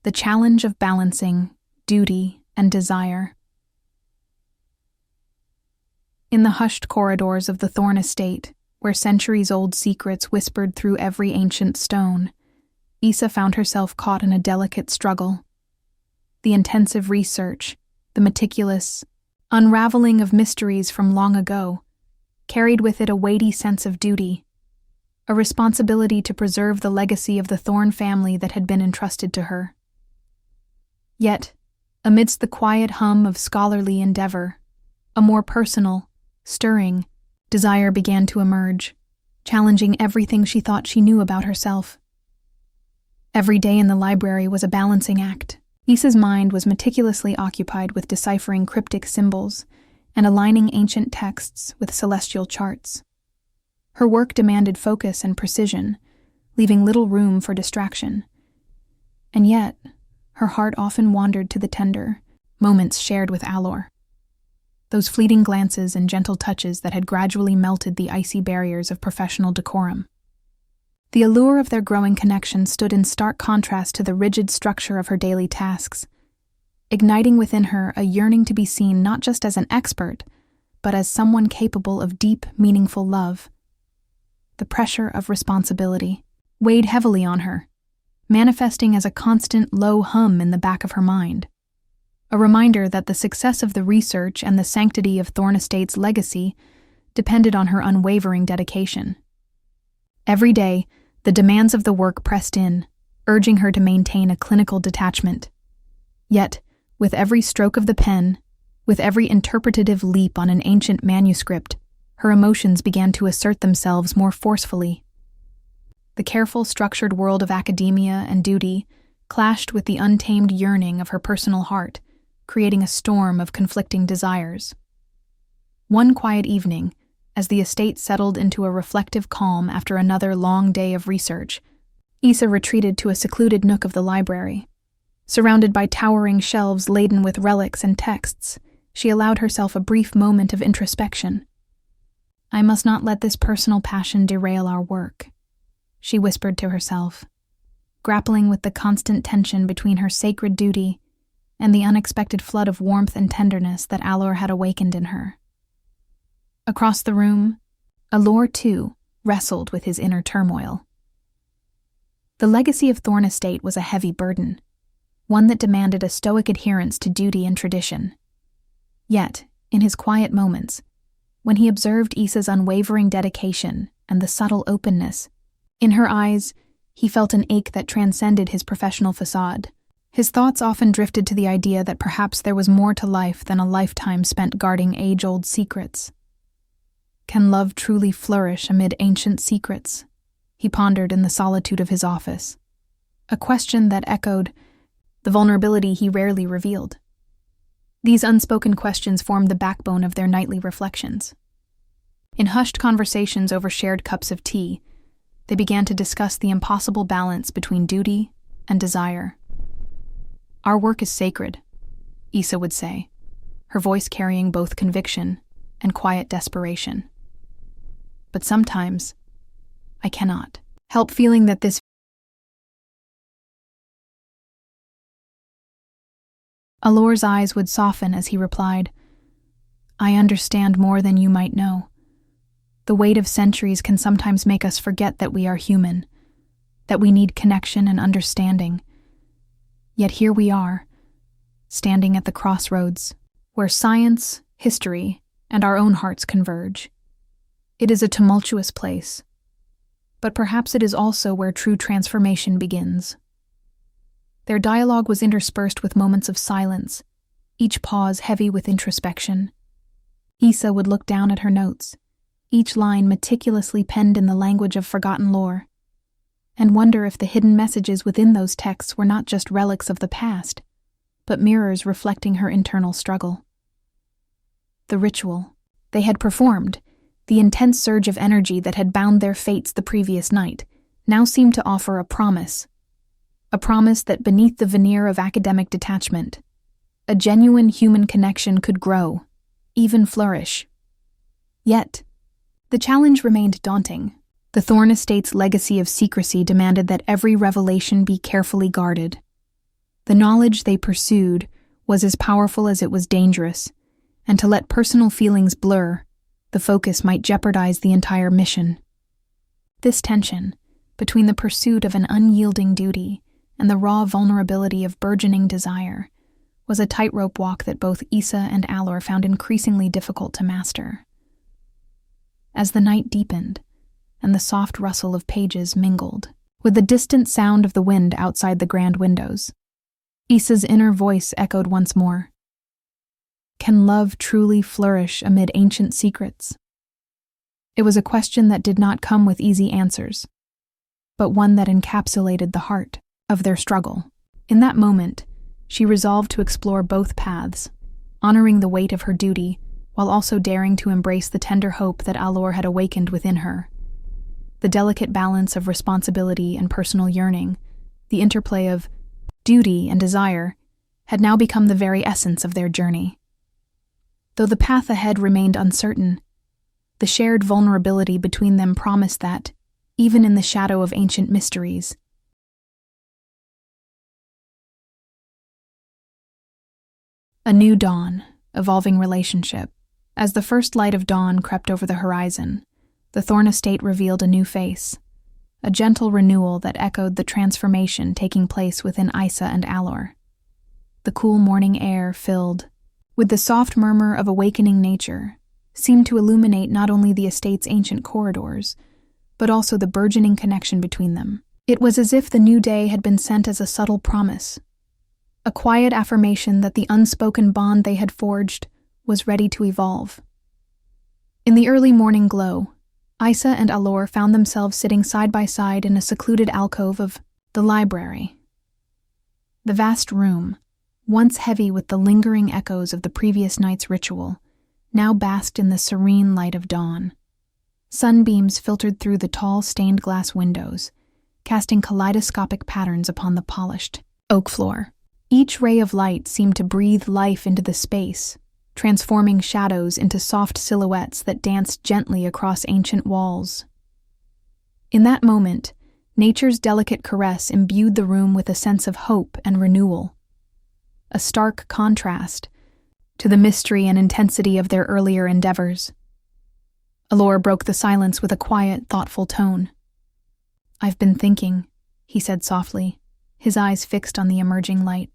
The challenge of balancing duty and desire. In the hushed corridors of the Thorn Estate, where centuries-old secrets whispered through every ancient stone, Isa found herself caught in a delicate struggle. The intensive research, the meticulous unraveling of mysteries from long ago, carried with it a weighty sense of duty, a responsibility to preserve the legacy of the Thorn family that had been entrusted to her. Yet, amidst the quiet hum of scholarly endeavor, a more personal, stirring desire began to emerge, challenging everything she thought she knew about herself. Every day in the library was a balancing act. Isa's mind was meticulously occupied with deciphering cryptic symbols and aligning ancient texts with celestial charts. Her work demanded focus and precision, leaving little room for distraction. And yet, her heart often wandered to the tender moments shared with Allor. Those fleeting glances and gentle touches that had gradually melted the icy barriers of professional decorum. The allure of their growing connection stood in stark contrast to the rigid structure of her daily tasks, igniting within her a yearning to be seen not just as an expert, but as someone capable of deep, meaningful love. The pressure of responsibility weighed heavily on her, manifesting as a constant low hum in the back of her mind, a reminder that the success of the research and the sanctity of Thorn Estate's legacy depended on her unwavering dedication. Every day, the demands of the work pressed in, urging her to maintain a clinical detachment. Yet, with every stroke of the pen, with every interpretative leap on an ancient manuscript, her emotions began to assert themselves more forcefully. The careful, structured world of academia and duty clashed with the untamed yearning of her personal heart, creating a storm of conflicting desires. One quiet evening, as the estate settled into a reflective calm after another long day of research, Isa retreated to a secluded nook of the library. Surrounded by towering shelves laden with relics and texts, she allowed herself a brief moment of introspection. "I must not let this personal passion derail our work," she whispered to herself, grappling with the constant tension between her sacred duty and the unexpected flood of warmth and tenderness that Allor had awakened in her. Across the room, Allor, too, wrestled with his inner turmoil. The legacy of Thorn Estate was a heavy burden, one that demanded a stoic adherence to duty and tradition. Yet, in his quiet moments, when he observed Issa's unwavering dedication and the subtle openness, in her eyes, he felt an ache that transcended his professional facade. His thoughts often drifted to the idea that perhaps there was more to life than a lifetime spent guarding age-old secrets. Can love truly flourish amid ancient secrets? He pondered in the solitude of his office, a question that echoed the vulnerability he rarely revealed. These unspoken questions formed the backbone of their nightly reflections. In hushed conversations over shared cups of tea, they began to discuss the impossible balance between duty and desire. "Our work is sacred," Issa would say, her voice carrying both conviction and quiet desperation. "But sometimes, I cannot help feeling that this..." Allor's eyes would soften as he replied, "I understand more than you might know. The weight of centuries can sometimes make us forget that we are human, that we need connection and understanding. Yet here we are, standing at the crossroads, where science, history, and our own hearts converge. It is a tumultuous place, but perhaps it is also where true transformation begins." Their dialogue was interspersed with moments of silence, each pause heavy with introspection. Issa would look down at her notes, each line meticulously penned in the language of forgotten lore, and wonder if the hidden messages within those texts were not just relics of the past, but mirrors reflecting her internal struggle. The ritual they had performed, the intense surge of energy that had bound their fates the previous night, now seemed to offer a promise that beneath the veneer of academic detachment, a genuine human connection could grow, even flourish. Yet, the challenge remained daunting. The Thorn Estate's legacy of secrecy demanded that every revelation be carefully guarded. The knowledge they pursued was as powerful as it was dangerous, and to let personal feelings blur the focus might jeopardize the entire mission. This tension, between the pursuit of an unyielding duty and the raw vulnerability of burgeoning desire, was a tightrope walk that both Issa and Allor found increasingly difficult to master. As the night deepened, and the soft rustle of pages mingled with the distant sound of the wind outside the grand windows, Issa's inner voice echoed once more. Can love truly flourish amid ancient secrets? It was a question that did not come with easy answers, but one that encapsulated the heart of their struggle. In that moment, she resolved to explore both paths, honoring the weight of her duty while also daring to embrace the tender hope that Allor had awakened within her. The delicate balance of responsibility and personal yearning, the interplay of duty and desire, had now become the very essence of their journey. Though the path ahead remained uncertain, the shared vulnerability between them promised that, even in the shadow of ancient mysteries, a new dawn, evolving relationship. As the first light of dawn crept over the horizon, the Thorn Estate revealed a new face, a gentle renewal that echoed the transformation taking place within Issa and Allor. The cool morning air, filled with the soft murmur of awakening nature, seemed to illuminate not only the estate's ancient corridors, but also the burgeoning connection between them. It was as if the new day had been sent as a subtle promise, a quiet affirmation that the unspoken bond they had forged was ready to evolve. In the early morning glow, Issa and Allor found themselves sitting side by side in a secluded alcove of the library. The vast room, once heavy with the lingering echoes of the previous night's ritual, now basked in the serene light of dawn. Sunbeams filtered through the tall stained glass windows, casting kaleidoscopic patterns upon the polished oak floor. Each ray of light seemed to breathe life into the space, transforming shadows into soft silhouettes that danced gently across ancient walls. In that moment, nature's delicate caress imbued the room with a sense of hope and renewal, a stark contrast to the mystery and intensity of their earlier endeavors. Allor broke the silence with a quiet, thoughtful tone. "I've been thinking," he said softly, his eyes fixed on the emerging light.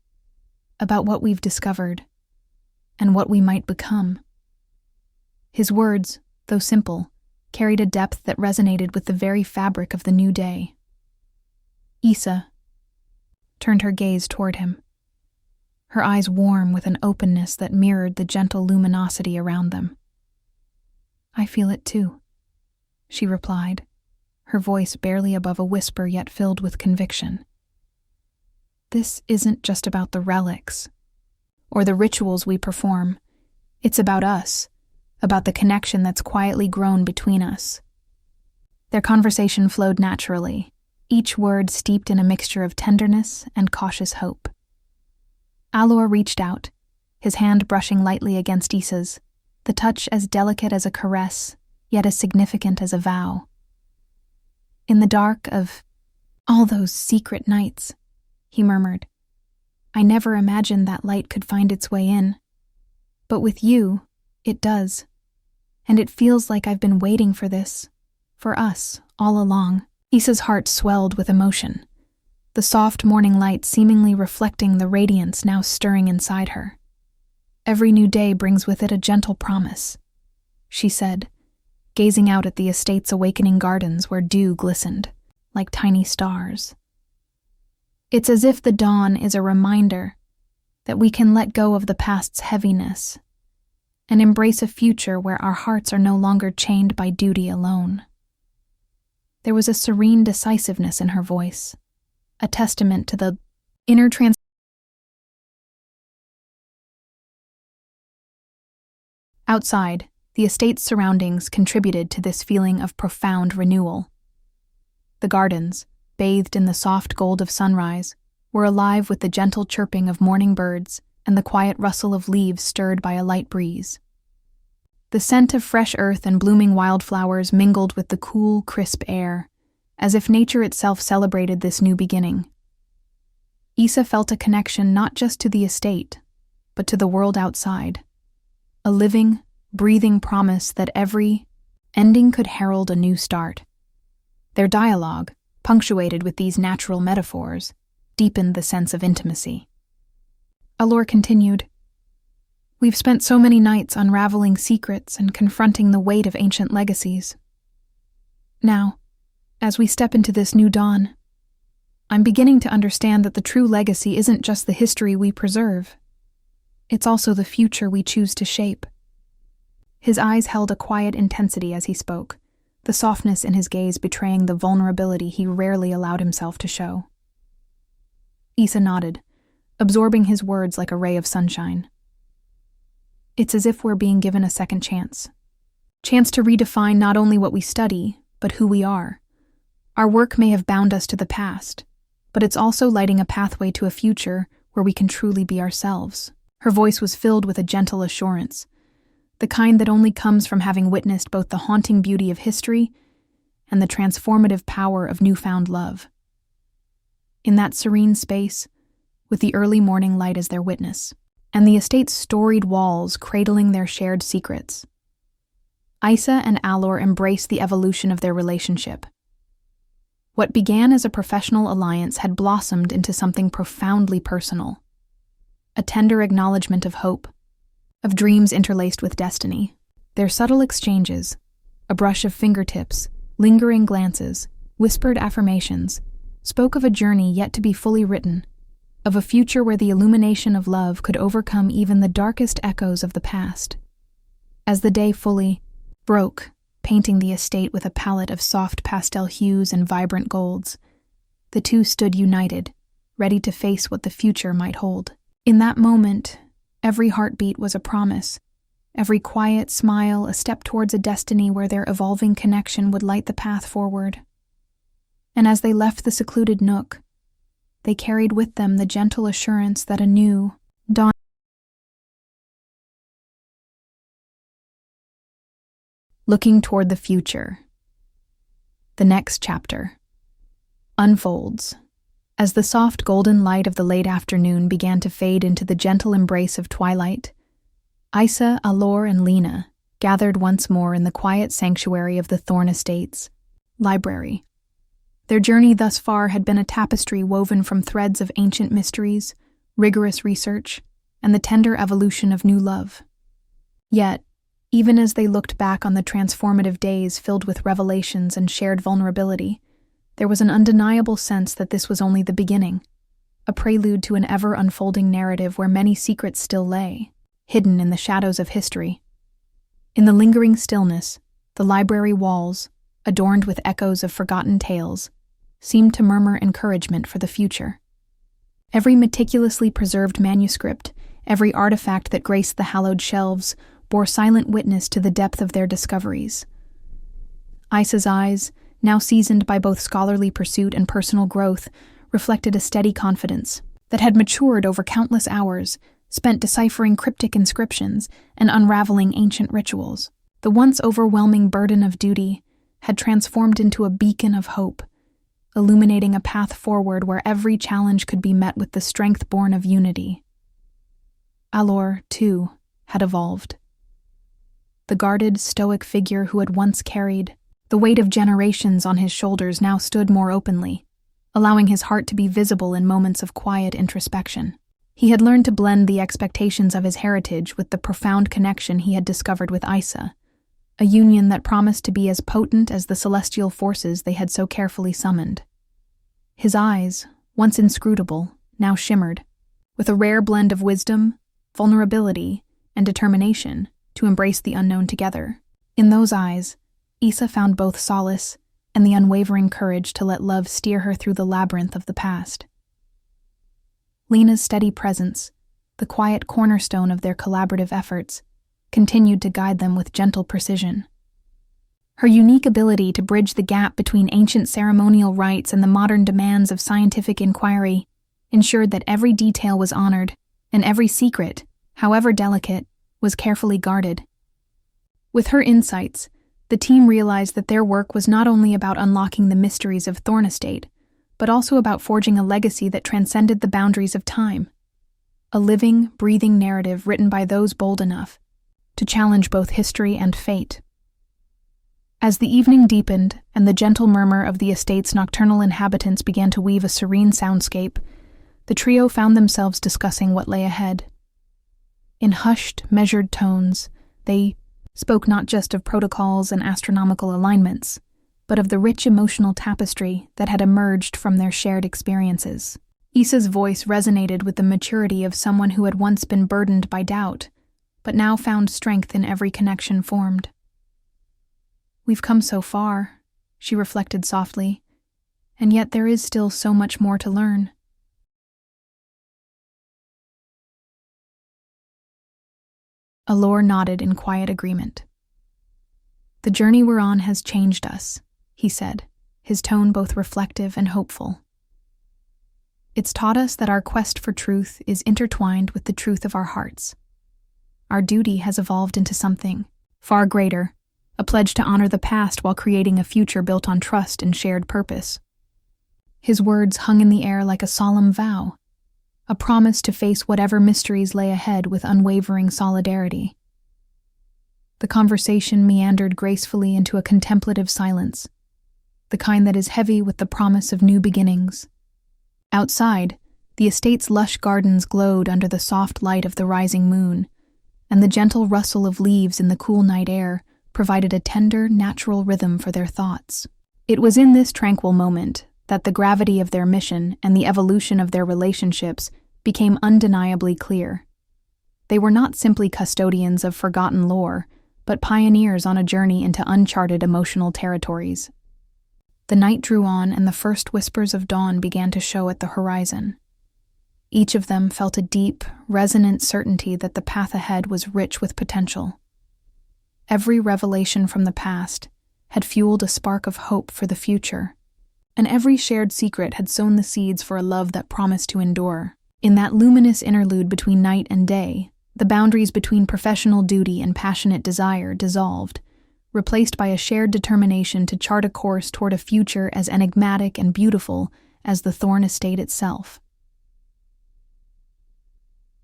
About what we've discovered, and what we might become. His words, though simple, carried a depth that resonated with the very fabric of the new day. Isa turned her gaze toward him, her eyes warm with an openness that mirrored the gentle luminosity around them. "I feel it too," she replied, her voice barely above a whisper yet filled with conviction. "This isn't just about the relics, or the rituals we perform. It's about us, about the connection that's quietly grown between us." Their conversation flowed naturally, each word steeped in a mixture of tenderness and cautious hope. Allor reached out, his hand brushing lightly against Isa's, the touch as delicate as a caress, yet as significant as a vow. "In the dark of all those secret nights," he murmured, "I never imagined that light could find its way in. But with you, it does. And it feels like I've been waiting for this, for us, all along." Isa's heart swelled with emotion, the soft morning light seemingly reflecting the radiance now stirring inside her. "Every new day brings with it a gentle promise," she said, gazing out at the estate's awakening gardens where dew glistened, like tiny stars. "It's as if the dawn is a reminder that we can let go of the past's heaviness and embrace a future where our hearts are no longer chained by duty alone." There was a serene decisiveness in her voice, a testament to the inner Outside, the estate's surroundings contributed to this feeling of profound renewal. The gardens, bathed in the soft gold of sunrise, were alive with the gentle chirping of morning birds and the quiet rustle of leaves stirred by a light breeze. The scent of fresh earth and blooming wildflowers mingled with the cool, crisp air, as if nature itself celebrated this new beginning. Isa felt a connection not just to the estate, but to the world outside, a living, breathing promise that every ending could herald a new start. Their dialogue, punctuated with these natural metaphors, deepened the sense of intimacy. Allor continued, "We've spent so many nights unraveling secrets and confronting the weight of ancient legacies. Now, as we step into this new dawn, I'm beginning to understand that the true legacy isn't just the history we preserve. It's also the future we choose to shape." His eyes held a quiet intensity as he spoke, the softness in his gaze betraying the vulnerability he rarely allowed himself to show. Isa nodded, absorbing his words like a ray of sunshine. "It's as if we're being given a second chance. Chance to redefine not only what we study, but who we are. Our work may have bound us to the past, but it's also lighting a pathway to a future where we can truly be ourselves." Her voice was filled with a gentle assurance, the kind that only comes from having witnessed both the haunting beauty of history and the transformative power of newfound love. In that serene space, with the early morning light as their witness, and the estate's storied walls cradling their shared secrets, Isa and Allor embraced the evolution of their relationship. What began as a professional alliance had blossomed into something profoundly personal, a tender acknowledgement of hope, of dreams interlaced with destiny. Their subtle exchanges, a brush of fingertips, lingering glances, whispered affirmations, spoke of a journey yet to be fully written, of a future where the illumination of love could overcome even the darkest echoes of the past. As the day fully broke, painting the estate with a palette of soft pastel hues and vibrant golds, the two stood united, ready to face what the future might hold. In that moment, every heartbeat was a promise, every quiet smile a step towards a destiny where their evolving connection would light the path forward. And as they left the secluded nook, they carried with them the gentle assurance that a new dawn. Looking toward the future. The next chapter unfolds as the soft golden light of the late afternoon began to fade into the gentle embrace of twilight. Isa, Allor, and Lena gathered once more in the quiet sanctuary of the Thorn Estate's library. Their journey thus far had been a tapestry woven from threads of ancient mysteries, rigorous research, and the tender evolution of new love. Yet, even as they looked back on the transformative days filled with revelations and shared vulnerability, there was an undeniable sense that this was only the beginning, a prelude to an ever-unfolding narrative where many secrets still lay, hidden in the shadows of history. In the lingering stillness, the library walls, adorned with echoes of forgotten tales, seemed to murmur encouragement for the future. Every meticulously preserved manuscript, every artifact that graced the hallowed shelves, bore silent witness to the depth of their discoveries. Isa's eyes, now seasoned by both scholarly pursuit and personal growth, reflected a steady confidence that had matured over countless hours, spent deciphering cryptic inscriptions and unraveling ancient rituals. The once overwhelming burden of duty had transformed into a beacon of hope, illuminating a path forward where every challenge could be met with the strength born of unity. Allor, too, had evolved. The guarded, stoic figure who had once carried the weight of generations on his shoulders now stood more openly, allowing his heart to be visible in moments of quiet introspection. He had learned to blend the expectations of his heritage with the profound connection he had discovered with Isa, a union that promised to be as potent as the celestial forces they had so carefully summoned. His eyes, once inscrutable, now shimmered, with a rare blend of wisdom, vulnerability, and determination to embrace the unknown together. In those eyes, Isa found both solace and the unwavering courage to let love steer her through the labyrinth of the past. Lena's steady presence, the quiet cornerstone of their collaborative efforts, continued to guide them with gentle precision. Her unique ability to bridge the gap between ancient ceremonial rites and the modern demands of scientific inquiry ensured that every detail was honored and every secret, however delicate, was carefully guarded. With her insights, the team realized that their work was not only about unlocking the mysteries of Thorn Estate, but also about forging a legacy that transcended the boundaries of time. A living, breathing narrative written by those bold enough to challenge both history and fate. As the evening deepened and the gentle murmur of the estate's nocturnal inhabitants began to weave a serene soundscape, the trio found themselves discussing what lay ahead. In hushed, measured tones, they spoke not just of protocols and astronomical alignments, but of the rich emotional tapestry that had emerged from their shared experiences. Isa's voice resonated with the maturity of someone who had once been burdened by doubt, but now found strength in every connection formed. "We've come so far," she reflected softly, "and yet there is still so much more to learn." Allor nodded in quiet agreement. "The journey we're on has changed us," he said, his tone both reflective and hopeful. "It's taught us that our quest for truth is intertwined with the truth of our hearts. Our duty has evolved into something far greater, a pledge to honor the past while creating a future built on trust and shared purpose." His words hung in the air like a solemn vow, a promise to face whatever mysteries lay ahead with unwavering solidarity. The conversation meandered gracefully into a contemplative silence, the kind that is heavy with the promise of new beginnings. Outside, the estate's lush gardens glowed under the soft light of the rising moon, and the gentle rustle of leaves in the cool night air provided a tender, natural rhythm for their thoughts. It was in this tranquil moment that the gravity of their mission and the evolution of their relationships became undeniably clear. They were not simply custodians of forgotten lore, but pioneers on a journey into uncharted emotional territories. The night drew on and the first whispers of dawn began to show at the horizon. Each of them felt a deep, resonant certainty that the path ahead was rich with potential. Every revelation from the past had fueled a spark of hope for the future, and every shared secret had sown the seeds for a love that promised to endure. In that luminous interlude between night and day, the boundaries between professional duty and passionate desire dissolved, replaced by a shared determination to chart a course toward a future as enigmatic and beautiful as the Thorn Estate itself.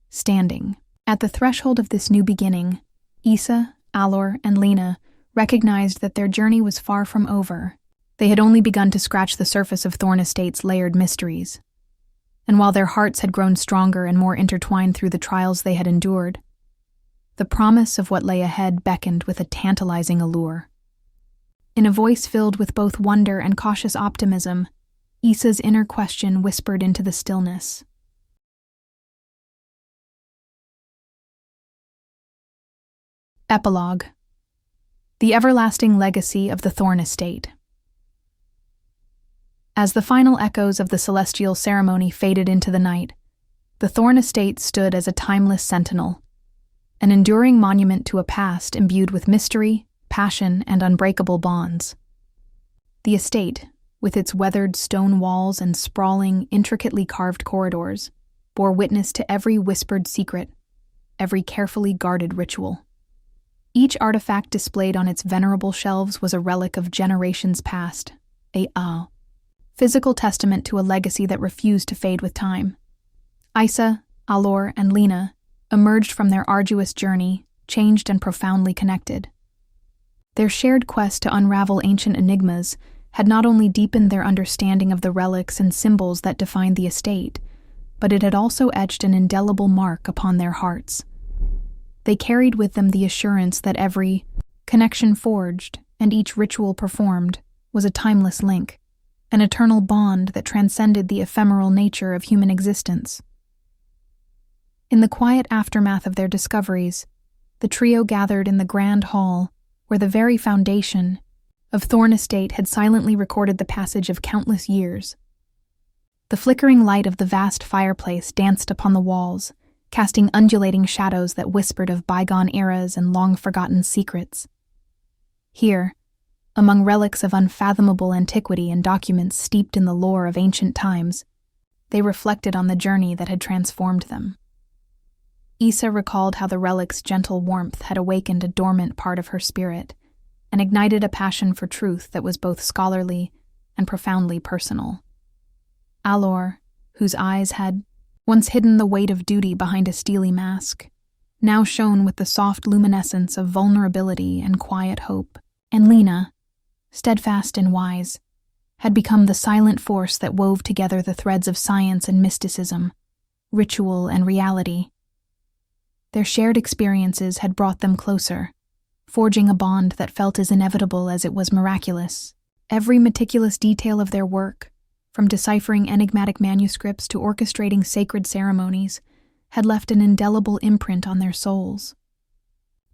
Standing at the threshold of this new beginning, Isa, Allor, and Lena recognized that their journey was far from over. They had only begun to scratch the surface of Thorn Estate's layered mysteries. And while their hearts had grown stronger and more intertwined through the trials they had endured, the promise of what lay ahead beckoned with a tantalizing allure. In a voice filled with both wonder and cautious optimism, Issa's inner question whispered into the stillness. Epilogue: The Everlasting Legacy of the Thorn Estate. As the final echoes of the celestial ceremony faded into the night, the Thorn Estate stood as a timeless sentinel, an enduring monument to a past imbued with mystery, passion, and unbreakable bonds. The estate, with its weathered stone walls and sprawling, intricately carved corridors, bore witness to every whispered secret, every carefully guarded ritual. Each artifact displayed on its venerable shelves was a relic of generations past, a physical testament to a legacy that refused to fade with time. Issa, Allor, and Lena emerged from their arduous journey, changed and profoundly connected. Their shared quest to unravel ancient enigmas had not only deepened their understanding of the relics and symbols that defined the estate, but it had also etched an indelible mark upon their hearts. They carried with them the assurance that every connection forged and each ritual performed was a timeless link, an eternal bond that transcended the ephemeral nature of human existence. In the quiet aftermath of their discoveries, the trio gathered in the grand hall where the very foundation of Thorn Estate had silently recorded the passage of countless years. The flickering light of the vast fireplace danced upon the walls, casting undulating shadows that whispered of bygone eras and long-forgotten secrets. Here, among relics of unfathomable antiquity and documents steeped in the lore of ancient times, they reflected on the journey that had transformed them. Issa recalled how the relic's gentle warmth had awakened a dormant part of her spirit and ignited a passion for truth that was both scholarly and profoundly personal. Allor, whose eyes had once hidden the weight of duty behind a steely mask, now shone with the soft luminescence of vulnerability and quiet hope. And Lena, steadfast and wise, had become the silent force that wove together the threads of science and mysticism, ritual and reality. Their shared experiences had brought them closer, forging a bond that felt as inevitable as it was miraculous. Every meticulous detail of their work, from deciphering enigmatic manuscripts to orchestrating sacred ceremonies, had left an indelible imprint on their souls.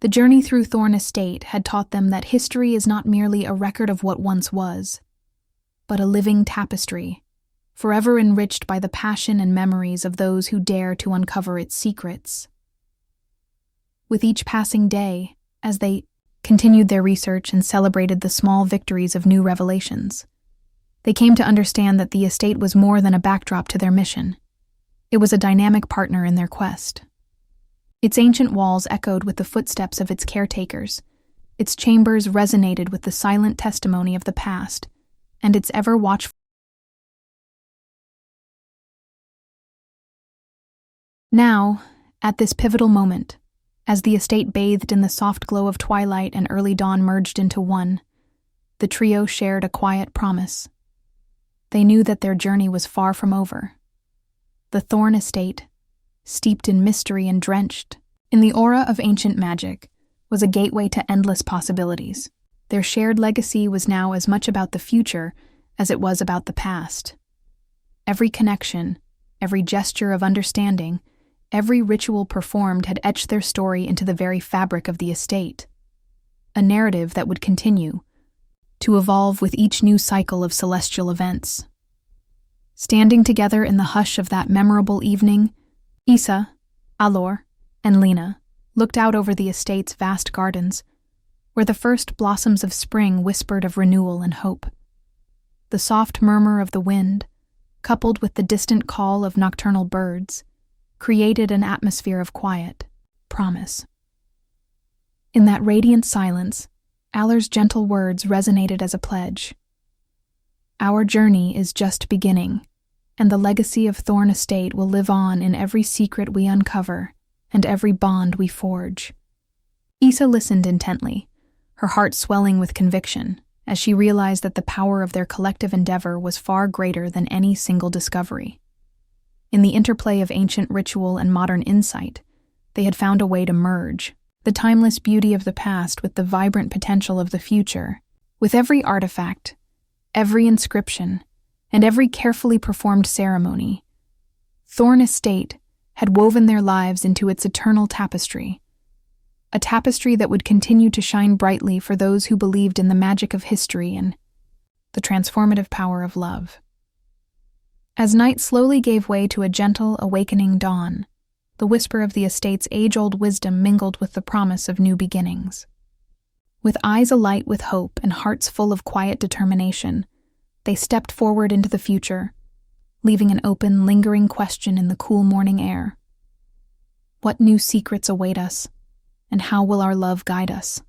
The journey through Thorn Estate had taught them that history is not merely a record of what once was, but a living tapestry, forever enriched by the passion and memories of those who dare to uncover its secrets. With each passing day, as they continued their research and celebrated the small victories of new revelations, they came to understand that the estate was more than a backdrop to their mission. It was a dynamic partner in their quest. Its ancient walls echoed with the footsteps of its caretakers, its chambers resonated with the silent testimony of the past, and its ever-watchful. Now, at this pivotal moment, as the estate bathed in the soft glow of twilight and early dawn merged into one, the trio shared a quiet promise. They knew that their journey was far from over. The Thorn Estate, steeped in mystery and drenched in the aura of ancient magic, was a gateway to endless possibilities. Their shared legacy was now as much about the future as it was about the past. Every connection, every gesture of understanding, every ritual performed had etched their story into the very fabric of the estate, a narrative that would continue to evolve with each new cycle of celestial events. Standing together in the hush of that memorable evening, Issa, Allor, and Lena looked out over the estate's vast gardens, where the first blossoms of spring whispered of renewal and hope. The soft murmur of the wind, coupled with the distant call of nocturnal birds, created an atmosphere of quiet, promise. In that radiant silence, Allor's gentle words resonated as a pledge. Our journey is just beginning, and the legacy of Thorn Estate will live on in every secret we uncover and every bond we forge. Issa listened intently, her heart swelling with conviction, as she realized that the power of their collective endeavor was far greater than any single discovery. In the interplay of ancient ritual and modern insight, they had found a way to merge the timeless beauty of the past with the vibrant potential of the future. With every artifact, every inscription, and every carefully performed ceremony, Thorn Estate had woven their lives into its eternal tapestry, a tapestry that would continue to shine brightly for those who believed in the magic of history and the transformative power of love. As night slowly gave way to a gentle, awakening dawn, the whisper of the estate's age-old wisdom mingled with the promise of new beginnings. With eyes alight with hope and hearts full of quiet determination, they stepped forward into the future, leaving an open, lingering question in the cool morning air. What new secrets await us, and how will our love guide us?